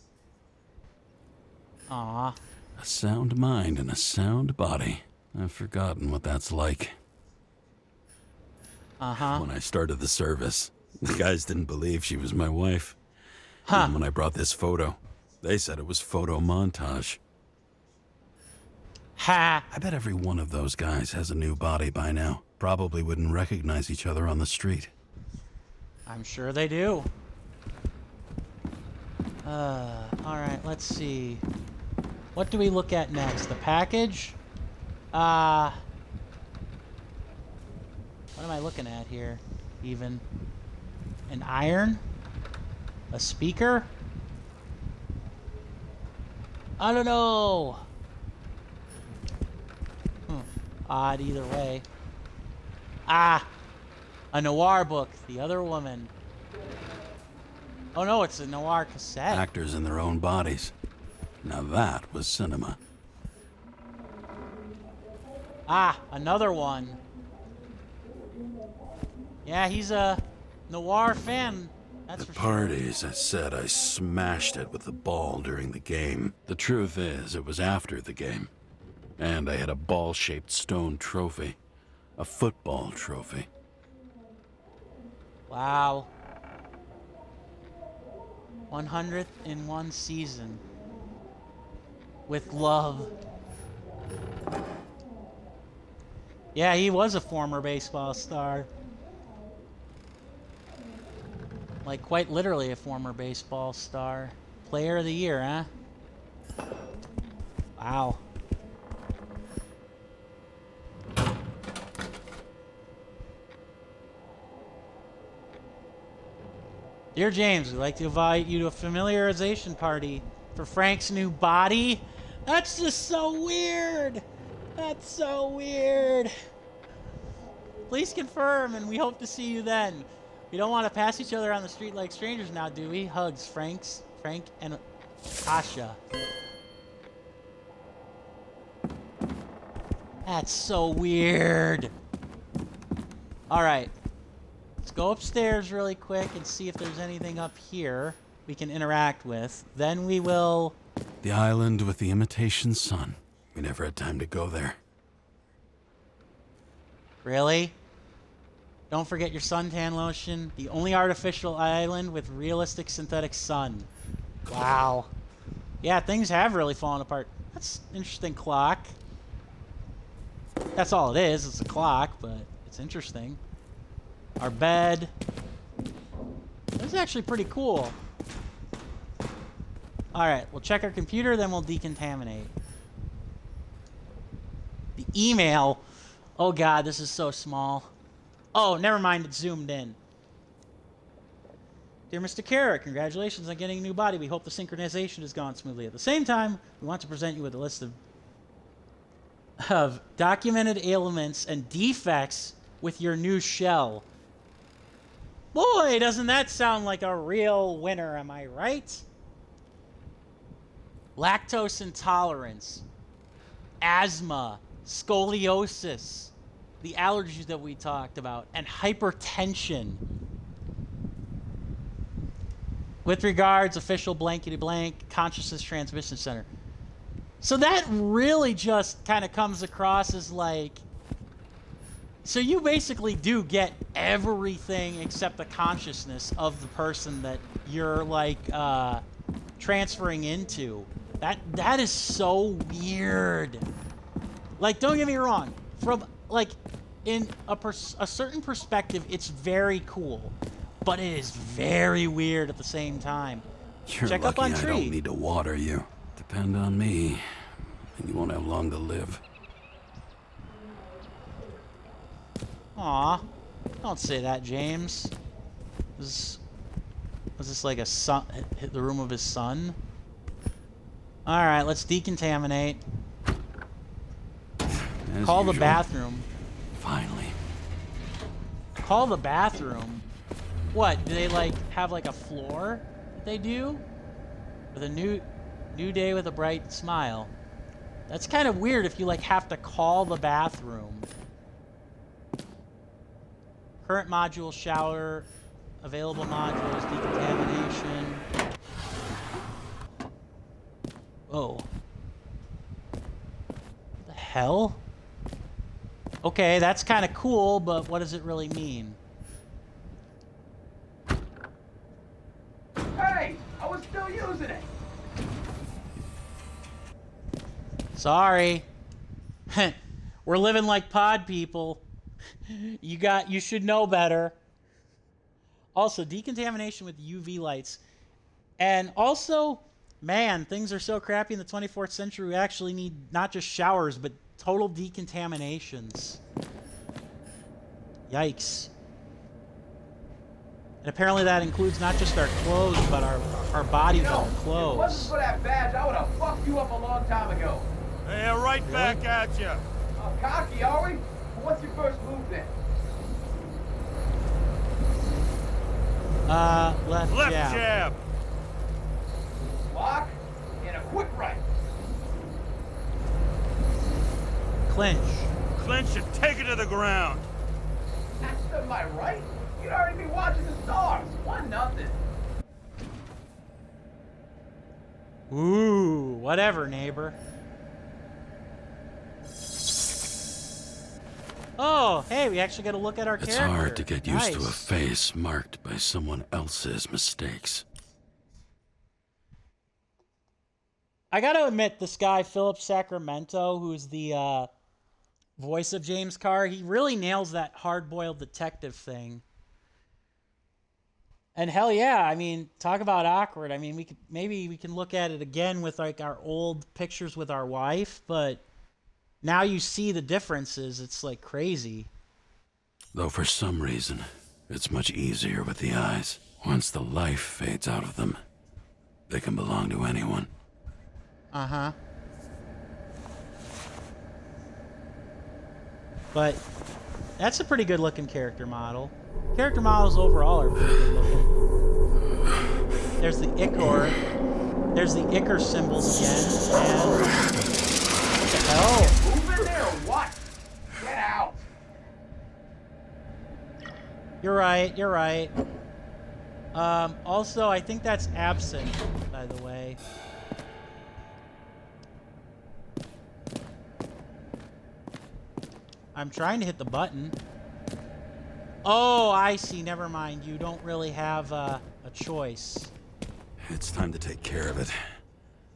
Aw. A sound mind and a sound body. I've forgotten what that's like. Uh-huh. When I started the service, the guys didn't believe she was my wife. Huh. And when I brought this photo, they said it was photo montage. Ha! I bet every one of those guys has a new body by now. Probably wouldn't recognize each other on the street. I'm sure they do. Alright, let's see. What do we look at next? The package? What am I looking at here, even? An iron? A speaker? I don't know. Odd either way. Ah! A Noire book. The Other Woman. Oh no, it's a Noire cassette. Actors in their own bodies. Now that was cinema. Ah, another one. Yeah, he's a Noire fan. That's for sure. Parties, I said I smashed it with the ball during the game. The truth is, it was after the game. And I had a ball-shaped stone trophy. A football trophy. Wow. 101 season. With love. Yeah, he was a former baseball star. Like, quite literally a former baseball star. Player of the year, huh? Wow. Dear James, we'd like to invite you to a familiarization party for Frank's new body. That's just so weird. That's so weird. Please confirm, and we hope to see you then. We don't want to pass each other on the street like strangers now, do we? Hugs, Frank and Asha. That's so weird. All right. Let's go upstairs really quick and see if there's anything up here we can interact with. Then we will... The island with the imitation sun. We never had time to go there. Really? Don't forget your suntan lotion. The only artificial island with realistic synthetic sun. Wow. Yeah, things have really fallen apart. That's an interesting clock. That's all it is. It's a clock, but it's interesting. Our bed. This is actually pretty cool. Alright, we'll check our computer, then we'll decontaminate. The email. Oh god, this is so small. Oh, never mind, it's zoomed in. Dear Mr. Kara, congratulations on getting a new body. We hope the synchronization has gone smoothly. At the same time, we want to present you with a list of documented ailments and defects with your new shell. Boy, doesn't that sound like a real winner, am I right? Lactose intolerance, asthma, scoliosis, the allergies that we talked about, and hypertension. With regards, official blankety blank, Consciousness Transmission Center. So that really just kind of comes across as like, so you basically do get everything except the consciousness of the person that you're like transferring into. That is so weird. Like, don't get me wrong. From like in a certain perspective, it's very cool, but it is very weird at the same time. You're Check lucky up on I Tree. don't need to water you. Depend on me, and you won't have long to live. Aw, don't say that, James. Was this like a son? Hit the room of his son? All right, let's decontaminate. Call the bathroom. Finally. Call the bathroom. What? Do they like have like a floor that they do? With a new day with a bright smile. That's kind of weird if you like have to call the bathroom. Current module shower. Available modules, decontamination. Whoa. The hell? Okay, that's kind of cool, but what does it really mean? Hey, I was still using it. Sorry. We're living like pod people. You should know better. Also, decontamination with UV lights. And also, man, things are so crappy in the 24th century, we actually need not just showers, but total decontaminations. Yikes. And apparently that includes not just our clothes, but our bodies and our clothes. If it wasn't for that badge, I would have fucked you up a long time ago. Hey, right really? Back at you. Cocky, are we? Well, what's your first move then? Left jab. Lock and a quick right. Clinch. Clinch and take it to the ground. That's to my right? You'd already be watching the stars. 1-0. Ooh, whatever, neighbor. Oh, hey, we actually got to look at our character. It's hard to get used to a Nice. face marked by someone else's mistakes. I got to admit, this guy, Philip Sacramento, who's the voice of James Carr, he really nails that hard-boiled detective thing. And hell yeah, I mean, talk about awkward. I mean, maybe we can look at it again with like our old pictures with our wife, but now you see the differences. It's like crazy. Though for some reason, it's much easier with the eyes. Once the life fades out of them, they can belong to anyone. Uh-huh. But that's a pretty good looking character model. Character models overall are pretty good looking. There's the Ichor. There's the Ichor symbols again. And what the hell? Move in there or what? Get out. You're right, you're right. Also, I think that's absent, by the way. I'm trying to hit the button. Oh, I see. Never mind. You don't really have a choice. It's time to take care of it.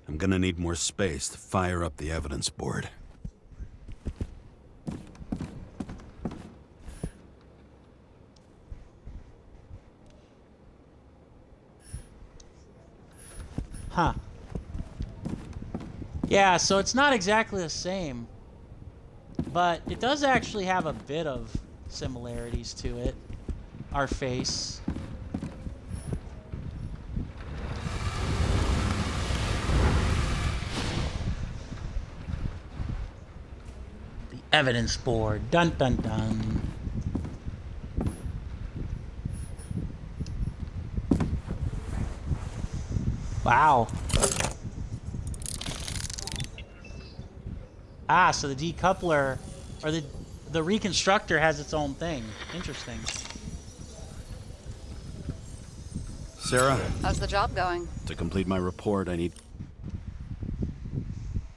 I'm gonna need more space to fire up the evidence board. Huh. Yeah, so it's not exactly the same. But it does actually have a bit of similarities to it. Our face. The evidence board. Dun dun dun. Wow. Ah, so the decoupler, or the reconstructor has its own thing. Interesting. Sarah? How's the job going? To complete my report, I need...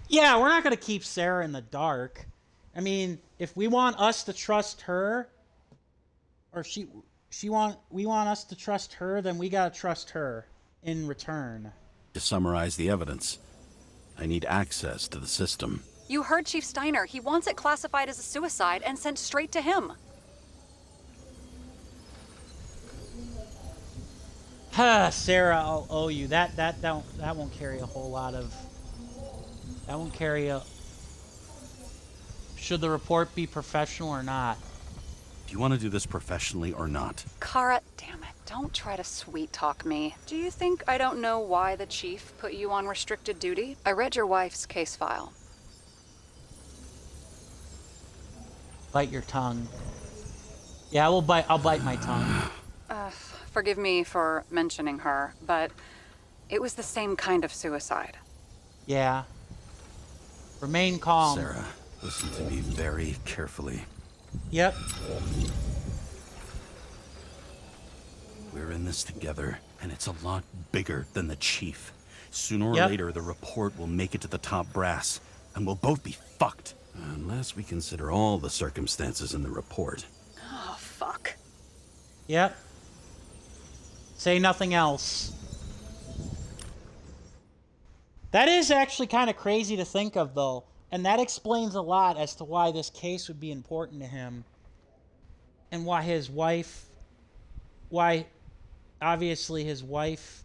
Yeah, we're not going to keep Sarah in the dark. I mean, if we want us to trust her, or we want us to trust her, then we got to trust her in return. To summarize the evidence, I need access to the system. You heard Chief Steiner. He wants it classified as a suicide and sent straight to him. Sarah, I'll owe you. That won't carry a whole lot of... That won't carry a... Should the report be professional or not? Do you want to do this professionally or not? Kara, damn it. Don't try to sweet talk me. Do you think I don't know why the chief put you on restricted duty? I read your wife's case file. Bite your tongue. Yeah, I'll bite my tongue. Forgive me for mentioning her, but it was the same kind of suicide. Yeah. Remain calm. Sarah, listen to me very carefully. Yep. We're in this together, and it's a lot bigger than the chief. Sooner or later, the report will make it to the top brass, and we'll both be fucked. Unless we consider all the circumstances in the report. Oh, fuck. Yep. Say nothing else. That is actually kind of crazy to think of, though. And that explains a lot as to why this case would be important to him. And why his wife... Why, obviously, his wife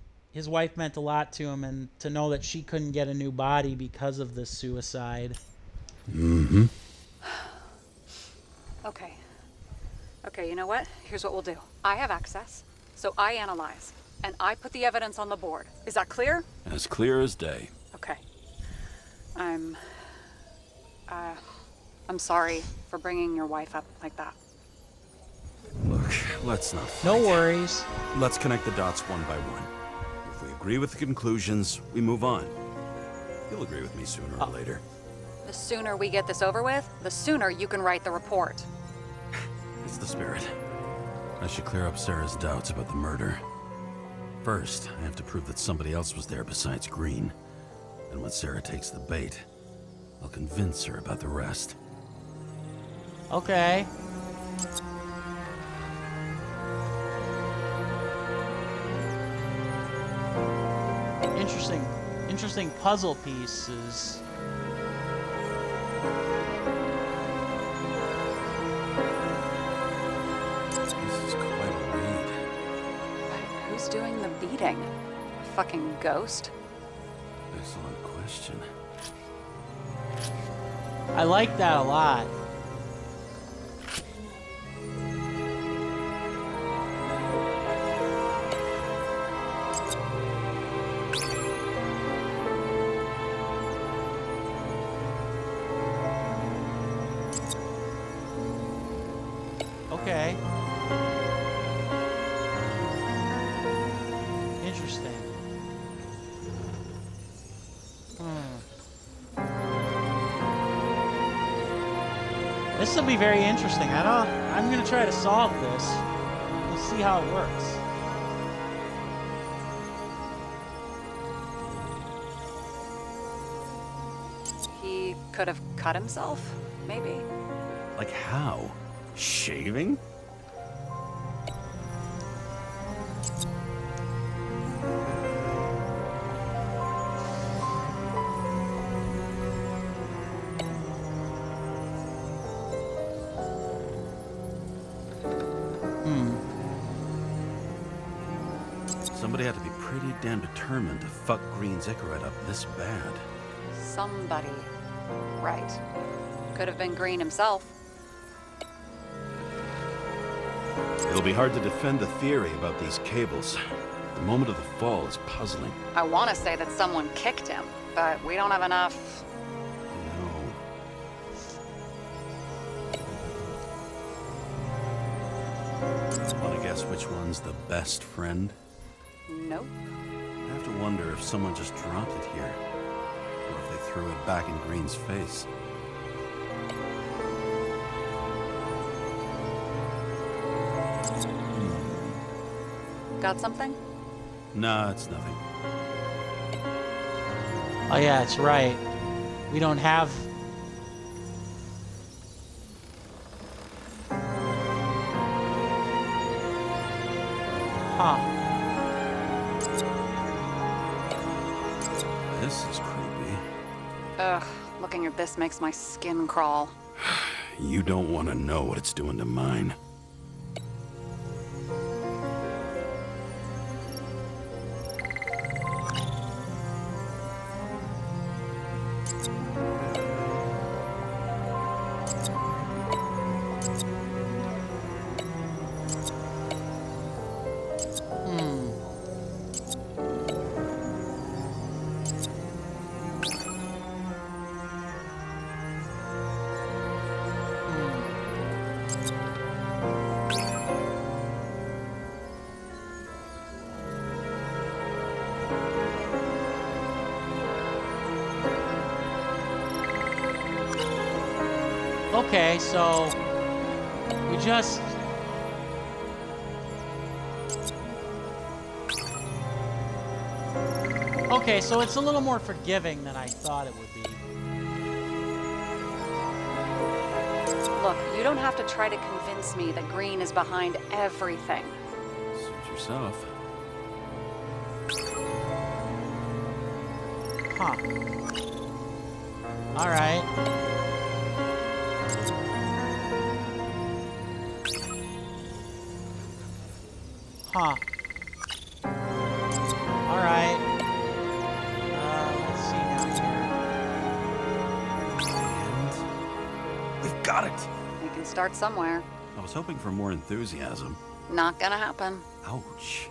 meant a lot to him. And to know that she couldn't get a new body because of this suicide. Mm-hmm. Okay, you know what? Here's what we'll do. I have access, so I analyze. And I put the evidence on the board. Is that clear? As clear as day. Okay. I'm sorry for bringing your wife up like that. Look, let's not fight. No worries. Let's connect the dots one by one. If we agree with the conclusions, we move on. You'll agree with me sooner or later. The sooner we get this over with, the sooner you can write the report. It's the spirit. I should clear up Sarah's doubts about the murder. First, I have to prove that somebody else was there besides Green. And when Sarah takes the bait, I'll convince her about the rest. Okay. Interesting puzzle pieces. This is quite a read. But who's doing the beating? A fucking ghost? Excellent question. I like that a lot. Okay. Interesting. This will be very interesting. I'm gonna try to solve this. We'll see how it works. He could have cut himself, maybe? Like how? Shaving? Somebody had to be pretty damn determined to fuck Green's Icarus up this bad. Somebody. Right. Could have been Green himself. It'll be hard to defend the theory about these cables. The moment of the fall is puzzling. I want to say that someone kicked him, but we don't have enough. No. Want to guess which one's the best friend? Nope. I have to wonder if someone just dropped it here, or if they threw it back in Green's face. Got something? Nah, it's nothing. Oh yeah, that's right. We don't have... Huh. This is creepy. Ugh, looking at this makes my skin crawl. You don't want to know what it's doing to mine. Okay, so we just... Okay, so it's a little more forgiving than I thought it would be. Look, you don't have to try to convince me that Green is behind everything. Suit yourself. Huh. Alright. Huh. Alright. Let's see now here. And we've got it. We can start somewhere. I was hoping for more enthusiasm. Not gonna happen. Ouch.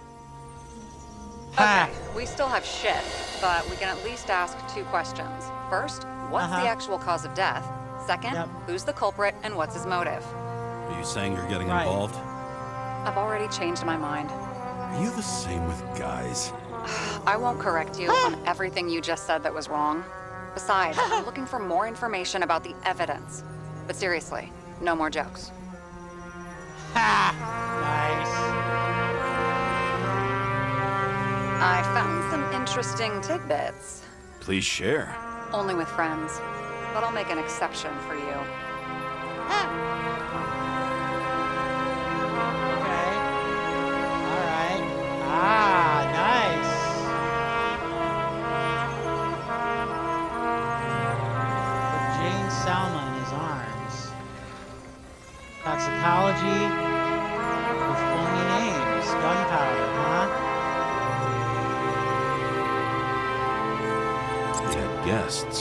Okay, we still have shit, but we can at least ask 2 questions. First, what's the actual cause of death? Second, who's the culprit and what's his motive? Are you saying you're getting involved? I've already changed my mind. Are you the same with guys? I won't correct you on everything you just said that was wrong. Besides, I'm looking for more information about the evidence. But seriously, no more jokes. Ha! Nice. I found some interesting tidbits. Please share. Only with friends. But I'll make an exception for you. Okay. Alright. Ah, nice. With Jane Salma in his arms. Toxicology with phony names. Gunpowder, huh? We had guests.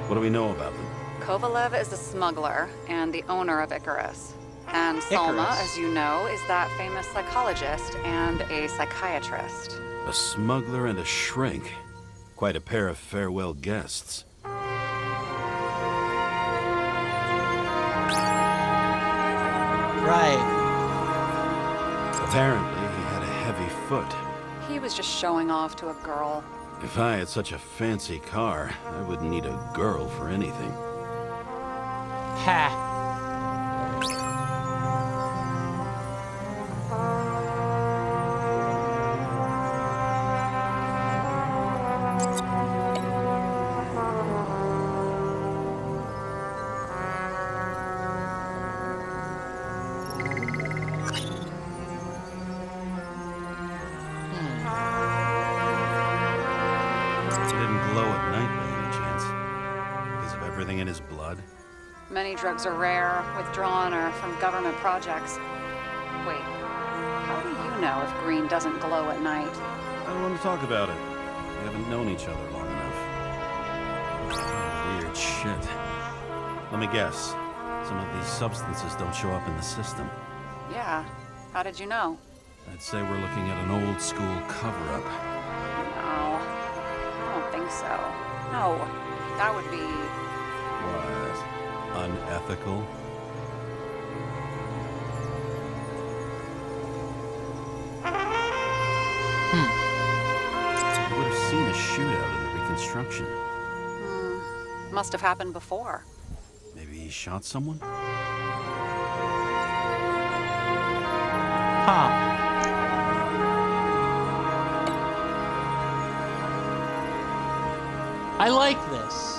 What do we know about them? Kovalev is a smuggler and the owner of Icarus. And Salma, Icarus. as you know, is that famous psychologist and a psychiatrist. A smuggler and a shrink. Quite a pair of farewell guests. Right. Apparently, he had a heavy foot. He was just showing off to a girl. If I had such a fancy car, I wouldn't need a girl for anything. Ha! He didn't glow at night by any chance. Because of everything in his blood. Many drugs are rare, withdrawn, or from government projects. Wait, how do you know if Green doesn't glow at night? I don't want to talk about it. We haven't known each other long enough. Weird shit. Let me guess. Some of these substances don't show up in the system. Yeah, how did you know? I'd say we're looking at an old school cover-up. No, I don't think so. No, that would be... What? Unethical? You would have seen a shootout in the reconstruction. Must have happened before. Maybe he shot someone? Huh. I like this.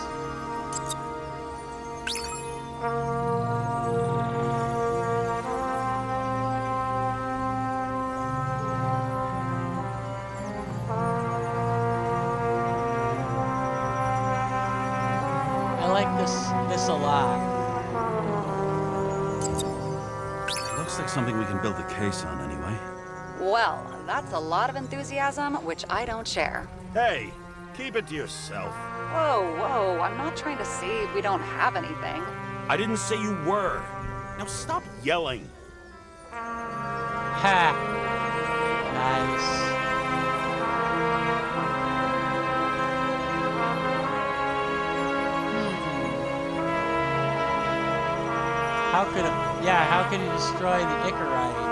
I like this a lot. Looks like something we can build a case on anyway. Well, that's a lot of enthusiasm, which I don't share. Hey, keep it to yourself. Whoa, whoa, I'm not trying to say we don't have anything. I didn't say you were. Now stop yelling. Ha! Nice. How could he destroy the Icarite?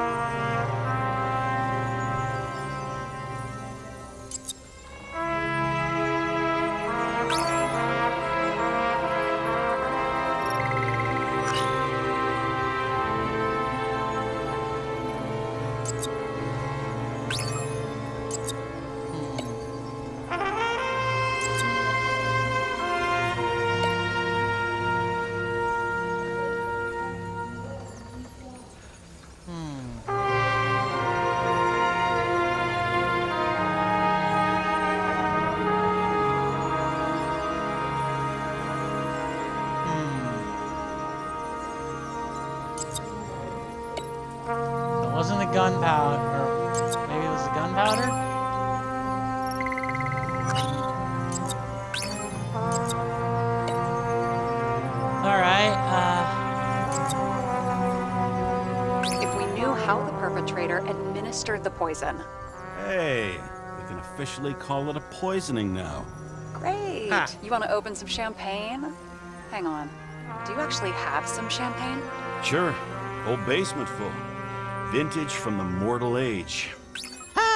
gunpowder. Or maybe it was the gunpowder? Alright, If we knew how the perpetrator administered the poison. Hey, we can officially call it a poisoning now. Great. Ha. You want to open some champagne? Hang on. Do you actually have some champagne? Sure, whole basement full. Vintage from the mortal age.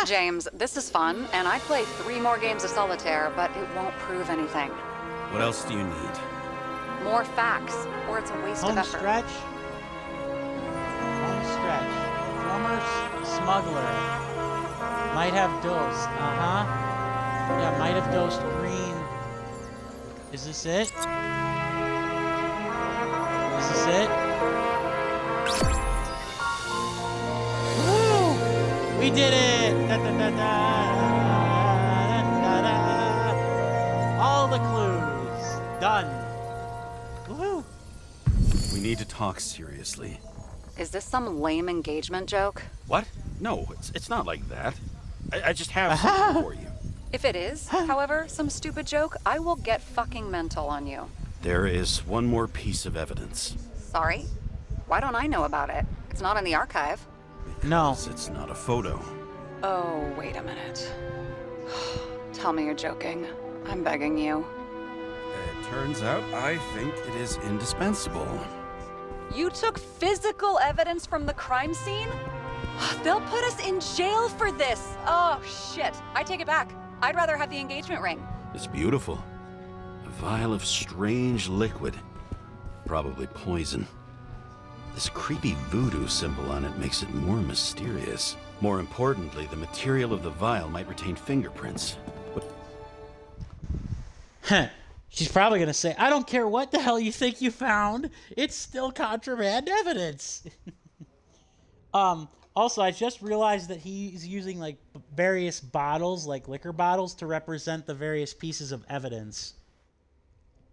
James, this is fun, and I'd play 3 more games of solitaire, but it won't prove anything. What else do you need? More facts, or it's a waste of home effort. stretch. Home stretch. Former smuggler. Might have dosed. Yeah, might have dosed green. Is this it? Is this it? Woo! We did it! Da, da, da, da, da, da. All the clues. Done. Woohoo! We need to talk seriously. Is this some lame engagement joke? What? No, it's not like that. I just have something for you. If it is, however, some stupid joke, I will get fucking mental on you. There is one more piece of evidence. Sorry? Why don't I know about it? It's not in the archive. No. It's not a photo. Oh, wait a minute. Tell me you're joking. I'm begging you. It turns out I think it is indispensable. You took physical evidence from the crime scene? They'll put us in jail for this. Oh, shit. I take it back. I'd rather have the engagement ring. It's beautiful. A vial of strange liquid. Probably poison. This creepy voodoo symbol on it makes it more mysterious. More importantly, the material of the vial might retain fingerprints. She's probably gonna say, I don't care what the hell you think you found. It's still contraband evidence. Also, I just realized that he's using like various bottles, like liquor bottles, to represent the various pieces of evidence.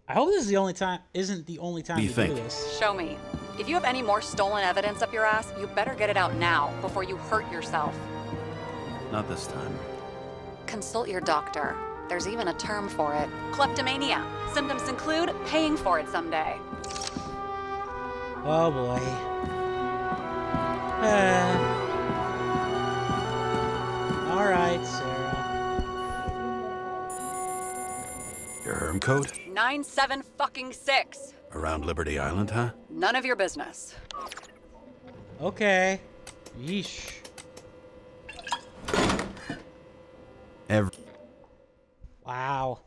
I hope this is isn't the only time you do this. Show me. If you have any more stolen evidence up your ass, you better get it out now before you hurt yourself. Not this time. Consult your doctor. There's even a term for it. Kleptomania. Symptoms include paying for it someday. Oh boy. All right, Sarah. Your herm code? 9756. Around Liberty Island, huh? None of your business. Okay. Yeesh. Wow.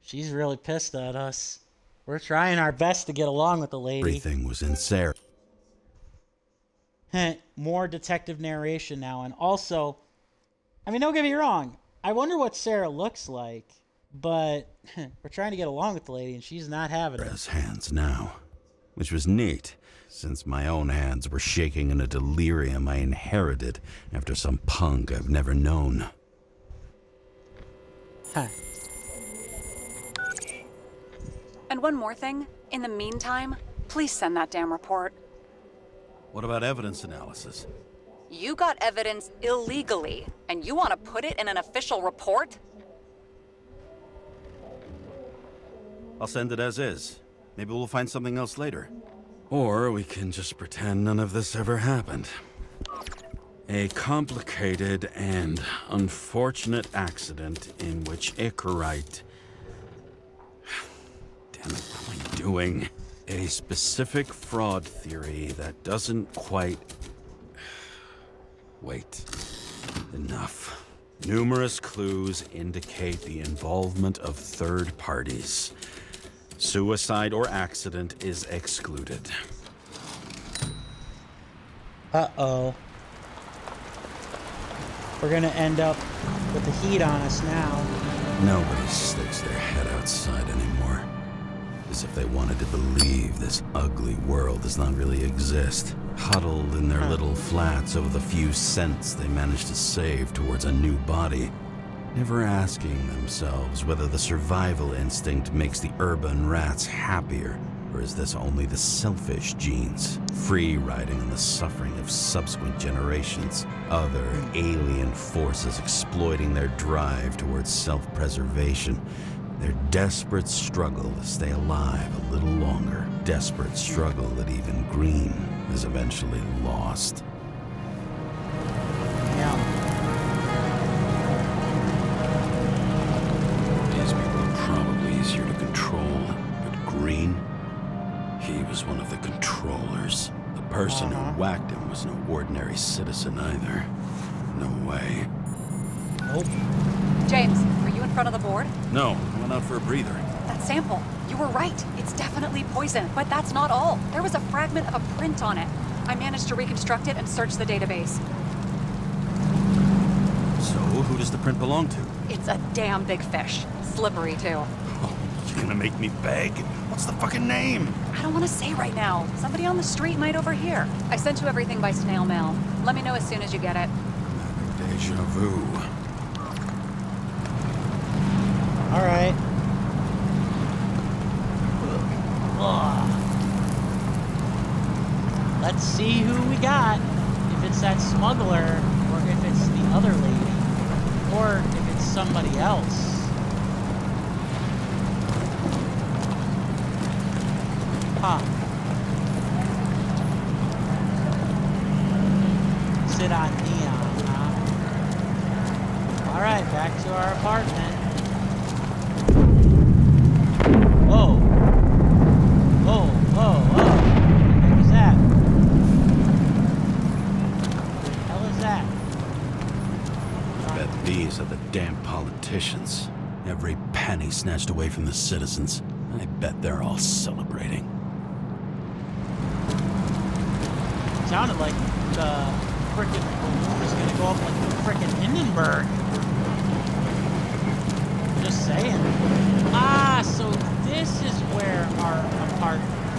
She's really pissed at us. We're trying our best to get along with the lady. Everything was in Sarah. More detective narration now. And also, I mean, don't get me wrong. I wonder what Sarah looks like. But we're trying to get along with the lady, and she's not having it. Sarah's hands now. Which was neat, since my own hands were shaking in a delirium I inherited after some punk I've never known. Huh. And one more thing. In the meantime, please send that damn report. What about evidence analysis? You got evidence illegally, and you want to put it in an official report? I'll send it as is. Maybe we'll find something else later. Or we can just pretend none of this ever happened. A complicated and unfortunate accident in which Icarite... Damn it, what am I doing? A specific fraud theory that doesn't quite... Wait. Enough. Numerous clues indicate the involvement of third parties. Suicide or accident is excluded. Uh-oh. We're gonna end up with the heat on us now. Nobody sticks their head outside anymore. As if they wanted to believe this ugly world does not really exist. Huddled in their little flats over the few cents they managed to save towards a new body. Never asking themselves whether the survival instinct makes the urban rats happier Or is this only the selfish genes, free riding on the suffering of subsequent generations? Other alien forces exploiting their drive towards self-preservation. Their desperate struggle to stay alive a little longer. Desperate struggle that even Green is eventually lost. These people are probably easier to control, but Green, he was one of the controllers. The person who whacked him was no ordinary citizen either. No way. Nope. James, are you in front of the board? No, I went out for a breather. That sample. You were right. It's definitely poison. But that's not all. There was a fragment of a print on it. I managed to reconstruct it and search the database. So, who does the print belong to? It's a damn big fish. Slippery, too. Oh, you're gonna make me beg? What's the fucking name? I don't want to say right now. Somebody on the street might overhear. I sent you everything by snail mail. Let me know as soon as you get it. Deja vu. All right. Let's see who we got. If it's that smuggler, or if it's the other lady, or if it's somebody else. Huh. Sit on neon, huh? All right, back to our apartment. Whoa. Whoa, whoa, whoa. What was that? What the hell is that? I bet these are the damn politicians. Every penny snatched away from the citizens. I bet they're all celebrating. Sounded like the frickin' balloon was gonna go up like the frickin' Hindenburg. Just saying. Ah, so this is where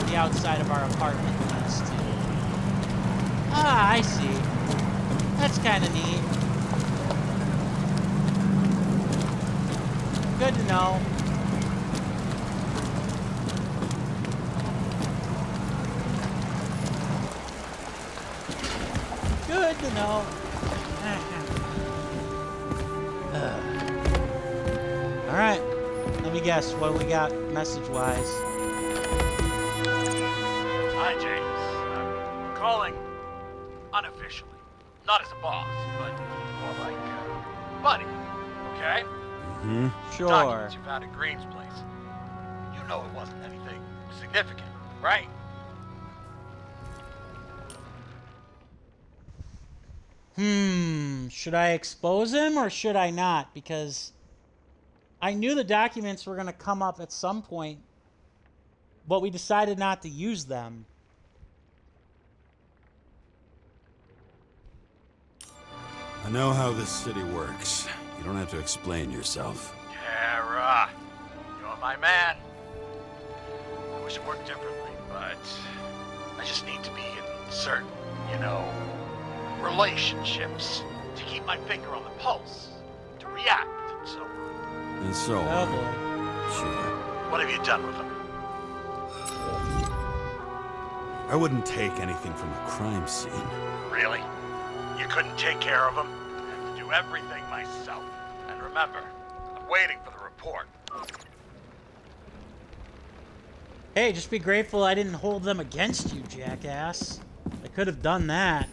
the outside of our apartment leads to. Ah, I see. That's kind of neat. Good to know. Good to know. All right. Let me guess what we got message-wise. Hi, James. I'm calling unofficially. Not as a boss, but more like buddy. Okay? Sure. Documents you found at Green's place. You know it wasn't anything significant, right? Should I expose him or should I not? Because I knew the documents were going to come up at some point, but we decided not to use them. I know how this city works. You don't have to explain yourself. Kara, you're my man. I wish it worked differently, but I just need to be in certain, relationships to keep my finger on the pulse, to react, and so on. And so Oh on. boy. Sure. What have you done with them? I wouldn't take anything from a crime scene. Really? You couldn't take care of them? I have to do everything myself. And remember, I'm waiting for the report. Hey, just be grateful I didn't hold them against you, jackass. I could have done that.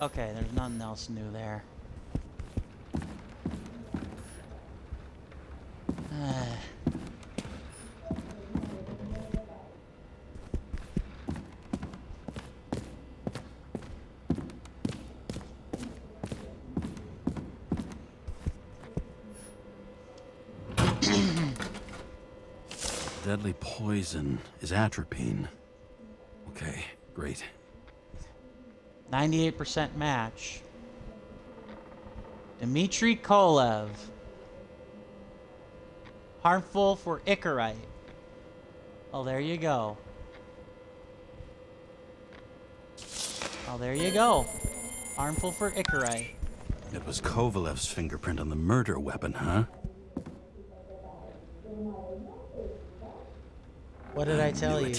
Okay, there's nothing else new there. Deadly poison is atropine. Okay, great. 98% match. Dmitry Kolev. Harmful for Icarite. Oh, there you go. Oh, there you go. Harmful for Icarite. It was Kovalev's fingerprint on the murder weapon, huh? What did I tell you?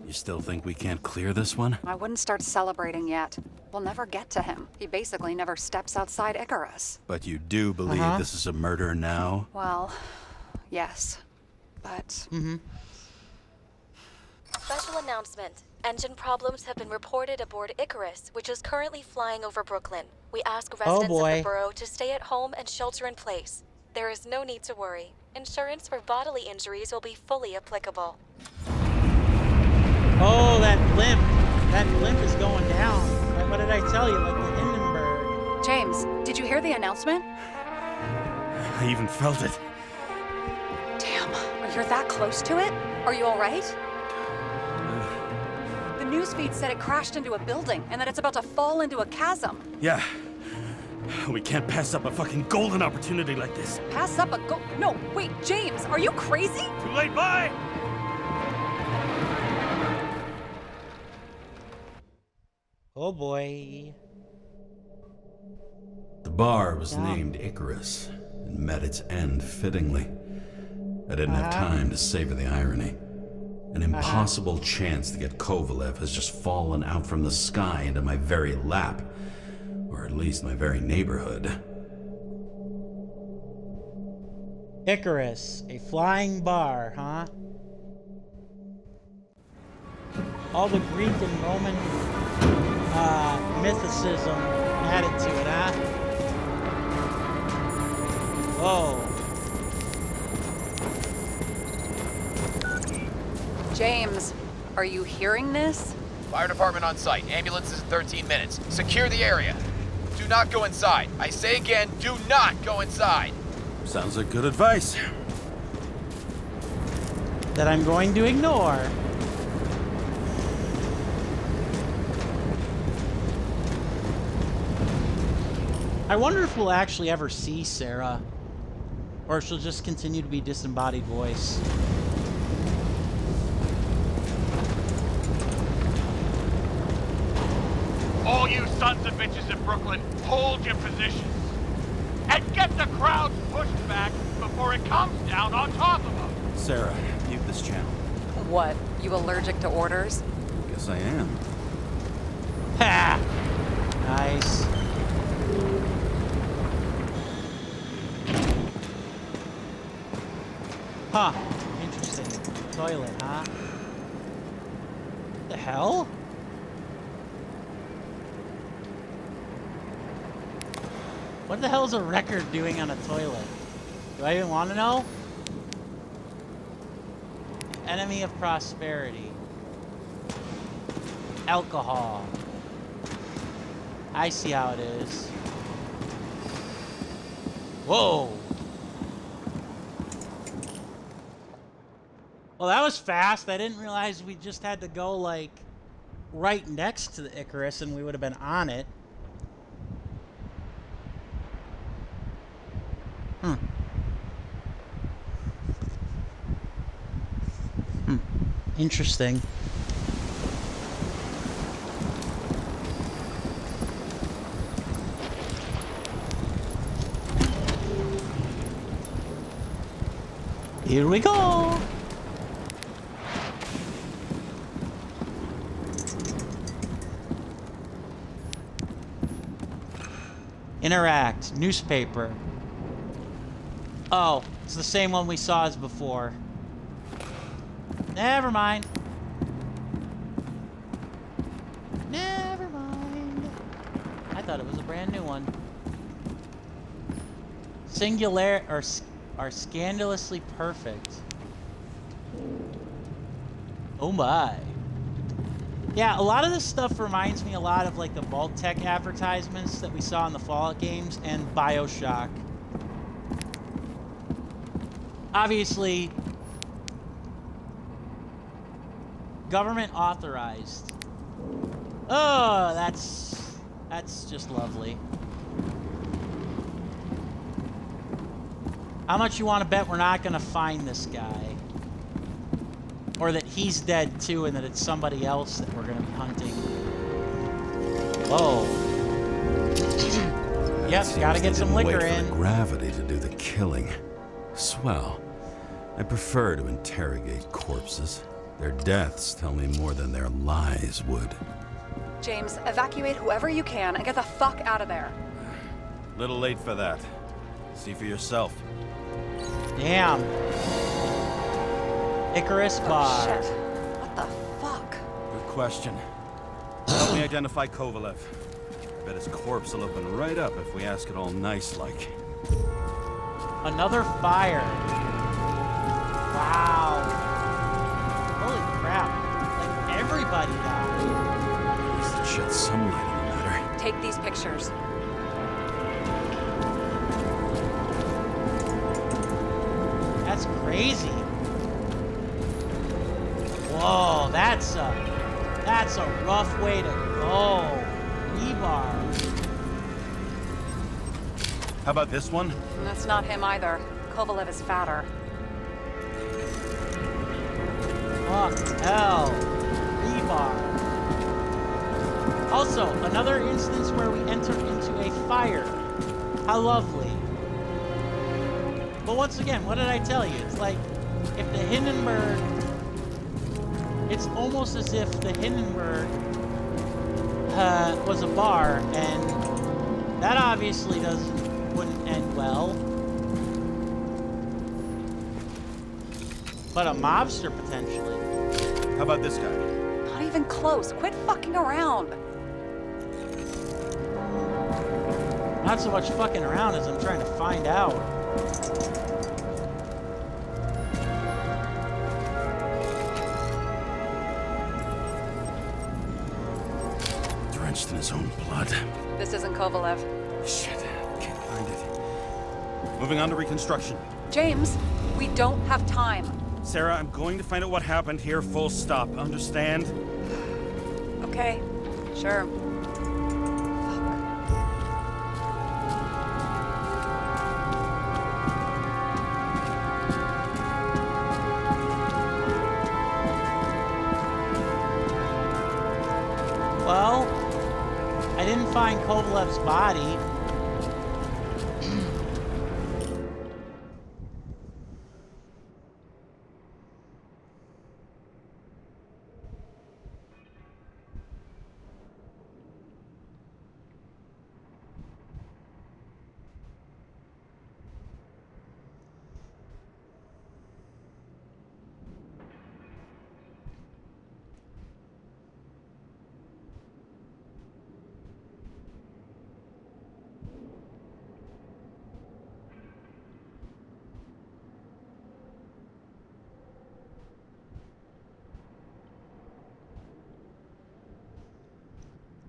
You still think we can't clear this one? I wouldn't start celebrating yet. We'll never get to him. He basically never steps outside Icarus. But you do believe this is a murder now? Well, yes. But... Special announcement. Engine problems have been reported aboard Icarus, which is currently flying over Brooklyn. We ask residents of the borough to stay at home and shelter in place. There is no need to worry. Insurance for bodily injuries will be fully applicable. Oh, that blimp. That blimp is going down. What did I tell you? Like the Hindenburg. James, did you hear the announcement? I even felt it. Damn, you're that close to it? Are you all right? The newsfeed said it crashed into a building and that it's about to fall into a chasm. Yeah. We can't pass up a fucking golden opportunity like this. Pass up a No, wait, James, are you crazy? Too late, bye! Oh boy. The bar was named Icarus and met its end fittingly. I didn't have time to savor the irony. An impossible chance to get Kovalev has just fallen out from the sky into my very lap. Or at least my very neighborhood. Icarus, a flying bar, huh? All the Greek and Roman mythicism added to it, huh? Whoa. James, are you hearing this? Fire department on site. Ambulances in 13 minutes. Secure the area. Do not go inside. I say again, do not go inside. Sounds like good advice. That I'm going to ignore. I wonder if we'll actually ever see Sarah. Or if she'll just continue to be disembodied voice. All you sons of bitches in Brooklyn, hold your positions. And get the crowd pushed back before it comes down on top of them. Sarah, mute this channel. What, you allergic to orders? Guess I am. Ha! Nice. Huh. Interesting. Toilet, huh? The hell? What the hell is a record doing on a toilet? Do I even want to know? Enemy of prosperity. Alcohol. I see how it is. Whoa. Well, that was fast. I didn't realize we just had to go, like, right next to the Icarus and we would have been on it. Interesting. Here we go. Interact. Newspaper. Oh, it's the same one we saw as before. Never mind. Never mind. I thought it was a brand new one. Singular are scandalously perfect. Oh my. Yeah, a lot of this stuff reminds me a lot of like the Vault-Tec advertisements that we saw in the Fallout games and BioShock. Obviously, government authorized. Oh, that's just lovely. How much you want to bet we're not going to find this guy? Or that he's dead too and that it's somebody else that we're going to be hunting? Whoa. Yep, gotta get some liquor in. Wait for the gravity to do the killing. Swell. I prefer to interrogate corpses. Their deaths tell me more than their lies would. James, evacuate whoever you can and get the fuck out of there. Little late for that. See for yourself. Damn. Icarus Bar. Shit. What the fuck? Good question. Help me identify Kovalev. I bet his corpse will open right up if we ask it all nice-like. Another fire. Wow. Holy crap. Like, everybody died. At least it shed some light on the matter. Take these pictures. That's crazy. Whoa, that's a rough way to go. Rebar. How about this one? That's not him either. Kovalev is fatter. Fuck hell. Rebar. Also, another instance where we enter into a fire. How lovely. But once again, what did I tell you? It's like, if the Hindenburg... It's almost as if the Hindenburg was a bar, and that obviously wouldn't end well. But a mobster, potentially. How about this guy? Not even close. Quit fucking around. Not so much fucking around as I'm trying to find out. Drenched in his own blood. This isn't Kovalev. Shit, can't find it. Moving on to reconstruction. James, we don't have time. Sarah, I'm going to find out what happened here, full stop. Understand? Okay, sure. Well, I didn't find Kovalev's body.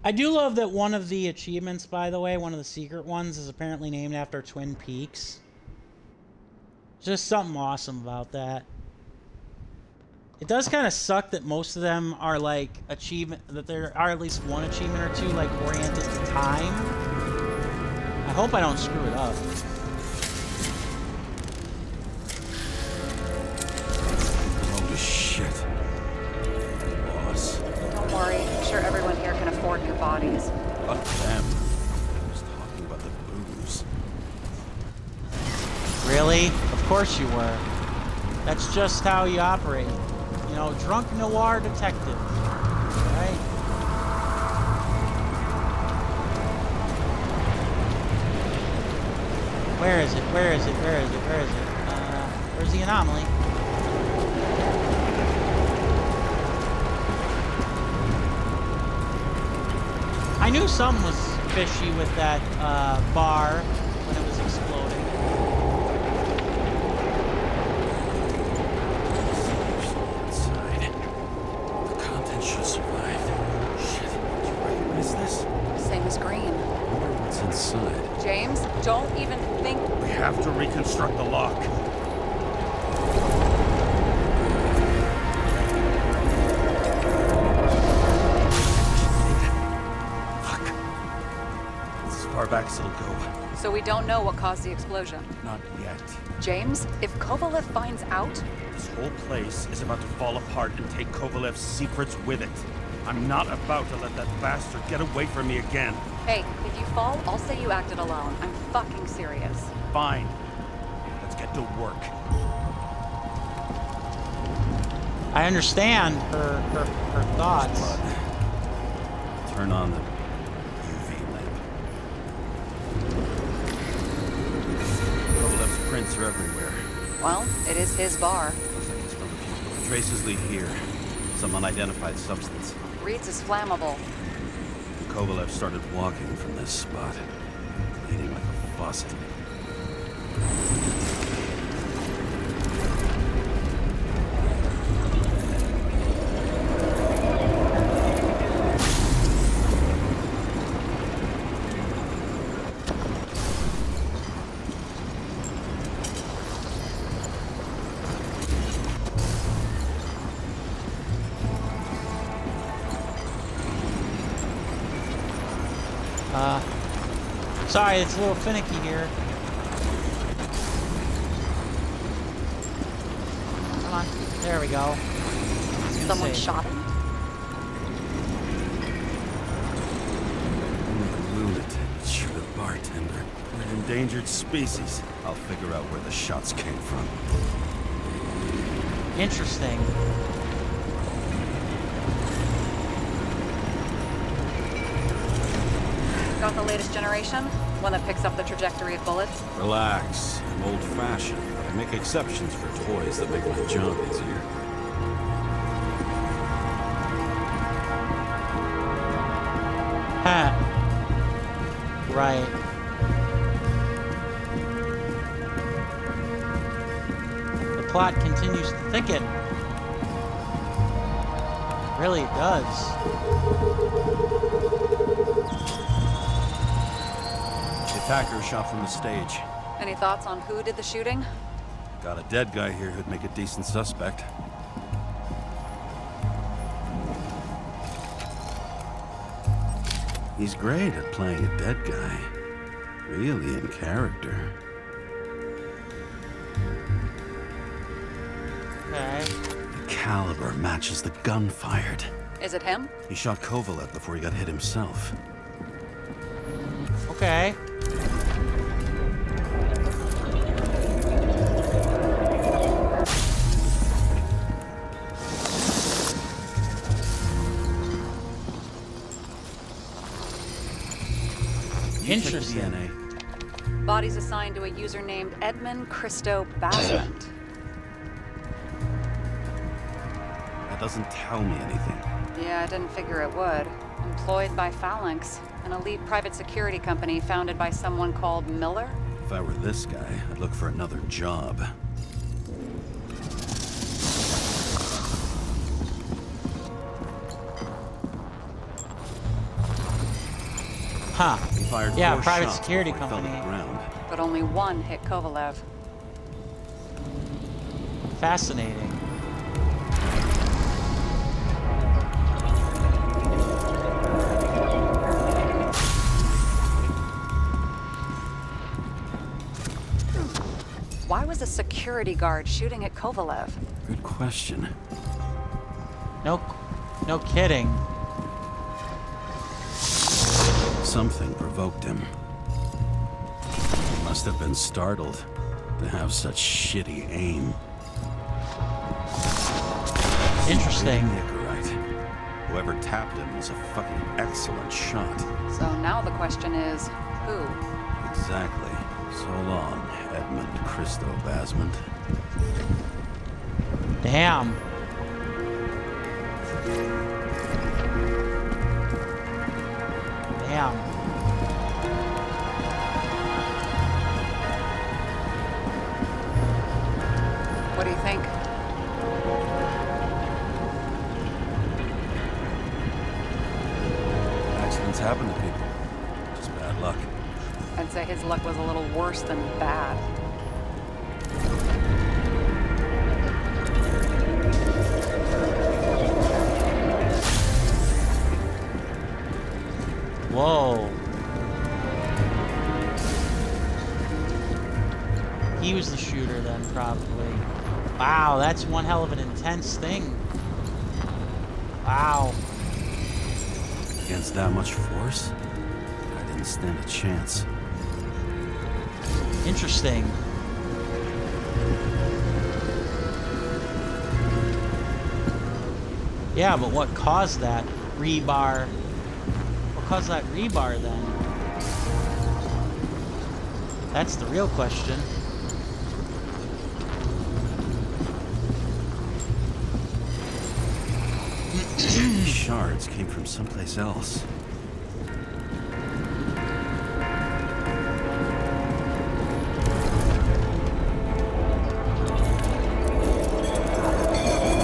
I do love that one of the achievements, by the way, one of the secret ones, is apparently named after Twin Peaks. Just something awesome about that. It does kind of suck that most of them are like achievement, that there are at least one achievement or two like oriented to time. I hope I don't screw it up. Holy shit. Boss. Don't worry. I'm sure everyone here can afford new bodies. Fuck them. I was talking about the booze. Really? Of course you were. That's just how you operate. You know, drunk noir detective. Right? Where is it? Where is it? Where is it? Where is it? Where's the anomaly? I knew something was fishy with that bar when it was exploding. Inside. The contents should survive. Shit, do you recognize this? Same as green. I wonder what's inside. James, don't even think. We have to reconstruct the lock. Back as it'll go. So we don't know what caused the explosion. Not yet. James, if Kovalev finds out... This whole place is about to fall apart and take Kovalev's secrets with it. I'm not about to let that bastard get away from me again. Hey, if you fall, I'll say you acted alone. I'm fucking serious. Fine. Let's get to work. I understand her thoughts. Blood. Turn on the UV lamp. Kovalev's prints are everywhere. Well, it is his bar. Looks like he's found a few traces lead here. Some unidentified substance. Reads is flammable. Kovalev started walking from this spot, bleeding like a faucet. Sorry, it's a little finicky here. Come on, there we go. Someone shot him? Lunatic, shoot a bartender. We're an endangered species. I'll figure out where the shots came from. Interesting. Got the latest generation? One that picks up the trajectory of bullets? Relax. I'm old-fashioned, but I make exceptions for toys that make my job easier. Ha. Right. The plot continues to thicken. Really, it does. The attacker shot from the stage. Any thoughts on who did the shooting? Got a dead guy here who'd make a decent suspect. He's great at playing a dead guy. Really in character. Okay. The caliber matches the gun fired. Is it him? He shot Kovalev before he got hit himself. Okay. Interesting. DNA. Body's assigned to a user named Edmund Christo Basement. That doesn't tell me anything. Yeah, I didn't figure it would. Employed by Phalanx, an elite private security company founded by someone called Miller. If I were this guy, I'd look for another job. Huh. He fired Yeah, four private shots security before he fell to company. the ground. But only one hit Kovalev. Fascinating. Why was a security guard shooting at Kovalev? Good question. No kidding. Something provoked him. He must have been startled to have such shitty aim. Interesting. Nicorite. Whoever tapped him was a fucking excellent shot. So now the question is, who? Exactly. So long, Edmund Christo Basement. Damn. Damn. What do you think? Accidents happen to people. Just bad luck. I'd say his luck was a little worse than bad. Whoa. He was the shooter then, probably. Wow, that's one hell of an intense thing. Wow. Against that much force, I didn't stand a chance. Interesting. Yeah, but what caused that rebar? What caused that rebar then? That's the real question. These shards came from someplace else.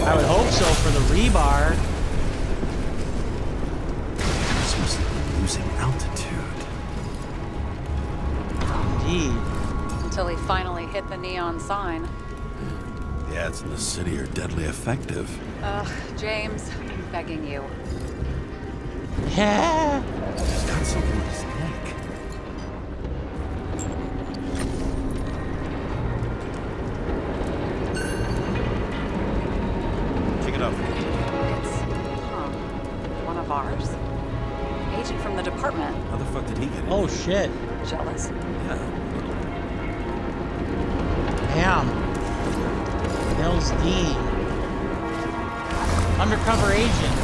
I would hope so for the rebar. This must have been losing altitude. Indeed. Until he finally hit the neon sign. The ads in the city are deadly effective. Ugh, James, I'm begging you. Yeah. He's got something in his neck. Check it out. It's, one of ours. Agent from the department. How the fuck did he get in? Oh shit. Jealous? Yeah. Damn. Nils Dean. Undercover agent.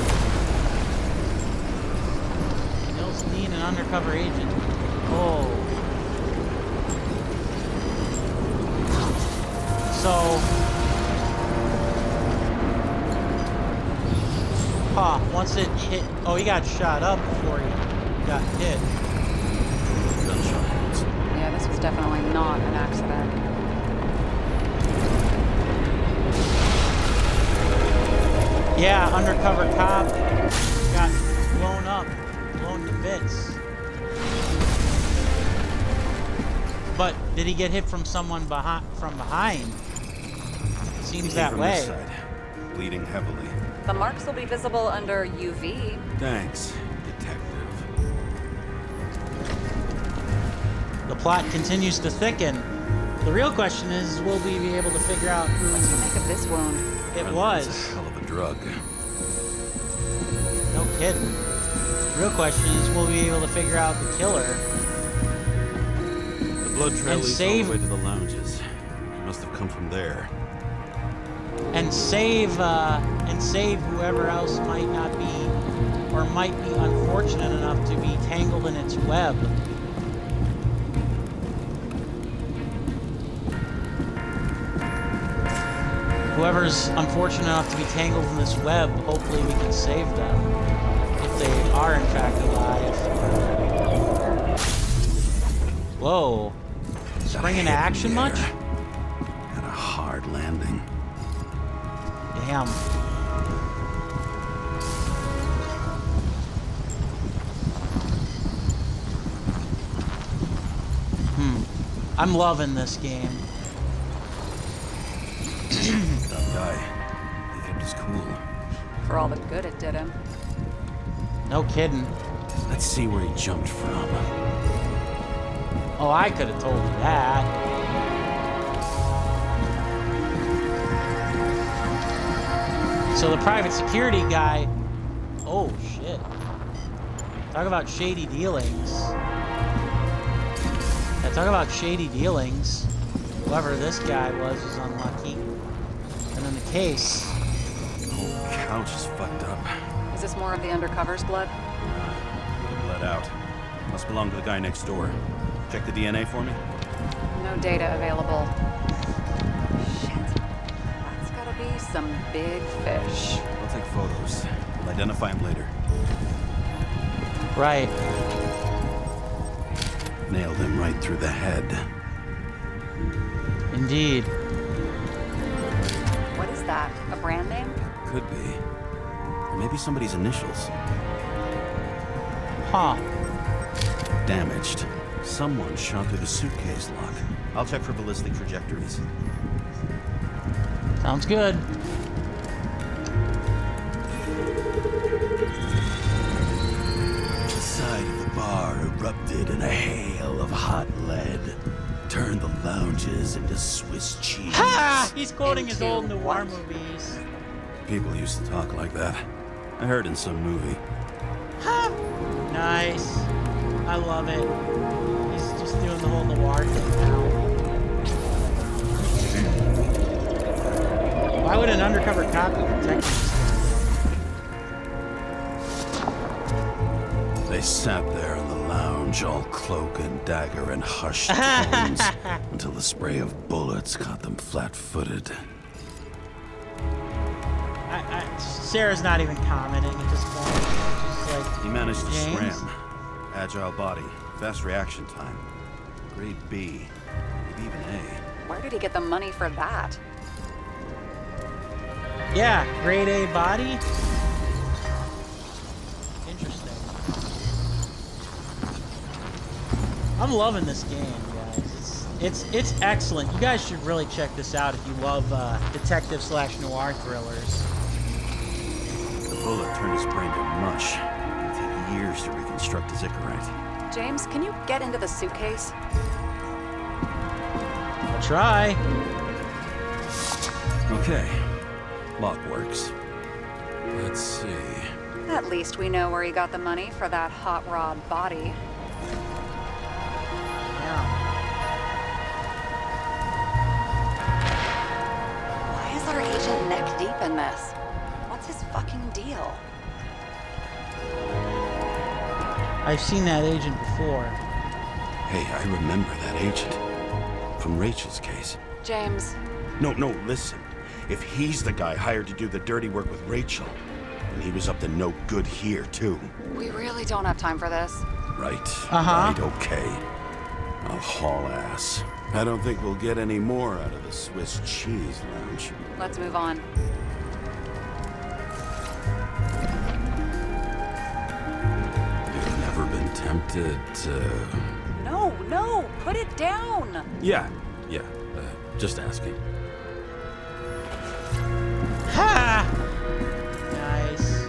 Nils Dean, an undercover agent. Oh. So. Huh, once it hit. Oh, he got shot up before he got hit. Gunshot wounds. Yeah, this was definitely not an accident. Yeah, undercover cop got blown to bits. But did he get hit from someone behind? Seems that From way. this side, bleeding heavily. The marks will be visible under UV. Thanks, detective. The plot continues to thicken. The real question is, will we be able to figure out who What do you make of this wound? it It's was? a hell of a drug. No kidding. The real question is, will we be able to figure out the killer? The blood trail And leads save- all the way to the lounges. It must have come from there. And save whoever else might not be, or might be unfortunate enough to be tangled in its web. Whoever's unfortunate enough to be tangled in this web, hopefully we can save them, if they are in fact alive. Whoa. Spring into action much? And a hard landing. Damn. I'm loving this game. That guy, he kept his cool. For all the good it did him. No kidding. Let's see where he jumped from. Oh, I could have told you that. So the private security guy... Oh, shit. Talk about shady dealings. Yeah, talk about shady dealings. Whoever this guy was unlucky. And then the case. The whole couch is fucked up. Is this more of the undercover's blood? Bled out. Must belong to the guy next door. Check the DNA for me. No data available. Shit. That's gotta be some big fish. I'll take photos. We'll identify him later. Right. Nailed him right through the head. Indeed. What is that? A brand name? Could be. Or maybe somebody's initials. Huh. Damaged. Someone shot through the suitcase lock. I'll check for ballistic trajectories. Sounds good. The side of the bar erupted in a hail of hot lead. Turned the lounges into Swiss cheese. Ha! He's quoting his Into old noir what? movies. People used to talk like that. I heard in some movie. Ha! Nice. I love it. He's just doing the whole noir thing now. Why would an undercover cop be protecting this thing? They sat there in the lounge, all cloak and dagger and hushed tones, until the spray of bullets caught them flat-footed. Sarah's not even commenting at this point. She's like, He managed to James? swim. Agile body, fast reaction time. Grade B, maybe even A. Where did he get the money for that? Yeah, grade A body. Interesting. I'm loving this game, guys. It's excellent. You guys should really check this out if you love detective/noir thrillers. The bullet turned his brain to mush. It'll take years to reconstruct his Icarite. James, can you get into the suitcase? I'll try. Okay, lock works. Let's see. At least we know where he got the money for that hot rod body. Why is our agent neck deep in this? What's his fucking deal? I've seen that agent before. Hey, I remember that agent. From Rachel's case. James. No, listen. If he's the guy hired to do the dirty work with Rachel, then he was up to no good here, too. We really don't have time for this. Right. Uh-huh. Right, okay. I'll haul ass. I don't think we'll get any more out of the Swiss cheese lounge. Let's move on. You've never been tempted to... No, put it down! Yeah, just asking. Ha! Nice.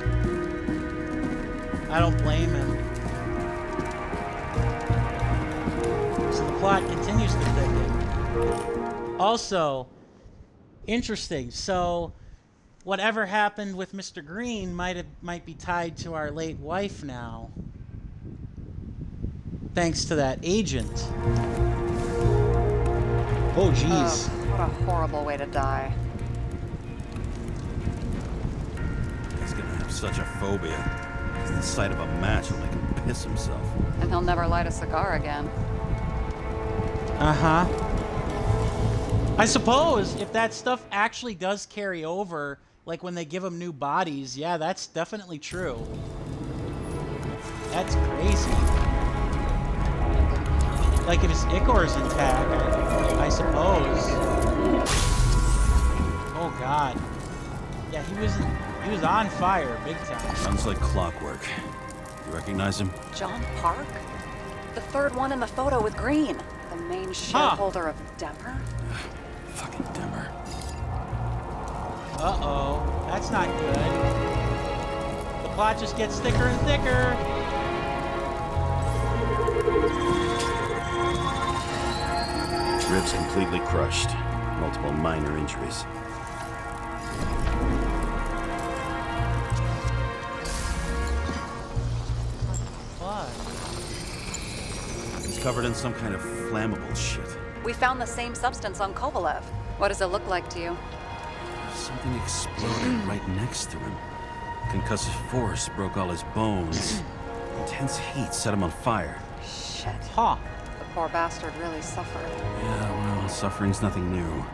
I don't blame him. So the plot continues to thicken. Also, interesting. So, whatever happened with Mr. Green might be tied to our late wife now. Thanks to that agent. Oh, jeez. What a horrible way to die. He's gonna have such a phobia. The sight of a match will make him piss himself. And he'll never light a cigar again. Uh-huh. I suppose if that stuff actually does carry over, like when they give them new bodies, yeah, that's definitely true. That's crazy. Like if his Icor's intact, I suppose. Oh God. Yeah, he was on fire, big time. Sounds like clockwork. You recognize him? John Park? The third one in the photo with Green. The main shareholder of Demmer? Fucking Demmer. Uh-oh. That's not good. The plot just gets thicker and thicker. Ribs completely crushed. Multiple minor injuries. He's covered in some kind of flammable shit. We found the same substance on Kovalev. What does it look like to you? Something exploded right next to him. Concussive force broke all his bones. Intense heat set him on fire. Shit. Huh. The poor bastard really suffered. Yeah, well, suffering's nothing new.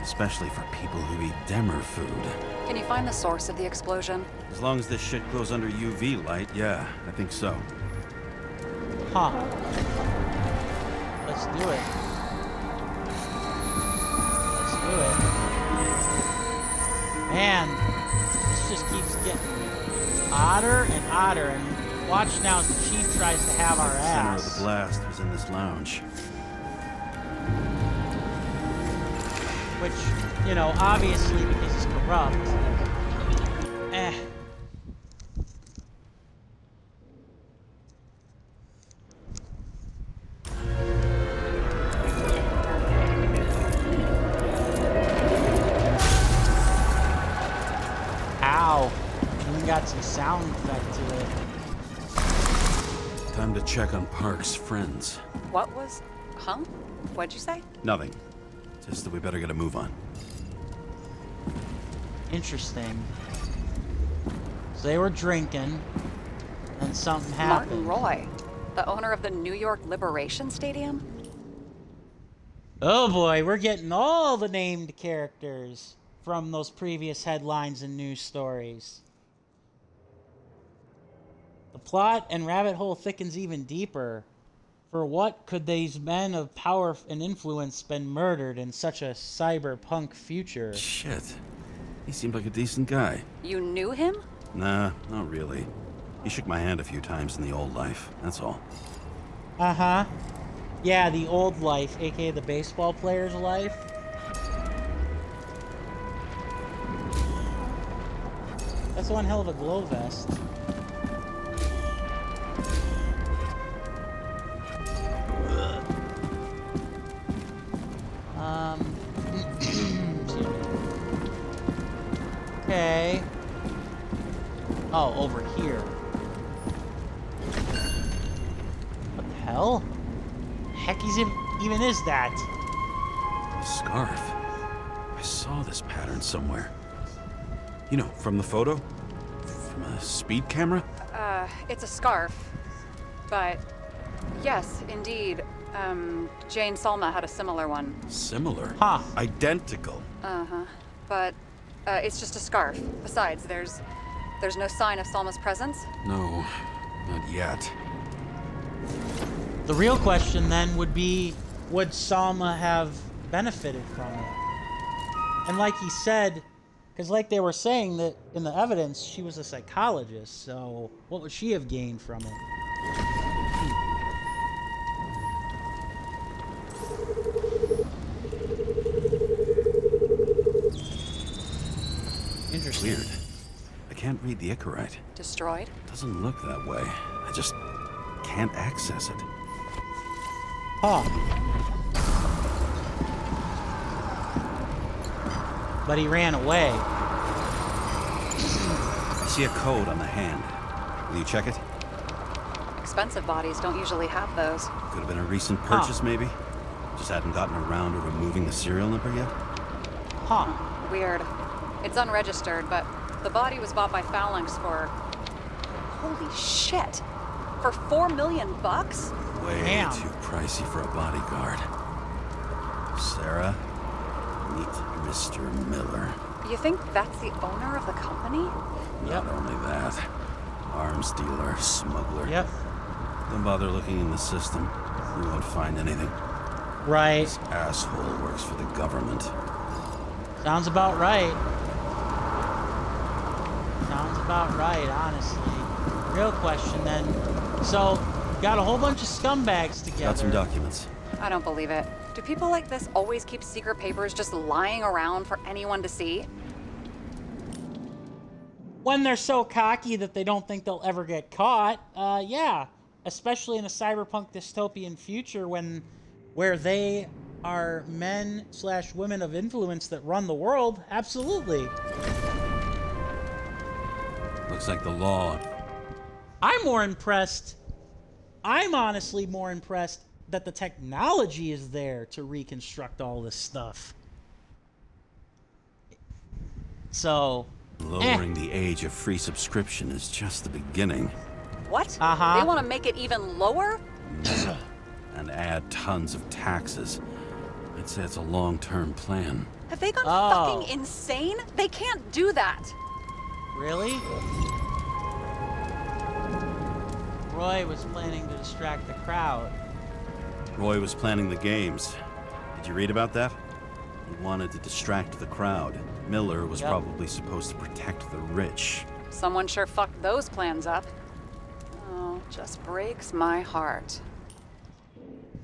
Especially for people who eat Demmer food. Can you find the source of the explosion? As long as this shit goes under UV light, yeah, I think so. Huh. Let's do it. Let's do it. Man, this just keeps getting odder and odder. And watch now as the chief tries to have our The ass. center of the blast was in this lounge. Which, you know, obviously because he's corrupt. Ow. Even got some sound effect to it. Time to check on Park's friends. What was... Huh? What'd you say? Nothing. Just that we better get a move on. Interesting. So they were drinking. And something happened. Martin Roy, the owner of the New York Liberation Stadium? Oh boy, we're getting all the named characters from those previous headlines and news stories. The plot and rabbit hole thickens even deeper. For what could these men of power and influence been murdered in such a cyberpunk future? Shit. He seemed like a decent guy. You knew him? Nah, not really. He shook my hand a few times in the old life, that's all. Uh-huh. Yeah, the old life, aka the baseball player's life. That's one hell of a glow vest. Okay. Oh, over here. What the hell? Heck even is that? Scarf. I saw this pattern somewhere. You know, from the photo? From a speed camera? It's a scarf. But, yes, indeed. Jane Salma had a similar one. Similar? Huh. Identical. Uh-huh. But, it's just a scarf. Besides, there's no sign of Salma's presence? No, not yet. The real question then would be, would Salma have benefited from it? And like he said, because like they were saying that in the evidence, she was a psychologist, so what would she have gained from it? Interesting. Weird. I can't read the Icarite. Destroyed? Doesn't look that way. I just can't access it. Huh. But he ran away. I see a code on the hand. Will you check it? Expensive bodies don't usually have those. Could have been a recent purchase, maybe. Just hadn't gotten around to removing the serial number yet. Huh. Weird. It's unregistered, but the body was bought by Phalanx for... Holy shit! For $4 million bucks? Way Damn. too pricey for a bodyguard. Sarah, meet Mr. Miller. You think that's the owner of the company? Not only that, arms dealer, smuggler. Yep. Don't bother looking in the system. You won't find anything. Right. This asshole works for the government. Sounds about right. Sounds about right, honestly. Real question then. So, got a whole bunch of scumbags together. Got some documents. I don't believe it. Do people like this always keep secret papers just lying around for anyone to see? When they're so cocky that they don't think they'll ever get caught, yeah. Especially in a cyberpunk dystopian future where they are men/women of influence that run the world, absolutely. Looks like the law. I'm honestly more impressed that the technology is there to reconstruct all this stuff. So, Lowering the age of free subscription is just the beginning. What? Uh-huh. They want to make it even lower? And add tons of taxes. I'd say it's a long-term plan. Have they gone fucking insane? They can't do that. Really? Roy was planning to distract the crowd. Roy was planning the games. Did you read about that? He wanted to distract the crowd. Miller was probably supposed to protect the rich. Someone sure fucked those plans up. Oh, just breaks my heart.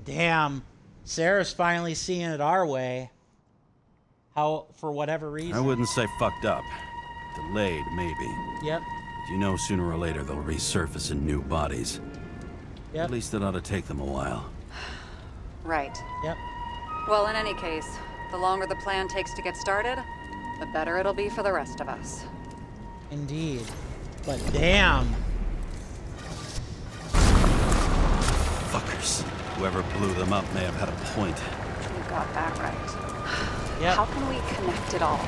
Damn. Sarah's finally seeing it our way. How, for whatever reason. I wouldn't say fucked up. Delayed, maybe. Yep. You know, sooner or later they'll resurface in new bodies. Yep. At least it ought to take them a while. Right. Yep. Well, in any case, the longer the plan takes to get started, the better it'll be for the rest of us. Indeed. But damn. Fuckers. Whoever blew them up may have had a point. You got that right. Yep. How can we connect it all?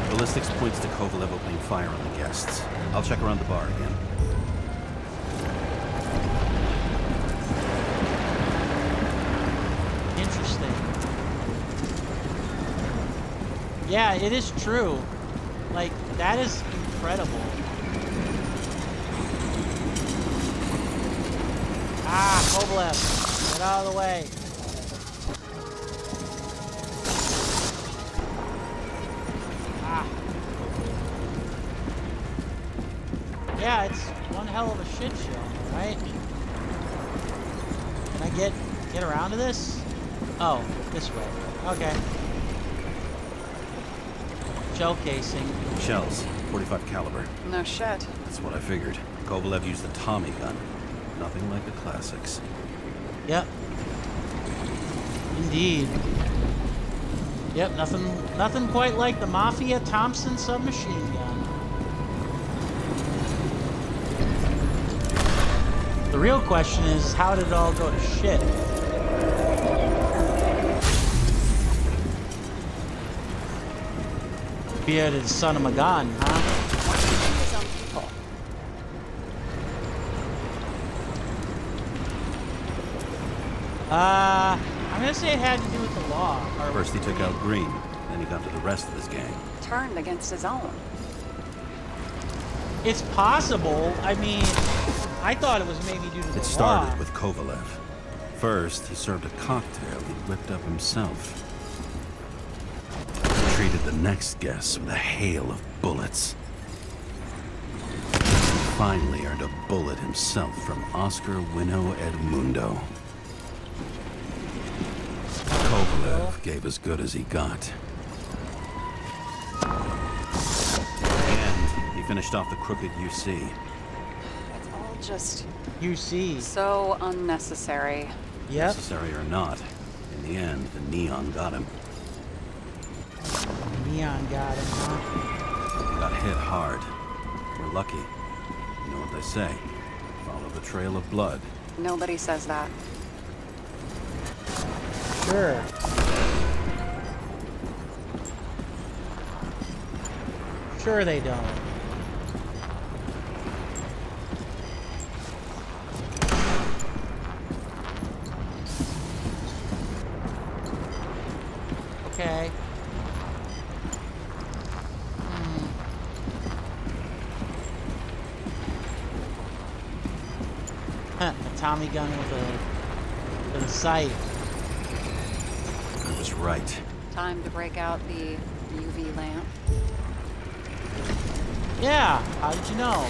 Ballistics points to Kovalev opening fire on the guests. I'll check around the bar again. Interesting. Yeah, it is true. Like, that is incredible. Ah, Kovalev, get out of the way. Ah. Yeah, it's one hell of a shit show, right? Can I get around to this? Oh, this way. Okay. Shell casing. Shells, 45 caliber. No shit. That's what I figured. Kovalev used the Tommy gun. Nothing like the classics. Yep. Indeed. Yep, nothing quite like the Mafia Thompson submachine gun. The real question is, how did it all go to shit? Bearded son of a gun, huh? I'm gonna say it had to do with the law. First he took out Green, then he got to the rest of his gang. Turned against his own. It's possible. I mean, I thought it was maybe due to the law. It started with Kovalev. First, he served a cocktail he whipped up himself. He treated the next guest with a hail of bullets. He finally earned a bullet himself from Oscar Winnow Edmundo. Kovalev gave as good as he got. And he finished off the crooked UC. It's all just... UC. So unnecessary. Yep. Necessary or not, in the end, the Neon got him. Neon got him, huh? He got hit hard. We're lucky. You know what they say. Follow the trail of blood. Nobody says that. Sure. Sure they don't. Okay. Huh, a Tommy gun with a sight. I was right. Time to break out the UV lamp. Yeah, how did you know?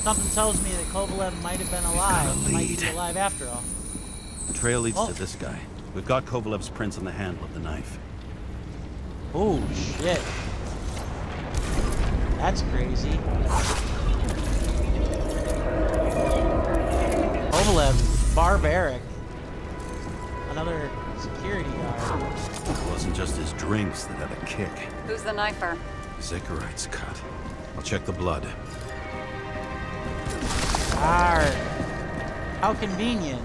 Something tells me that Kovalev might have been alive. Might be alive after all. The trail leads to this guy. We've got Kovalev's prints on the handle of the knife. Oh, shit. That's crazy. Kovalev, barbaric. Another security guard. It wasn't just his drinks that had a kick. Who's the knifer? Zicharites cut. I'll check the blood. Arr. How convenient.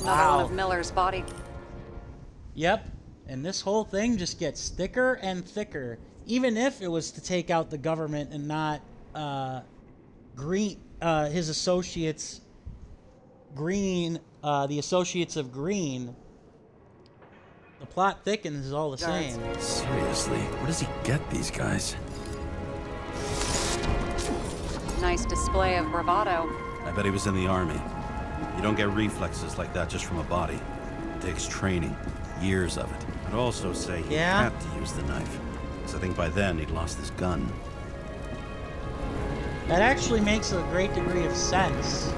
Another one of Miller's body. Yep. And this whole thing just gets thicker and thicker. Even if it was to take out the government and not Green, his associates, Green, the associates of Green, the plot thickens all the same. Seriously, where does he get these guys? Nice display of bravado. I bet he was in the army. You don't get reflexes like that just from a body. It takes training, years of it. I'd also say he had to use the knife, because I think by then he'd lost his gun. That actually makes a great degree of sense.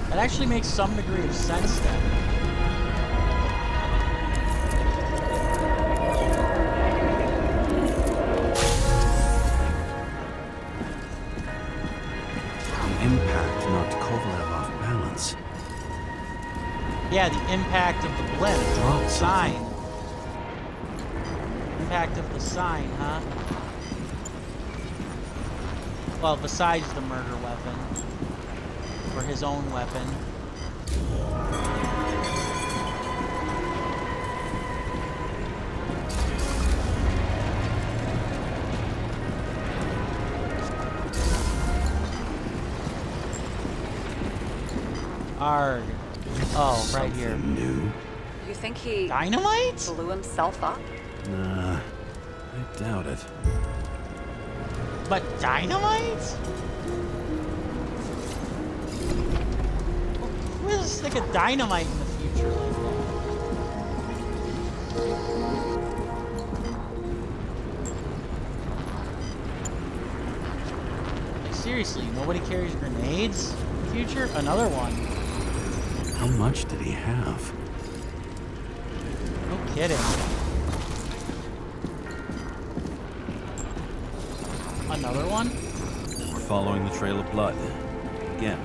That actually makes some degree of sense then. Impact knocked Kovalev off balance. Yeah, the impact of the blimp. Dropped sign. Impact of the sign, huh? Well, besides the murder weapon. Or his own weapon. Arg. Oh, right here. New? You think he Dynamite? blew himself up? Nah, I doubt it. But dynamite? Who does stick a dynamite in the future like that? Like, seriously, nobody carries grenades in the future? Another one. How much did he have? No kidding. Another one? We're following the trail of blood. Again.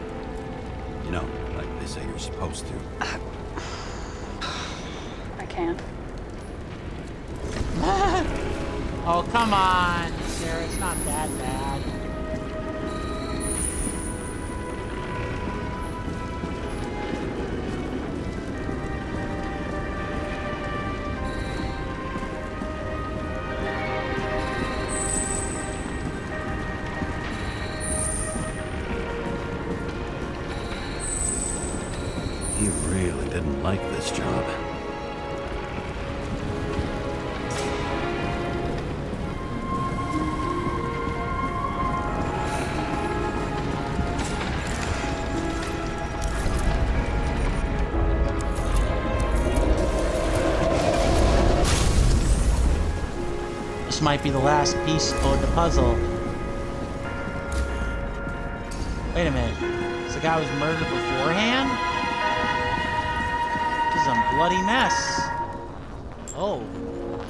You know, like they say you're supposed to. I can't. Oh, come on, Sarah. It's not that bad. He really didn't like this job. This might be the last piece of the puzzle. Wait a minute. This the guy was murdered beforehand? This is a bloody mess. Oh,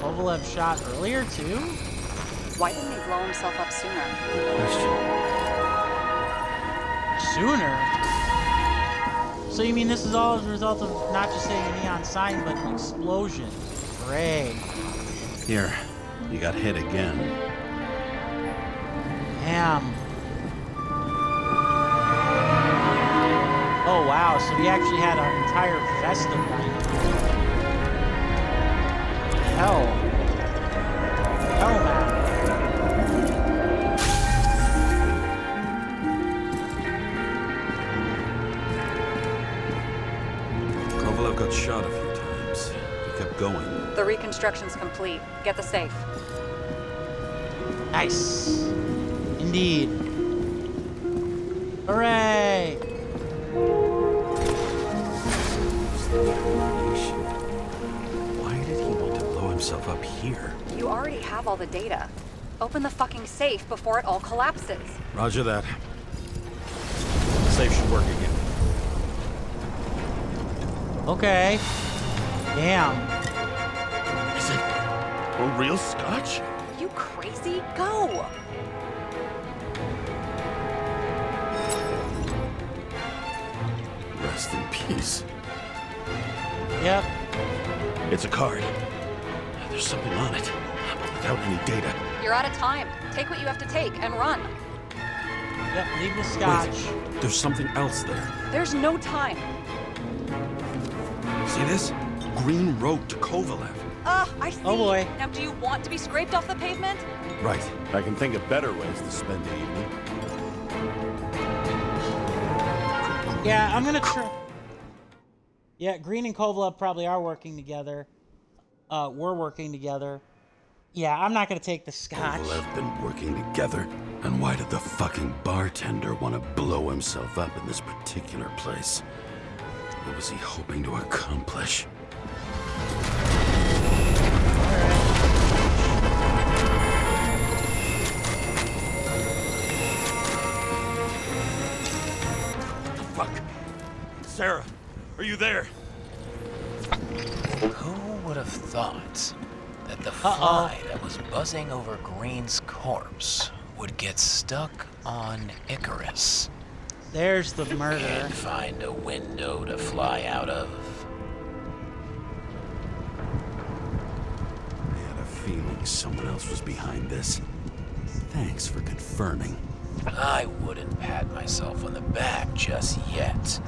Kovalev shot earlier too? Why didn't he blow himself up sooner? Good question. Sooner? So you mean this is all as a result of not just saying a neon sign, but an explosion? Great. Here, you got hit again. Damn. Oh wow, so we actually had an entire vest of dynamite. Hell. Hell, man. Kovalev got shot a few times. He kept going. The reconstruction's complete. Get the safe. Nice. Indeed. Hooray! Why did he want to blow himself up here? You already have all the data. Open the fucking safe before it all collapses. Roger that. The safe should work again. Okay. Damn. Is it a real scotch? You crazy? Go! Rest in peace. Yep. It's a card. There's something on it, but without any data. You're out of time. Take what you have to take and run. Yep, leave the scotch. Wait, there's something else there. There's no time. See this? Green wrote to Kovalev. I see. Oh boy. Now, do you want to be scraped off the pavement? Right. I can think of better ways to spend the evening. Yeah, I'm gonna try. Yeah, Green and Kovalev probably are working together. We're working together. Yeah, I'm not gonna take the scotch. Kovalev been working together. And why did the fucking bartender want to blow himself up in this particular place? What was he hoping to accomplish? Fuck. Sarah, are you there? Who would have thought that the fly that was buzzing over Green's corpse would get stuck on Icarus? There's the murder. Can't find a window to fly out of. I had a feeling someone else was behind this. Thanks for confirming. I wouldn't pat myself on the back just yet.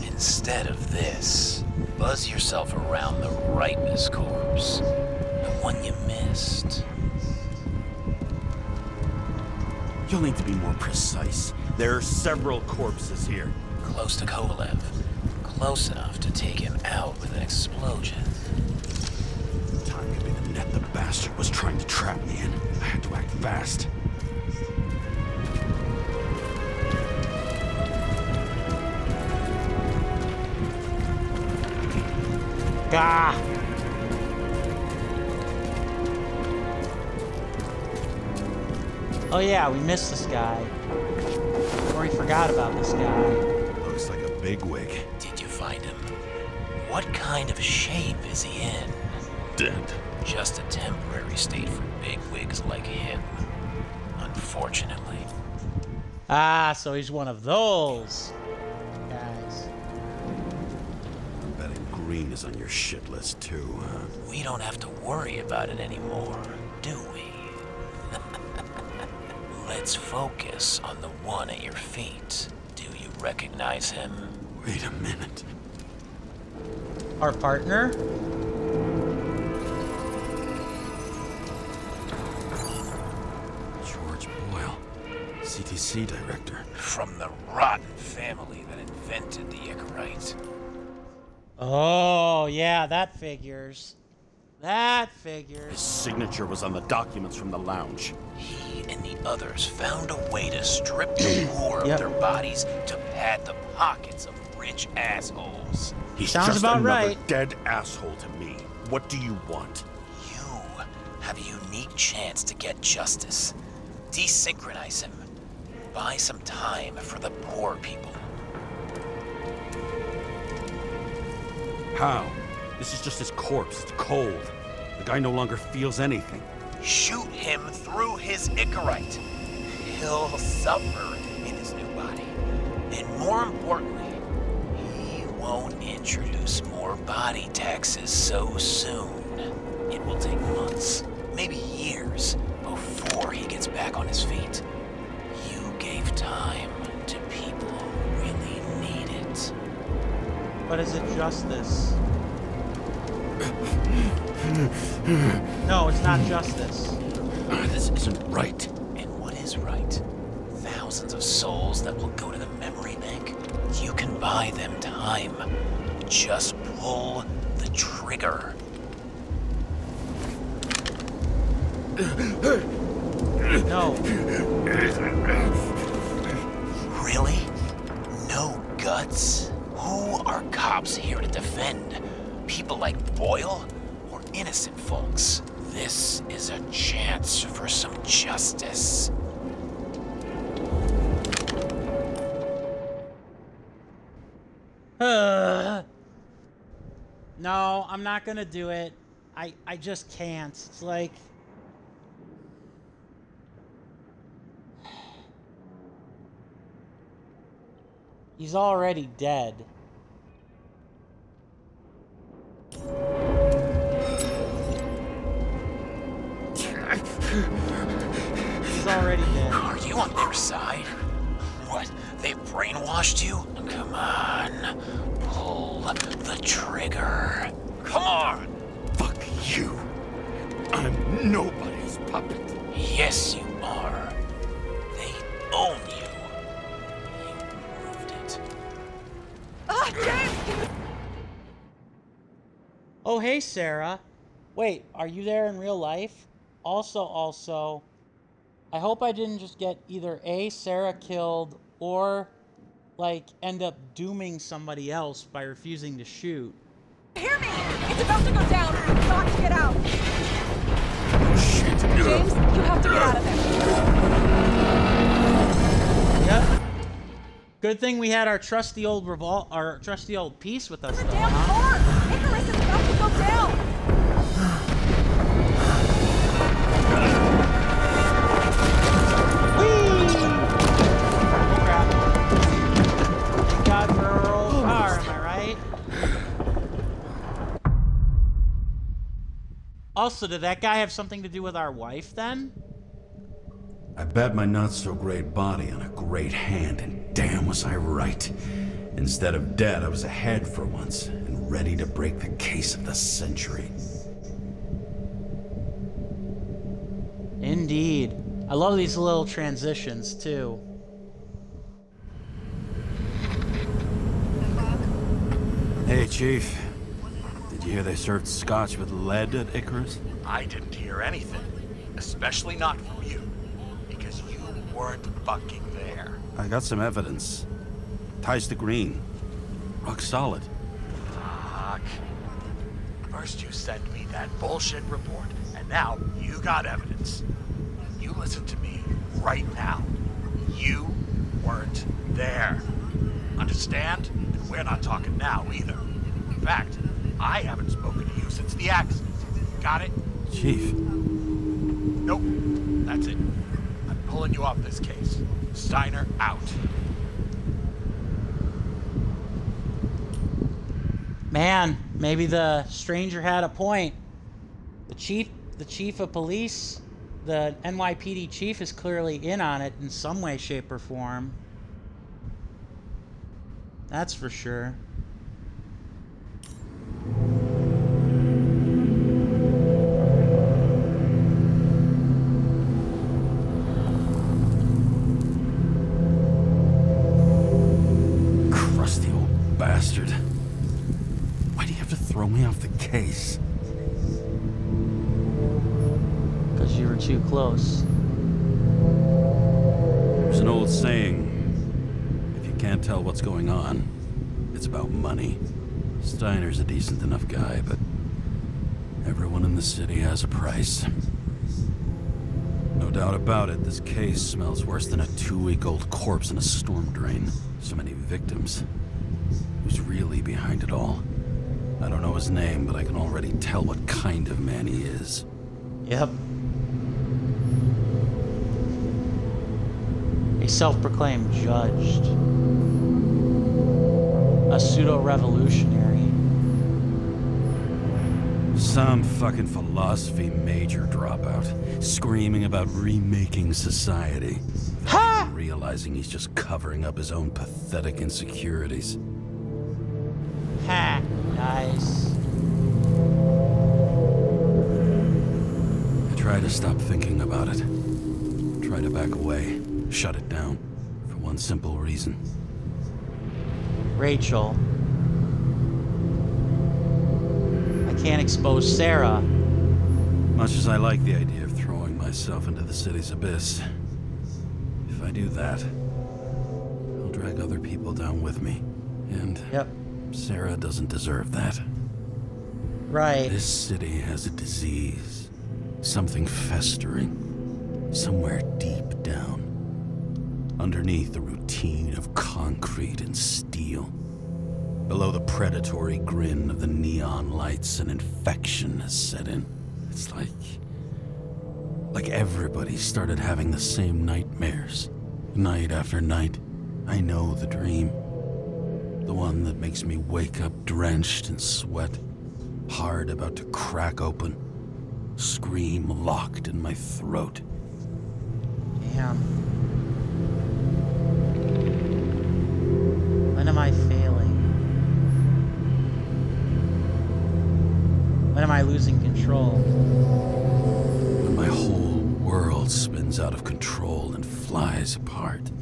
Instead of this, buzz yourself around the Rightness corpse. The one you missed. You'll need to be more precise. There are several corpses here. close to Kovalev. Close enough to take him out with an explosion. Time could be the net the bastard was trying to trap me in. I had to act fast. Gah! Oh yeah, we missed this guy. Or we forgot about this guy. Looks like a bigwig. Did you find him? What kind of shape is he in? Dead. Just a temporary state for bigwigs like him. Unfortunately. Ah, so he's one of those guys. I'm betting Green is on your shit list too, huh? We don't have to worry about it anymore, do we? Let's focus on the one at your feet. Do you recognize him? Wait a minute. Our partner? George Boyle, CTC director. From the rotten family that invented the Icarite. Oh, yeah, that figures. That figures. His signature was on the documents from the lounge. He and the others found a way to strip the poor of their bodies to pad the pockets of rich assholes. He's Sounds just about another right. dead asshole to me. What do you want? You have a unique chance to get justice. Desynchronize him. Buy some time for the poor people. How? This is just his corpse. It's cold. The guy no longer feels anything. Shoot him through his Icarite. He'll suffer in his new body. And more importantly, he won't introduce more body taxes so soon. It will take months, maybe years, before he gets back on his feet. You gave time to people who really need it. But is it justice? No, it's not justice. This isn't right. And what is right? Thousands of souls that will go to the memory bank? You can buy them time. Just pull the trigger. No. Really? No guts? Who are cops here to defend? People like Boyle or innocent folks? This is a chance for some justice. No, I'm not gonna do it. I just can't. It's like... He's already dead. He's already dead. Are you on their side? What? They brainwashed you? Come on. Pull the trigger. Come on! Fuck you. I'm nobody's puppet. Yes, you are. They own you. You proved it. Ah, James! Oh, hey, Sarah. Wait, are you there in real life? Also, I hope I didn't just get either A, Sarah killed, or, like, end up dooming somebody else by refusing to shoot. Hear me! It's about to go down. We've got to get out. Shit. James, you have to get out of there. Yep. Good thing we had our trusty old piece with us, though, Damn huh? car! Icarus is about to go down. God for our old car, am I right? Also, did that guy have something to do with our wife then? I bet my not-so-great body on a great hand, and damn was I right. Instead of dead, I was ahead for once, and ready to break the case of the century. Indeed. I love these little transitions, too. Hey, Chief. Did you hear they served scotch with lead at Icarus? I didn't hear anything. Especially not from you. Because you weren't fucking there. I got some evidence. Ties to Green. Rock solid. Fuck. First you sent me that bullshit report, and now you got evidence. You listen to me right now. You weren't there. Understand? And we're not talking now either. In fact, I haven't spoken to you since the accident. Got it? Chief. Nope. That's it. I'm pulling you off this case. Steiner out. Man, maybe the stranger had a point. The chief of police, the NYPD chief is clearly in on it in some way, shape, or form. That's for sure. Crusty old bastard. Why do you have to throw me off the case? Because you were too close. There's an old saying. If you can't tell what's going on, it's about money. Steiner's a decent enough guy, but everyone in the city has a price. No doubt about it, this case smells worse than a 2-week-old corpse in a storm drain. So many victims. Who's really behind it all? I don't know his name, but I can already tell what kind of man he is. Yep. A self-proclaimed judged. A pseudo-revolutionary. Some fucking philosophy major dropout, screaming about remaking society. Ha! Realizing he's just covering up his own pathetic insecurities. Ha! Nice. I try to stop thinking about it. Try to back away, shut it down, for one simple reason. Rachel. I can't expose Sarah. Much as I like the idea of throwing myself into the city's abyss, if I do that, I'll drag other people down with me. And Sarah doesn't deserve that. Right. This city has a disease. Something festering. Somewhere deep down. Underneath the routine of concrete and steel. Below the predatory grin of the neon lights, an infection has set in. It's like everybody started having the same nightmares. Night after night. I know the dream. The one that makes me wake up drenched in sweat. Heart about to crack open. Scream locked in my throat. Damn. When am I failing? When am I losing control? When my whole world spins out of control and flies apart.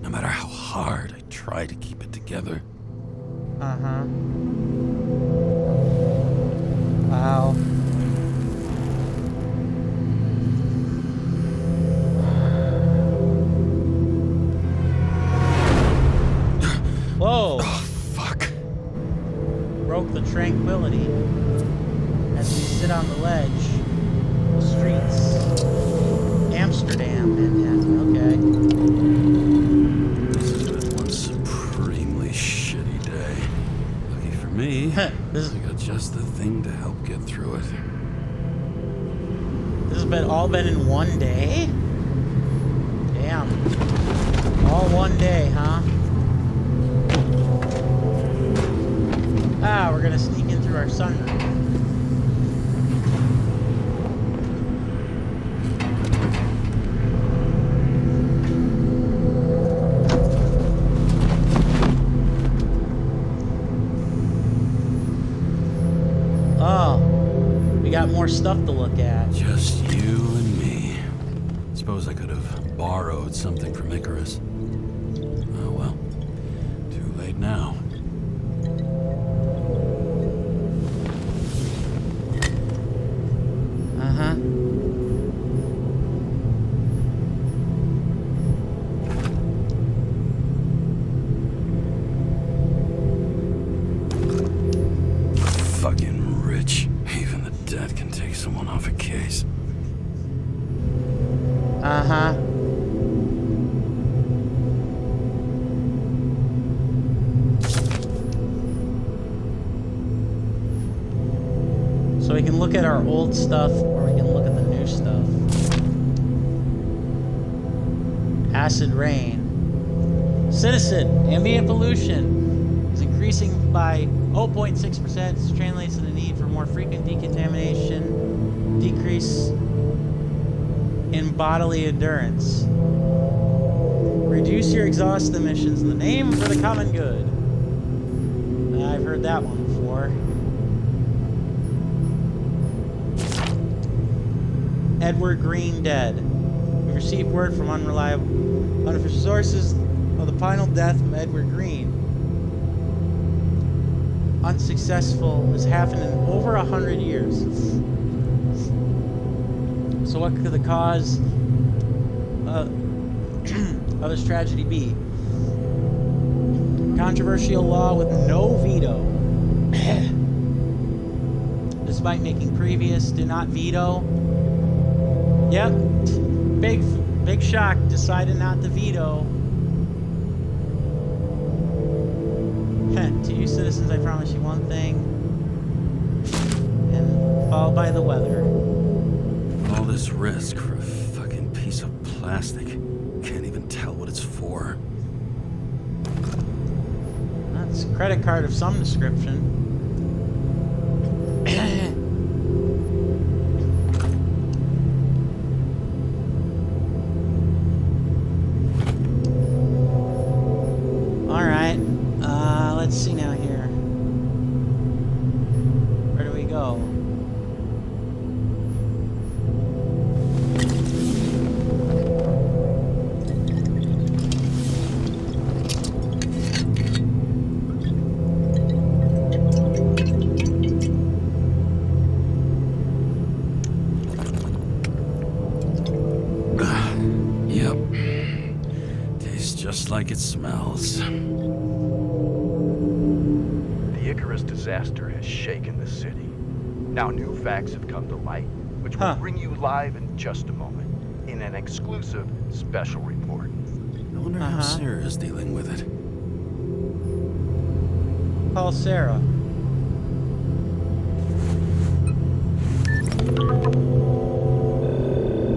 No matter how hard I try to keep it together. Uh-huh. Wow. Whoa! Oh, fuck. Broke the tranquility as we sit on the ledge. The streets. Amsterdam, Manhattan, okay. This has been one supremely shitty day. Lucky for me, I got just the thing to help get through it. This has all been in one day? Damn. All one day, huh? Ah, we're gonna sneak in through our sunroof. Oh, we got more stuff to look at. Just you and me. Suppose I could have borrowed something from Icarus. Oh well, too late now. we can look at our old stuff, or we can look at the new stuff. Acid rain. Citizen, ambient pollution is increasing by 0.6%. This translates to the need for more frequent decontamination, decrease in bodily endurance. Reduce your exhaust emissions in the name for the common good. I've heard that one before. Edward Green dead. We received word from unofficial sources of the final death of Edward Green. Unsuccessful. This happened in over 100 years. So what could the cause of this tragedy be? Controversial law with no veto. Despite making previous do not veto. Yep. Big shock. Decided not to veto. To you citizens, I promise you one thing. And followed by the weather. All this risk for a fucking piece of plastic. Can't even tell what it's for. That's a credit card of some description. Alright. Let's see now here. Where do we go? Like it smells. The Icarus disaster has shaken the city. Now new facts have come to light, which will bring you live in just a moment, in an exclusive special report. I wonder how Sarah is dealing with it. Call Sarah.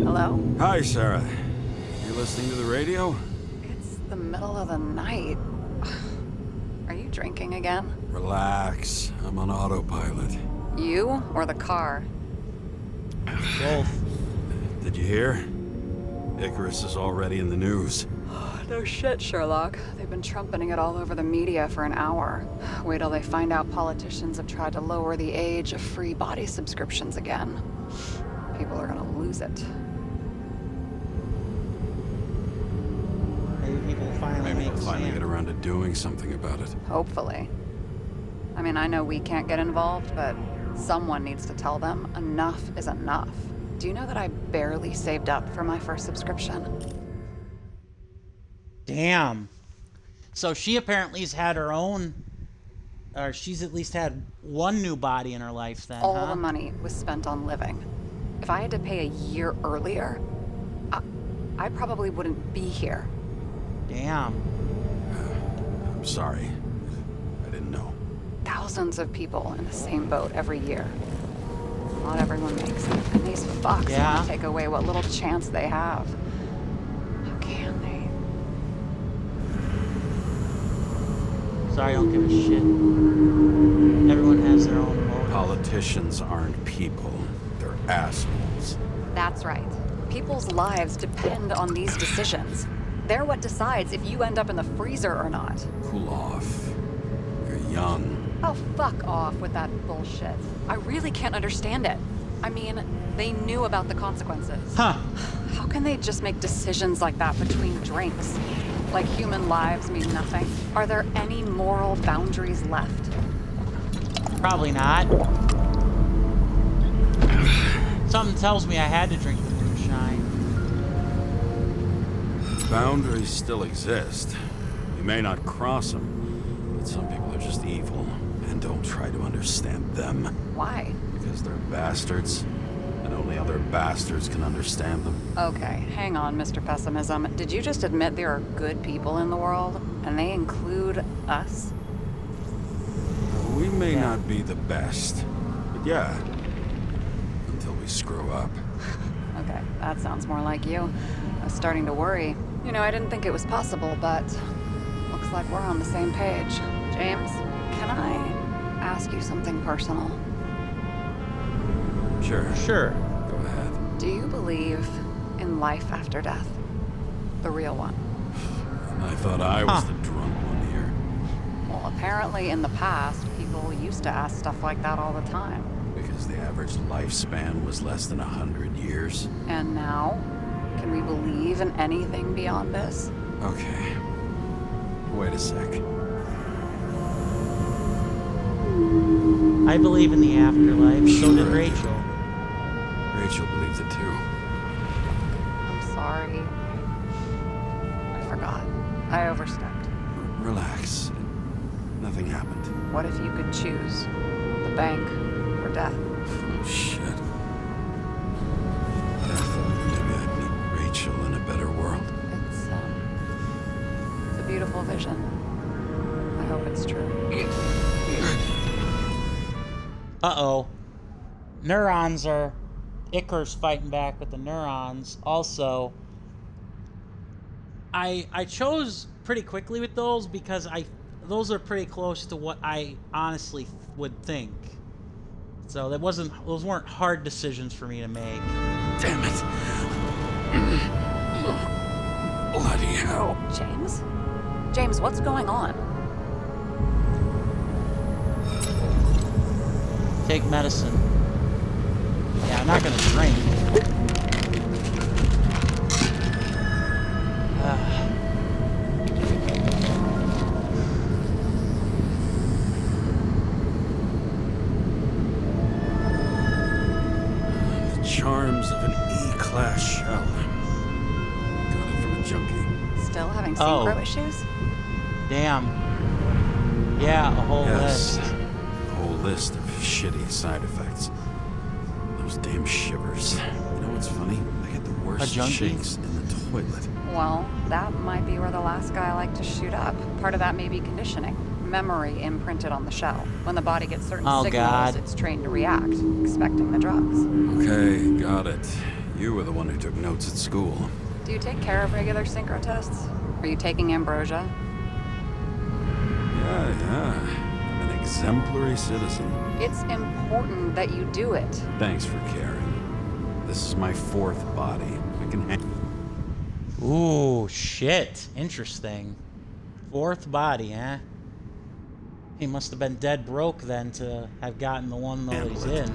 Hello? Hi, Sarah. You listening to the radio? The middle of the night. Are you drinking again? Relax. I'm on autopilot. You or the car? Both. Did you hear? Icarus is already in the news. No shit, Sherlock. They've been trumpeting it all over the media for an hour. Wait till they find out politicians have tried to lower the age of free body subscriptions again. People are gonna lose it. Maybe they'll finally get around to doing something about it. Hopefully. I mean, I know we can't get involved, but someone needs to tell them enough is enough. Do you know that I barely saved up for my first subscription? Damn. So she apparently has had her own, or she's at least had one new body in her life then, All the money was spent on living. If I had to pay a year earlier, I probably wouldn't be here. Damn. I'm sorry. I didn't know. Thousands of people in the same boat every year. Not everyone makes it. And these fucks want to take away what little chance they have. How can they? Sorry, I don't give a shit. Everyone has their own motive. Politicians aren't people. They're assholes. That's right. People's lives depend on these decisions. They're what decides if you end up in the freezer or not. Cool off. You're young. Oh, fuck off with that bullshit. I really can't understand it. I mean, they knew about the consequences. Huh. How can they just make decisions like that between drinks? Like human lives mean nothing? Are there any moral boundaries left? Probably not. Something tells me I had to drink the moonshine. Boundaries still exist. You may not cross them, but some people are just evil, and don't try to understand them. Why? Because they're bastards, and only other bastards can understand them. Okay, hang on, Mr. Pessimism. Did you just admit there are good people in the world, and they include us? We may not be the best, but yeah, we screw up. Okay, that sounds more like you. I was starting to worry. You know, I didn't think it was possible, but looks like we're on the same page. James, can I ask you something personal? Sure. Sure. Go ahead. Do you believe in life after death? The real one? I thought I was the drunk one here. Well, apparently in the past, people used to ask stuff like that all the time. Because the average lifespan was less than 100 years. And now? Can we believe in anything beyond this? Okay. Wait a sec. I believe in the afterlife. So did Rachel. Rachel believes it too. I'm sorry. I forgot. I overstepped. Relax. Nothing happened. What if you could choose? The bank or death? Oh, shit. I thought maybe I'd meet Rachel in a better world. It's a beautiful vision. I hope it's true. Uh-oh. Neurons are... Icarus fighting back with the neurons. Also, I chose pretty quickly with those because those are pretty close to what I honestly would think. So those weren't hard decisions for me to make. Damn it. Bloody hell. James? James, what's going on? Take medicine. Yeah, I'm not gonna drink. The charms of an E-class shell. Got it from a junkie. Still having synchro issues? Damn. Yeah, a whole Yes. list. A whole list of shitty side effects. Those damn shivers. You know what's funny? I get the worst shakes in the toilet. Well, that might be where the last guy liked to shoot up. Part of that may be conditioning. Memory imprinted on the shell. When the body gets certain signals, it's trained to react, expecting the drugs. Okay, got it. You were the one who took notes at school. Do you take care of regular synchro tests? Are you taking ambrosia? Yeah. I'm an exemplary citizen. It's important that you do it. Thanks for caring. This is my fourth body. I can Ooh, shit. Interesting. Fourth body, eh? He must have been dead broke then to have gotten the one that he's in.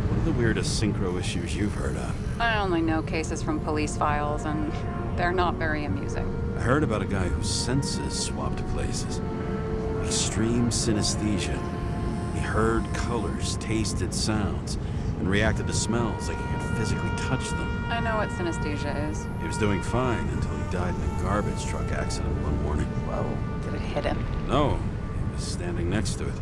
What are the weirdest synchro issues you've heard of? I only know cases from police files, and they're not very amusing. I heard about a guy whose senses swapped places. Extreme synesthesia. He heard colors, tasted sounds, and reacted to smells like he could physically touch them. I know what synesthesia is. He was doing fine until he died in a garbage truck accident one morning. Whoa, did it hit him? No, he was standing next to it.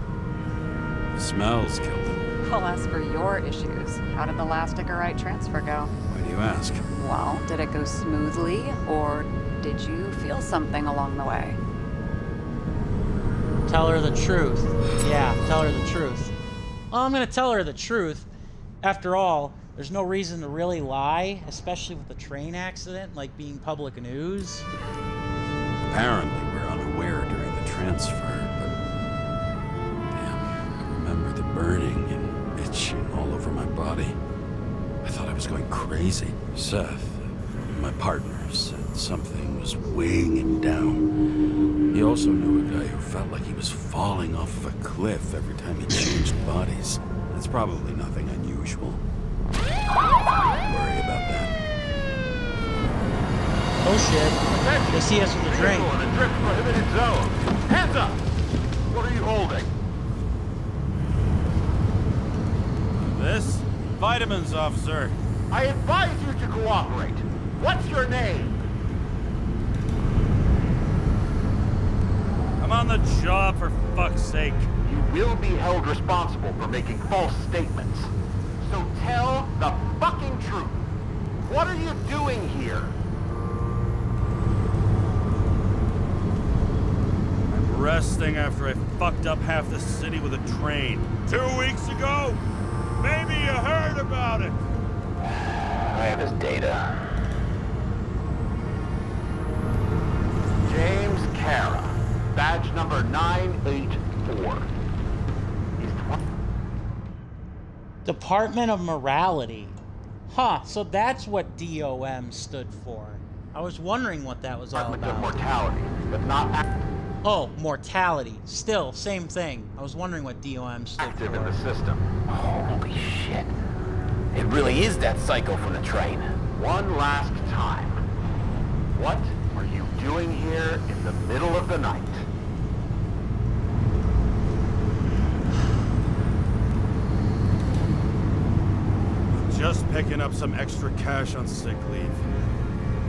The smells killed him. Well, as for your issues, how did the last Icarite transfer go? Why do you ask? Well, did it go smoothly, or did you feel something along the way? Tell her the truth. Yeah, tell her the truth. Well, I'm gonna tell her the truth. After all, there's no reason to really lie, especially with a train accident, like being public news. Apparently, we're unaware during the transfer, but... Damn, I remember the burning and itching all over my body. I thought I was going crazy. Seth, my partner, said something was weighing him down. He also knew a guy who felt like he was falling off of a cliff every time he changed bodies. It's probably nothing unusual. Don't worry about that. Oh shit. They see us with a drink. In a drift prohibited zone. Hands up! What are you holding? This? Vitamins, officer. I advise you to cooperate. What's your name? I'm on the job, for fuck's sake. You will be held responsible for making false statements. So tell the fucking truth. What are you doing here? resting after I fucked up half the city with a train. 2 weeks ago? Maybe you heard about it. I have his data. James Kara, badge number 984. Department of Morality. Huh, so that's what DOM stood for. I was wondering what that was all Department of about. Mortality, but not Oh, mortality. Still, same thing. I was wondering what DOM stood active for. in the system. Holy shit. It really is that psycho from the train. One last time. What are you doing here in the middle of the night? Just picking up some extra cash on sick leave.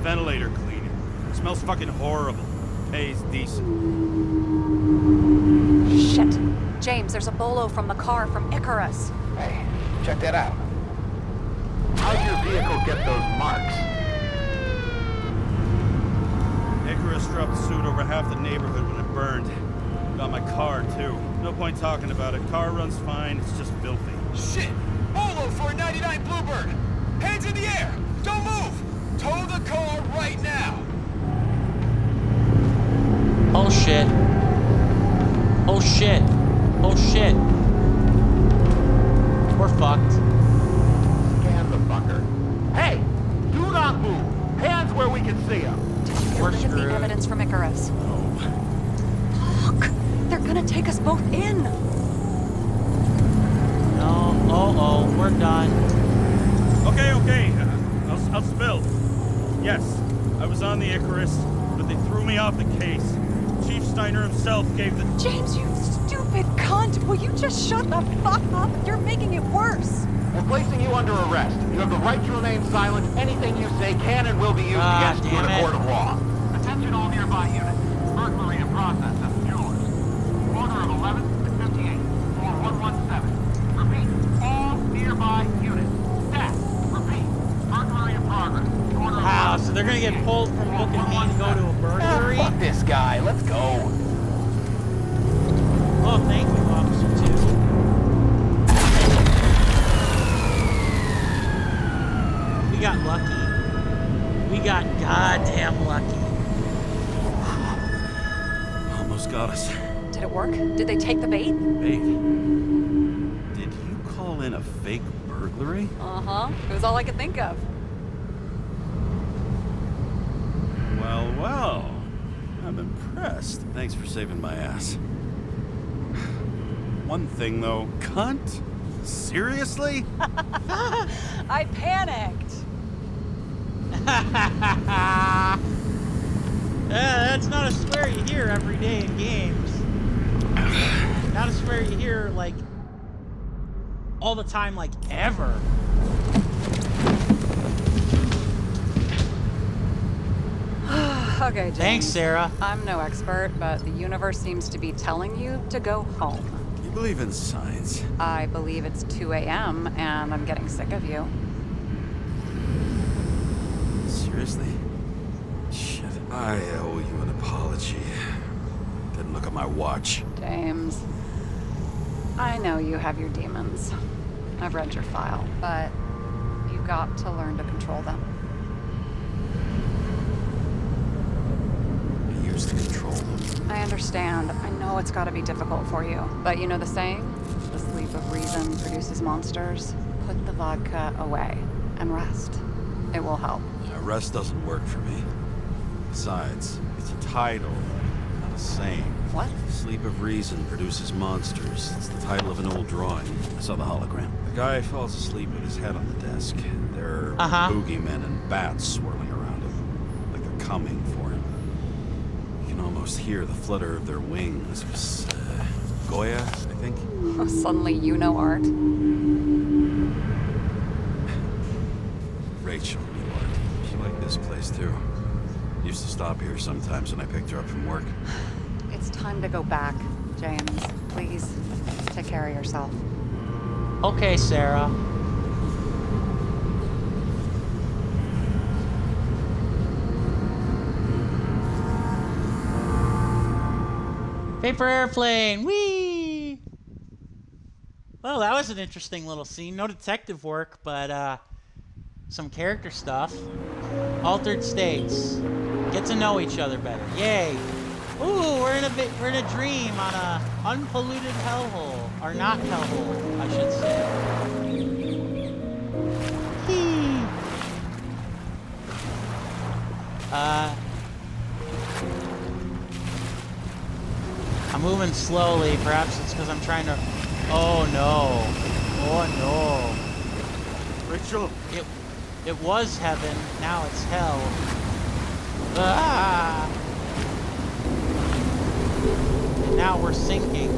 Ventilator cleaning. Smells fucking horrible. Pays decent. Shit. James, there's a bolo from the car from Icarus. Hey, check that out. How'd your vehicle get those marks? Icarus dropped suit over half the neighborhood when it burned. Got my car, too. No point talking about it. Car runs fine, it's just filthy. Shit! Bolo for a 99 Bluebird! Hands in the air! Don't move! Tow the car right now! Oh shit. Oh shit. Oh shit. We're fucked. Scan the fucker. Hey! Do not move! Hands where we can see them! We're Look at the screwed. evidence from Icarus. Look! They're gonna take us both in! No. Oh, we're done. Okay. I'll spill. Yes, I was on the Icarus, but they threw me off the case. Chief Steiner himself gave the... James, you stupid cunt! Will you just shut the fuck up? You're making it worse! We're placing you under arrest. You have the right to remain silent. Anything you say can and will be used against you in a court of law. Attention all nearby units. Burglary in process at the jewelers. Order of 11-58. 4117. Repeat. All nearby units. Staff. Repeat. Burglary in progress. Wow, so they're gonna get pulled from Book and Me and go to a burglary? Fuck this guy, let's go. Oh, thank you, Officer 2. We got lucky. We got goddamn lucky. Almost got us. Did it work? Did they take the bait? Bait? Did you call in a fake burglary? Uh-huh. It was all I could think of. Well. I'm impressed. Thanks for saving my ass. One thing, though. Cunt? Seriously? I panicked. Yeah, that's not a swear you hear every day in games. Not a swear you hear, like, all the time, like, ever. Okay, James. Thanks, Sarah. I'm no expert, but the universe seems to be telling you to go home. You believe in science? I believe it's 2 a.m. and I'm getting sick of you. Seriously? Shit. I owe you an apology. Didn't look at my watch. James, I know you have your demons. I've read your file, but you've got to learn to control them. I used to control them. I understand. I know it's got to be difficult for you. But you know the saying? The sleep of reason produces monsters. Put the vodka away and rest. It will help. Yeah, rest doesn't work for me. Besides, it's a title, not a saying. What? Sleep of Reason produces monsters. It's the title of an old drawing. I saw the hologram. The guy falls asleep with his head on the desk. There are boogeymen and bats swirling around him, like they're coming for him. You can almost hear the flutter of their wings. It was Goya, I think. Suddenly you know art. Rachel knew art. She liked this place too. Used to stop here sometimes when I picked her up from work. It's time to go back, James. Please, take care of yourself. Okay, Sarah. Paper airplane. Whee! Well, that was an interesting little scene. No detective work, but some character stuff. Altered states. Get to know each other better. Yay! Ooh, we're in a dream on a unpolluted hellhole, or not hellhole, I should say. Hee. I'm moving slowly. Perhaps it's because I'm trying to. Oh no! Oh no! Rachel. It was heaven. Now it's hell. Ah! And now we're sinking.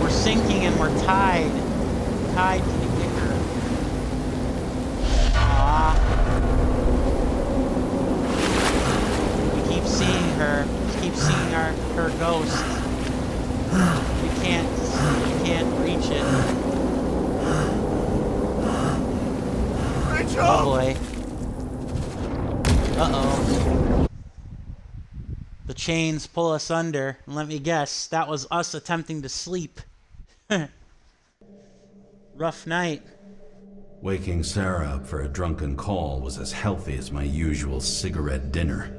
We're sinking and we're tied to the kicker. Ah! We keep seeing her. We keep seeing her ghost. We can't reach it. Rachel! Oh boy. Uh-oh. The chains pull us under, and let me guess, that was us attempting to sleep. Rough night. Waking Sarah up for a drunken call was as healthy as my usual cigarette dinner.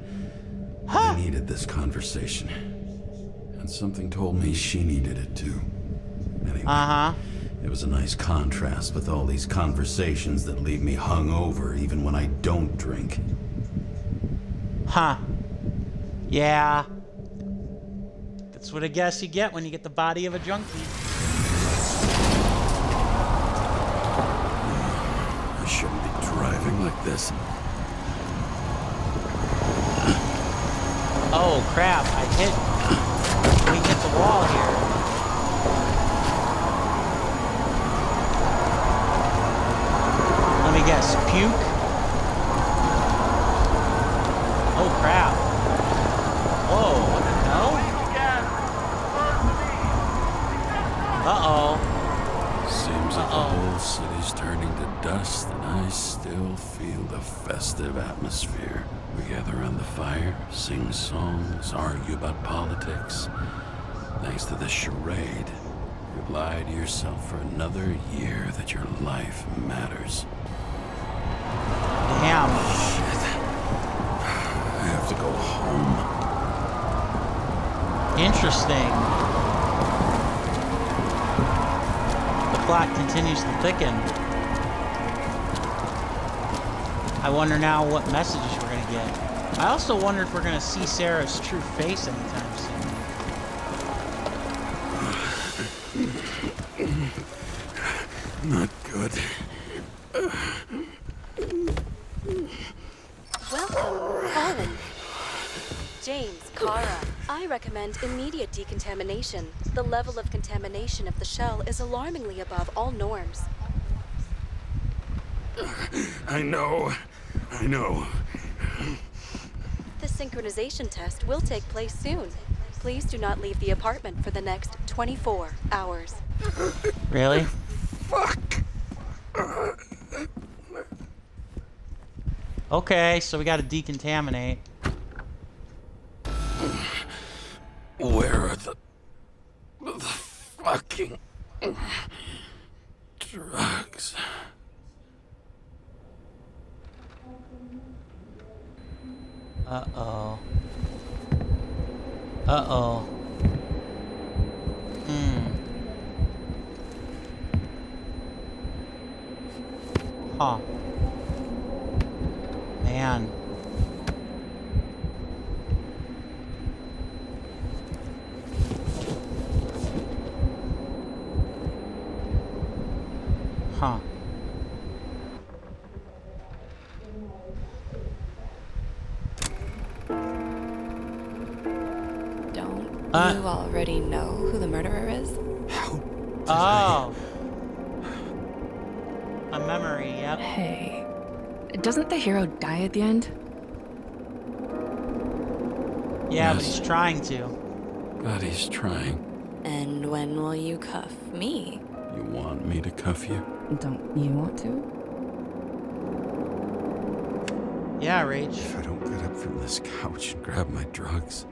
I needed this conversation. And something told me she needed it too. Anyway, it was a nice contrast with all these conversations that leave me hungover even when I don't drink. Huh. Yeah. That's what I guess you get when you get the body of a junkie. I shouldn't be driving like this. Oh crap, we hit the wall here. Let me guess, puke? Oh crap. Whoa, what the hell? Uh-oh. Seems like the whole city's turning to dust, and I still feel the festive atmosphere. We gather around the fire, sing songs, argue about politics. Thanks to this charade, you've lied to yourself for another year that your life matters. Damn. Shit. I have to go home. Interesting. The plot continues to thicken. I wonder now what messages we're going to get. I also wonder if we're going to see Sarah's true face anytime soon. Not good. Welcome home. James, Kara, I recommend immediate decontamination. The level of contamination of the shell is alarmingly above all norms. I know. The synchronization test will take place soon. Please do not leave the apartment for the next 24 hours. Really? Fuck. Okay, so we got to decontaminate. Where are the fucking drugs? Uh-oh. Uh-oh. Huh. Man. Huh. Don't you already know who the murderer is? Oh. A memory, yep. Hey, doesn't the hero die at the end? Yeah, but he's trying to. God, he's trying. And when will you cuff me? You want me to cuff you? Don't you want to? Yeah, Rach. If I don't get up from this couch and grab my drugs,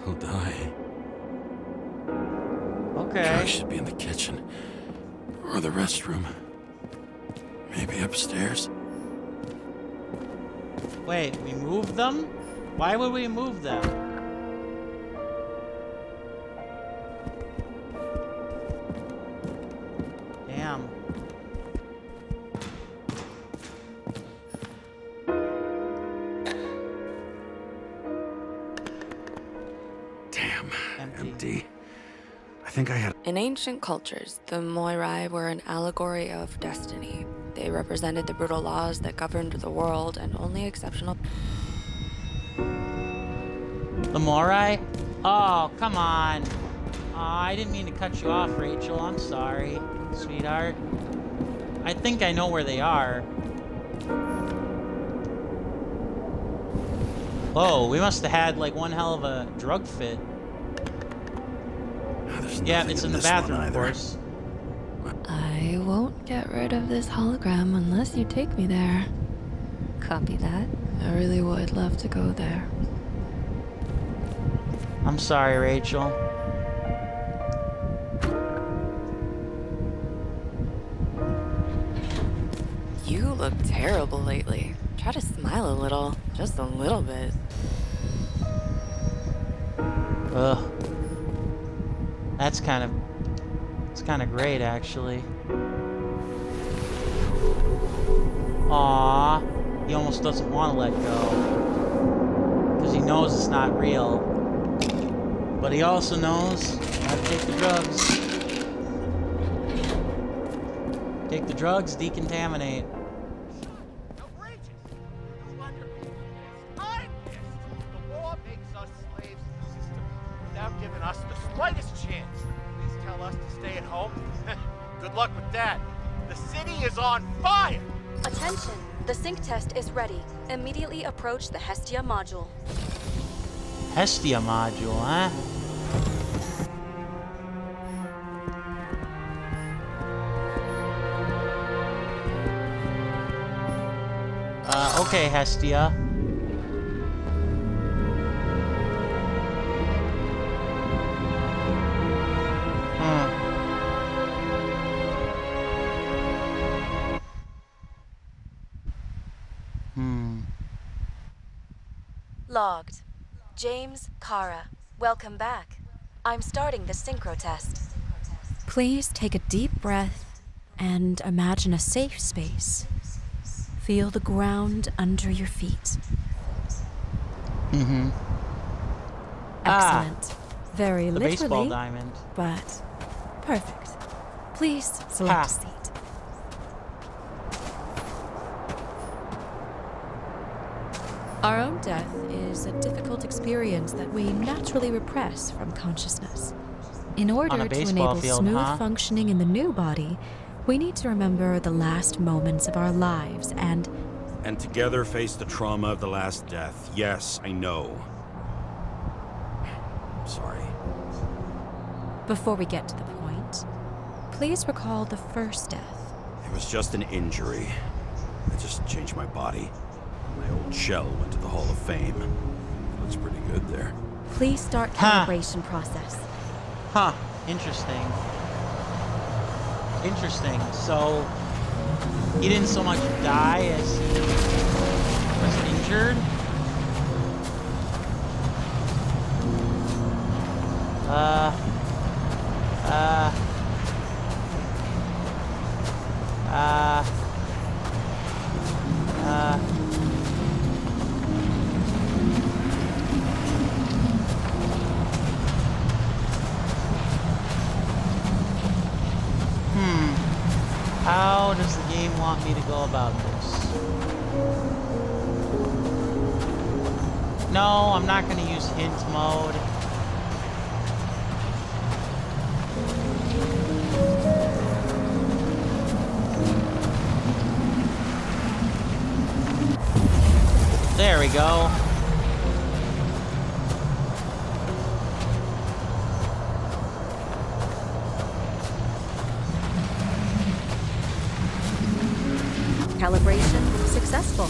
I'll die. Okay. Drugs should be in the kitchen. Or the restroom. Maybe upstairs. Wait, we moved them? Why would we move them? Damn. Damn. Empty. I think I had... In ancient cultures, the Noire were an allegory of destiny. They represented the brutal laws that governed the world, and only exceptional... The Morai? Oh, come on. I didn't mean to cut you off, Rachel. I'm sorry, sweetheart. I think I know where they are. Whoa, we must have had like one hell of a drug fit. Yeah, it's in the bathroom, of course. I won't get rid of this hologram unless you take me there. Copy that. I really would love to go there. I'm sorry, Rachel. You look terrible lately. Try to smile a little. Just a little bit. Ugh. It's kind of great, actually. Aww. He almost doesn't want to let go. Because he knows it's not real. But he also knows how to take the drugs. Take the drugs, decontaminate. Outrageous! No wonder people are pissed. I'm pissed. The law makes us slaves to the system without giving us the slightest chance. Please tell us to stay at home. Good luck with that. The city is on fire! Attention! The sync test is ready. Immediately approach the Hestia module. Hestia module, huh? Okay, Hestia. Logged. James, Kara, welcome back. I'm starting the synchro test. Please take a deep breath and imagine a safe space. Feel the ground under your feet. Mm-hmm. Excellent. Very the literally, baseball diamond. but perfect. Please select a seat. Our own death is a difficult experience that we naturally repress from consciousness. In order to enable smooth functioning in the new body, we need to remember the last moments of our lives and together face the trauma of the last death. Yes, I know. I'm sorry. Before we get to the point, please recall the first death. It was just an injury. I just changed my body. My old shell went to the Hall of Fame. Looks pretty good there. Please start calibration process. Huh. Interesting. Interesting. So, he didn't so much die as he was injured? How does the game want me to go about this? No, I'm not going to use hint mode. There we go. Calibration successful.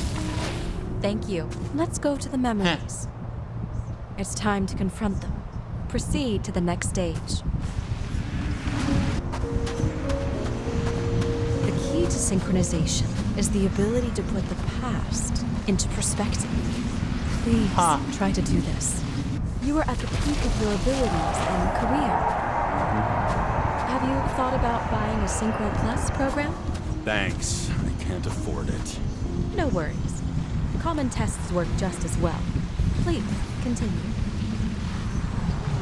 Thank you. Let's go to the memories. It's time to confront them. Proceed to the next stage. The key to synchronization is the ability to put the past into perspective. Please try to do this. You are at the peak of your abilities and career. Have you thought about buying a Synchro Plus program? Thanks. I can't afford it. No worries. Common tests work just as well. Please, continue.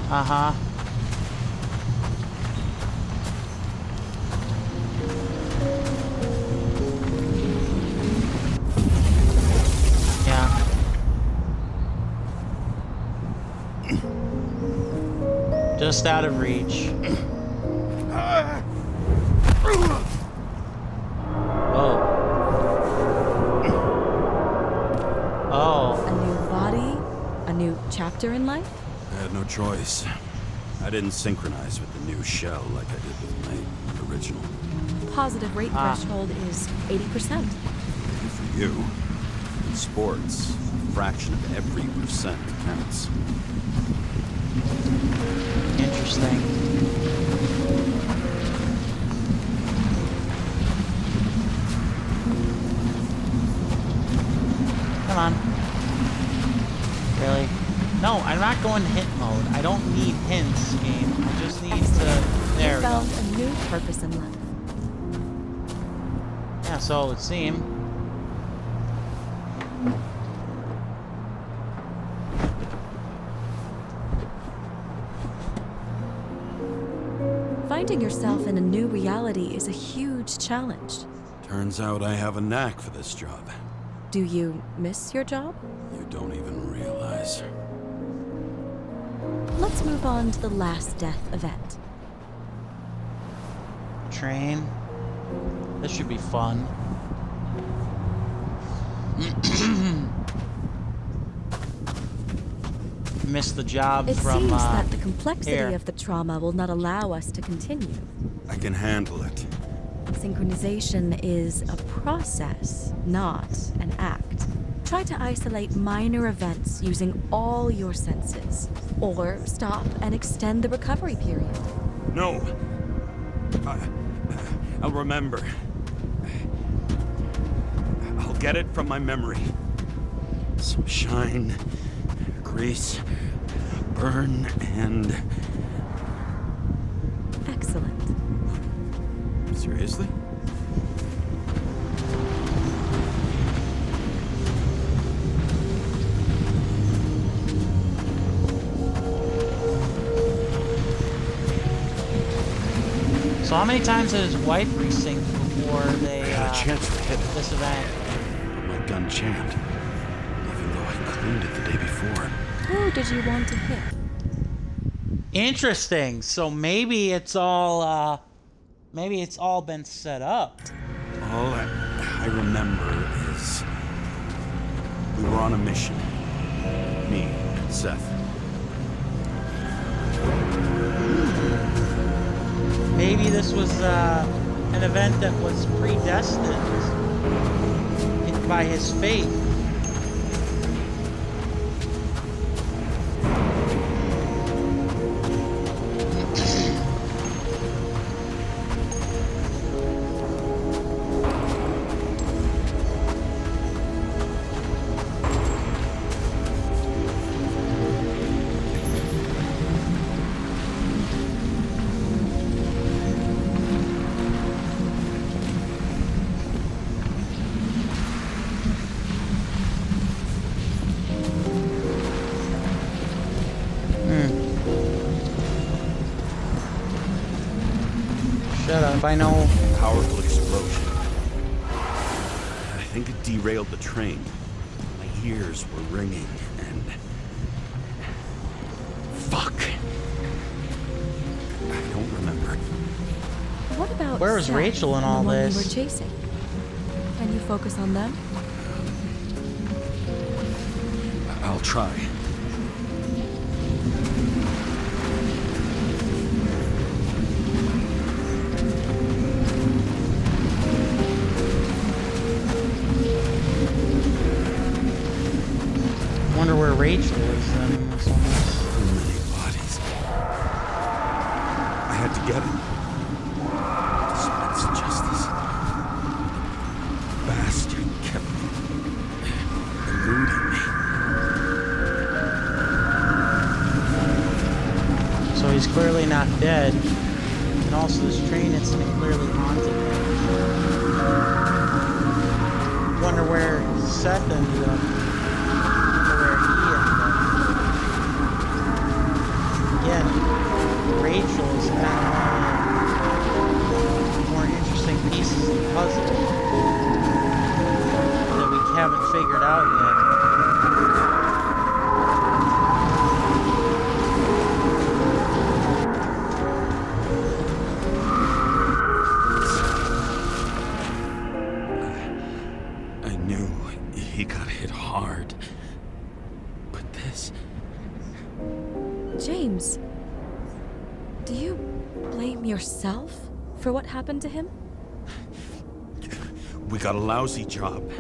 Uh-huh. Yeah. Just out of reach. Oh. Oh. A new body? A new chapter in life? I had no choice. I didn't synchronize with the new shell like I did with my original. Positive rate threshold is 80%. And for you, in sports, a fraction of every percent counts. Interesting. Come on. Really? No, I'm not going to hint mode. I don't need hints, game. I just need to... There we go. Found a new purpose in life. Yeah, so it would seem. Finding yourself in a new reality is a huge challenge. Turns out I have a knack for this job. Do you miss your job? You don't even realize. Let's move on to the last death event. Train. This should be fun. Missed the job it from seems that the complexity here. of the trauma will not allow us to continue. I can handle it. Synchronization is a process, not an act. Try to isolate minor events using all your senses, or stop and extend the recovery period. No. I'll remember. I'll get it from my memory. Some shine, grease, burn, and... Excellent. Seriously? So how many times did his wife resync before they I had a chance to hit it. this event? My gun jammed, even though I cleaned it the day before. Who did you want to hit? Interesting. So maybe it's all been set up. All I remember is we were on a mission. Me and Seth. Maybe this was an event that was predestined by his fate. Shut up, I know. Powerful explosion. I think it derailed the train. My ears were ringing and... Fuck. I don't remember. What about Where was Seth Rachel in all and the one this? you were chasing? Can you focus on them? I'll try. Wonder where Rachel is then. Too many bodies. had to get it. Dispense justice. The bastard kept eluding me. So he's clearly not dead. And also this train incident clearly haunted him. Wonder where Seth ended up. Where he ended up. Again, Rachel is kind of more interesting pieces of the puzzle that we haven't figured out yet. He got hit hard. But this... James, do you blame yourself for what happened to him? We got a lousy job.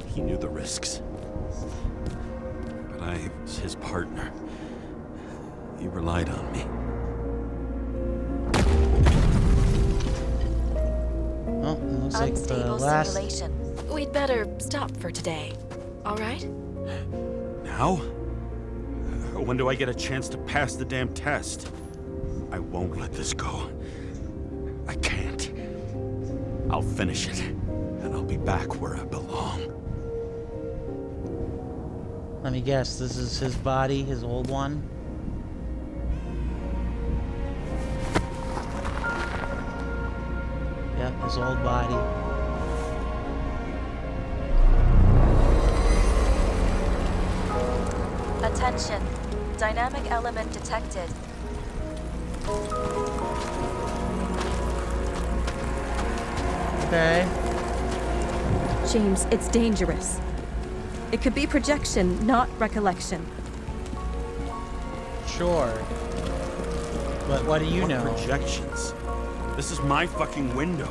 He knew the risks. But I was his partner. He relied on me. Well, it looks like the Unstable last... simulation. We'd better stop for today. All right? Now? When do I get a chance to pass the damn test? I won't let this go. I can't. I'll finish it, and I'll be back where I belong. Let me guess, this is his body, his old one? Yep, his old body. Attention. Dynamic element detected. Okay. James, it's dangerous. It could be projection, not recollection. Sure. But what do you know? Projections? This is my fucking window.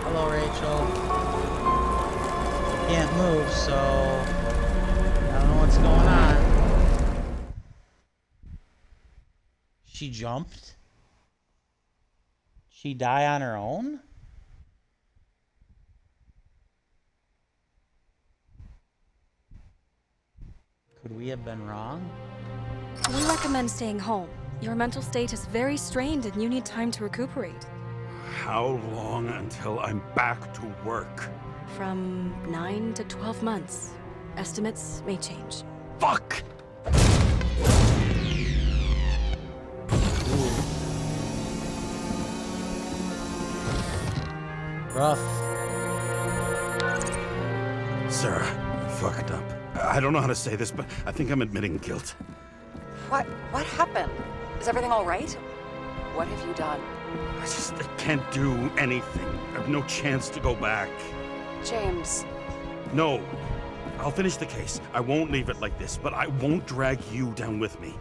Hello, Rachel. Can't move, so I don't know what's going on. She jumped? She die on her own? Could we have been wrong? We recommend staying home. Your mental state is very strained and you need time to recuperate. How long until I'm back to work? From 9 to 12 months. Estimates may change. Fuck! Rough. Sarah, I fucked up. I don't know how to say this, but I think I'm admitting guilt. What happened? Is everything all right? What have you done? I can't do anything. I have no chance to go back. James. No. I'll finish the case. I won't leave it like this, but I won't drag you down with me.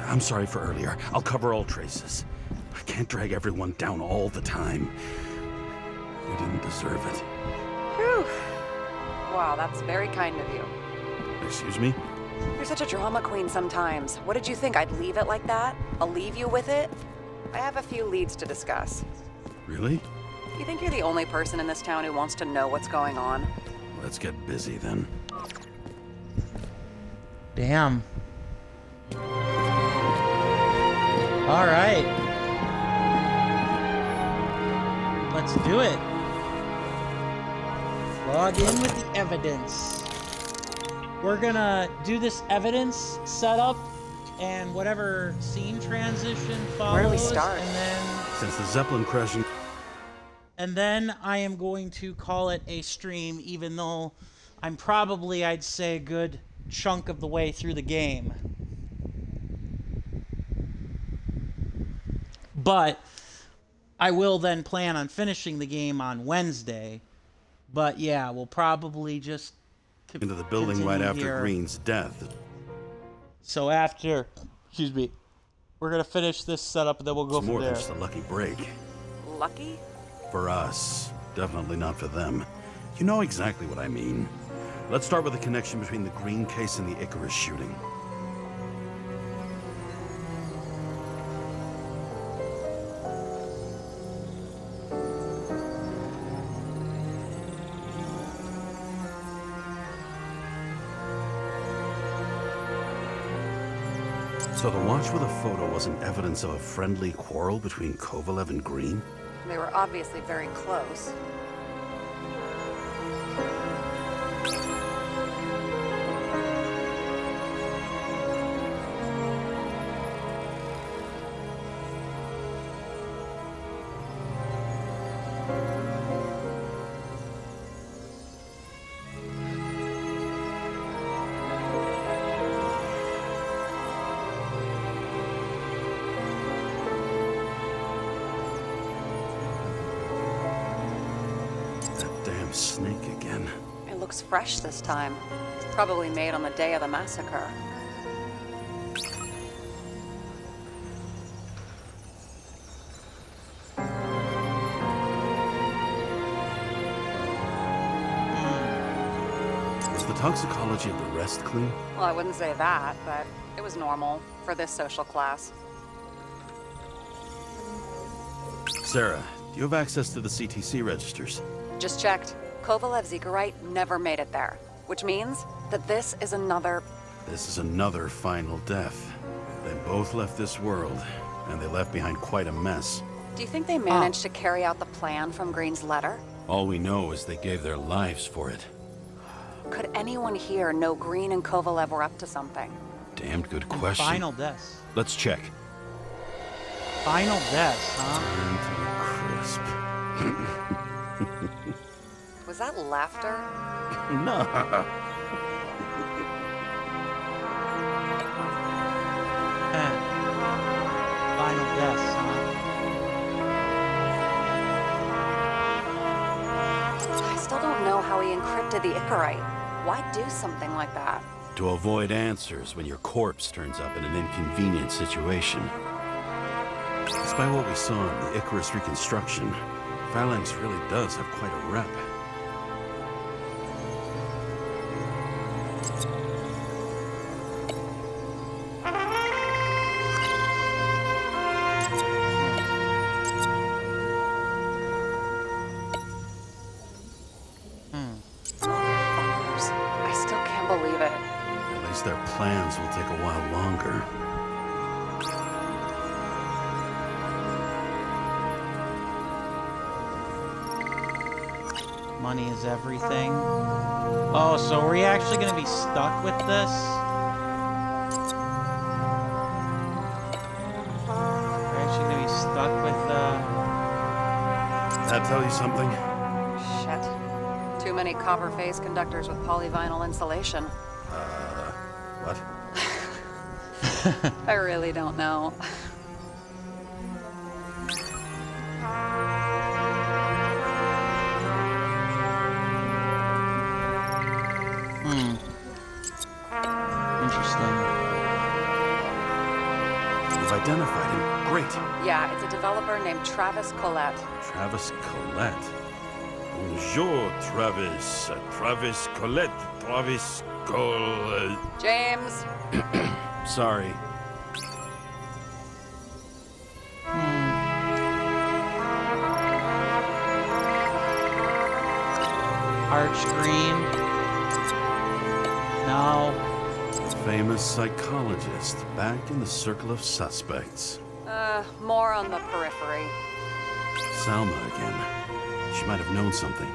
I'm sorry for earlier. I'll cover all traces. I can't drag everyone down all the time. You didn't deserve it. Whew. Wow, that's very kind of you. Excuse me? You're such a drama queen sometimes. What did you think? I'd leave it like that? I'll leave you with it? I have a few leads to discuss. Really? You think you're the only person in this town who wants to know what's going on? Let's get busy then. Damn. All right. Let's do it. Log in with the evidence. We're gonna do this evidence setup and whatever scene transition follows. Where do we start? And then, Since the Zeppelin crashing... and then I am going to call it a stream, even though I'm probably, I'd say, a good chunk of the way through the game. But I will then plan on finishing the game on Wednesday. But yeah, we'll probably just into the building right after here. Green's death. So after, excuse me, we're gonna finish this setup and then we'll go It's from more there. than just a lucky break. Lucky? For us. Definitely not for them. You know exactly what I mean. Let's start with the connection between the Green case and the Icarus shooting. So the watch with a photo wasn't evidence of a friendly quarrel between Kovalev and Green? They were obviously very close. Snake again. It looks fresh this time. Probably made on the day of the massacre. Was the toxicology of the rest clean? Well, I wouldn't say that, but it was normal for this social class. Sarah, do you have access to the CTC registers? Just checked. Kovalev's Icarite never made it there, which means that this is another final death. They both left this world, and they left behind quite a mess. Do you think they managed to carry out the plan from Green's letter? All we know is they gave their lives for it. Could anyone here know Green and Kovalev were up to something? Damned good question. Final deaths. Let's check. Final deaths, huh? Burn to a crisp. Was that laughter? No. Final deaths, huh? I still don't know how he encrypted the Icarite. Why do something like that? To avoid answers when your corpse turns up in an inconvenient situation. Despite what we saw in the Icarus reconstruction, Phalanx really does have quite a rep. I still can't believe it. At least their plans will take a while longer. Money is everything. Oh, so are we actually going to be stuck with this? We're actually going to be stuck with, That tell you something? Shit. Too many copper phase conductors with polyvinyl insulation. What? I really don't know. Interesting. You've identified him. Great. Yeah, it's a developer named Travis Collette. Travis Collette. Bonjour, Travis. Travis Collette. Travis Collette. James. Sorry. Arch Green. No. Famous psychologist, back in the circle of suspects. More on the periphery. Salma again. She might have known something.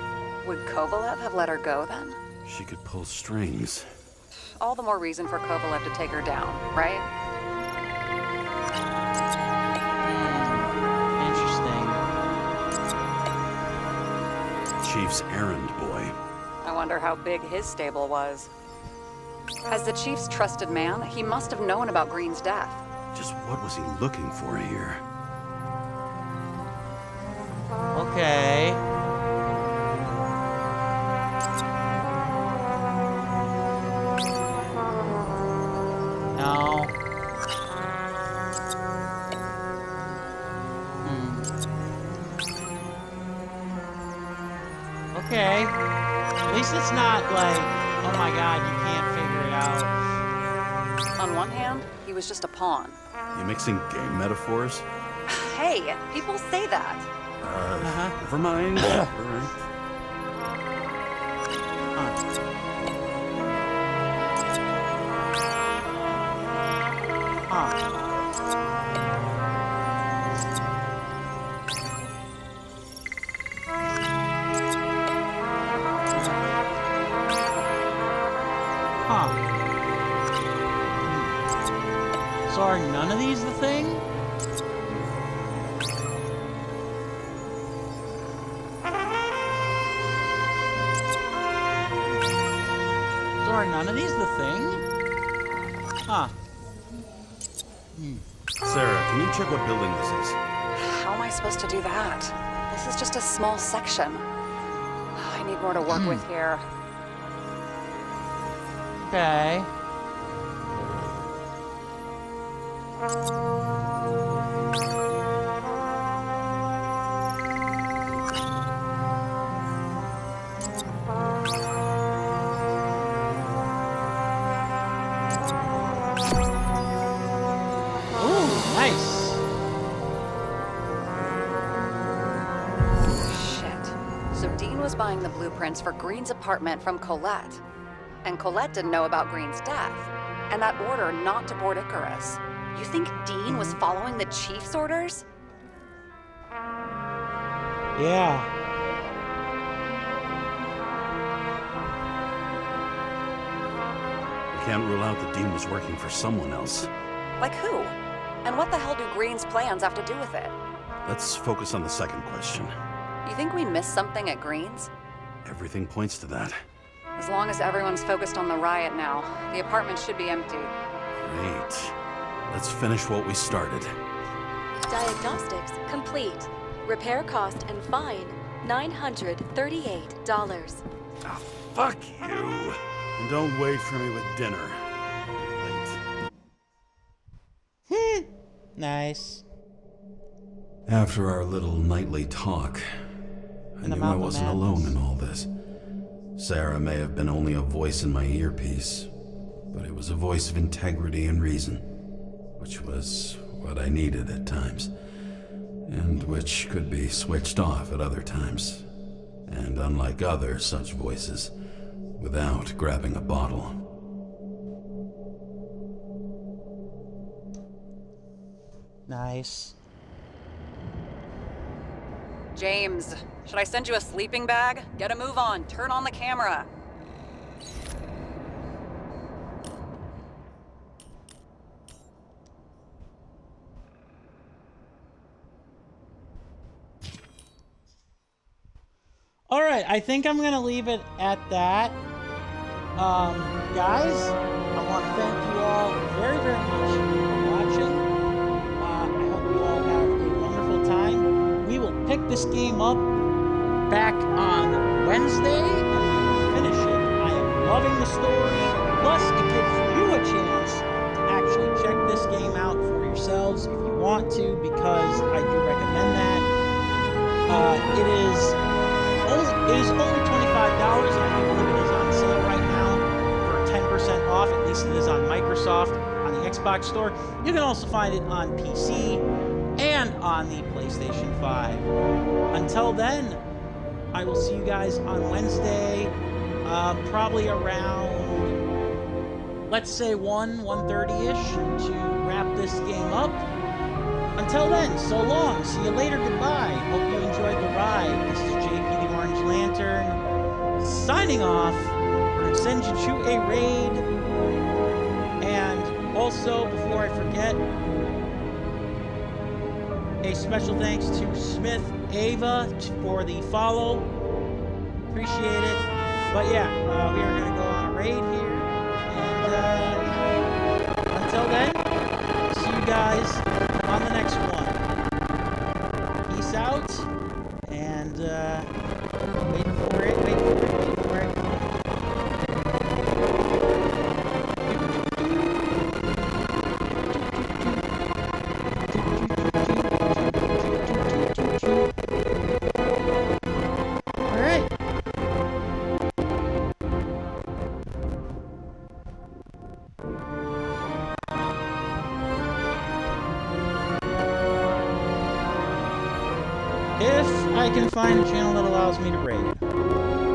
Would Kovalev have let her go then? She could pull strings. All the more reason for Kovalev to take her down, right? Interesting. Chief's errand boy. I wonder how big his stable was. As the Chief's trusted man, he must have known about Green's death. Just what was he looking for here? Okay. No. Okay. At least it's not like, oh my god, you can't figure it out. On one hand, he was just a pawn. You mixing game metaphors? Hey, people say that. Never mind. All right. So are none of these the thing? So are none of these the thing? Huh. Sarah, can you check what building this is? How am I supposed to do that? This is just a small section. I need more to work with here. Okay. Buying the blueprints for Green's apartment from Colette. And Colette didn't know about Green's death, and that order not to board Icarus. You think Dean was following the chief's orders? Yeah. We can't rule out that Dean was working for someone else. Like who? And what the hell do Green's plans have to do with it? Let's focus on the second question. You think we missed something at Green's? Everything points to that. As long as everyone's focused on the riot now, the apartment should be empty. Great. Let's finish what we started. Diagnostics complete. Repair cost and fine, $938. Oh, fuck you. And don't wait for me with dinner. Late. Nice. After our little nightly talk, I knew I wasn't alone in all this. Sarah may have been only a voice in my earpiece, but it was a voice of integrity and reason, which was what I needed at times, and which could be switched off at other times, and unlike other such voices, without grabbing a bottle. Nice. James, should I send you a sleeping bag? Get a move on. Turn on the camera. All right, I think I'm gonna leave it at that. Guys, I want to thank you all very, very much for watching. I hope you all have a wonderful time. We will pick this game up back on Wednesday and we will finish it. I am loving the story. Plus, it gives you a chance to actually check this game out for yourselves if you want to, because I do recommend that. It is only $25, and I believe it is on sale right now for 10% off. At least it is on Microsoft, on the Xbox Store. You can also find it on PC and on the PlayStation 5. Until then, I will see you guys on Wednesday, probably around, let's say 1:30-ish to wrap this game up. Until then, so long. See you later. Goodbye. Hope you enjoyed the ride. This is JPtheOrangeLantern signing off. We're going to send you to a raid. And also, before I forget, a special thanks to Smith Ava for the follow. Appreciate it. But yeah, we are going to go on a raid here. And until then, see you guys on the next one. Peace out. And wait for it. All right. can find a channel that allows me to raid.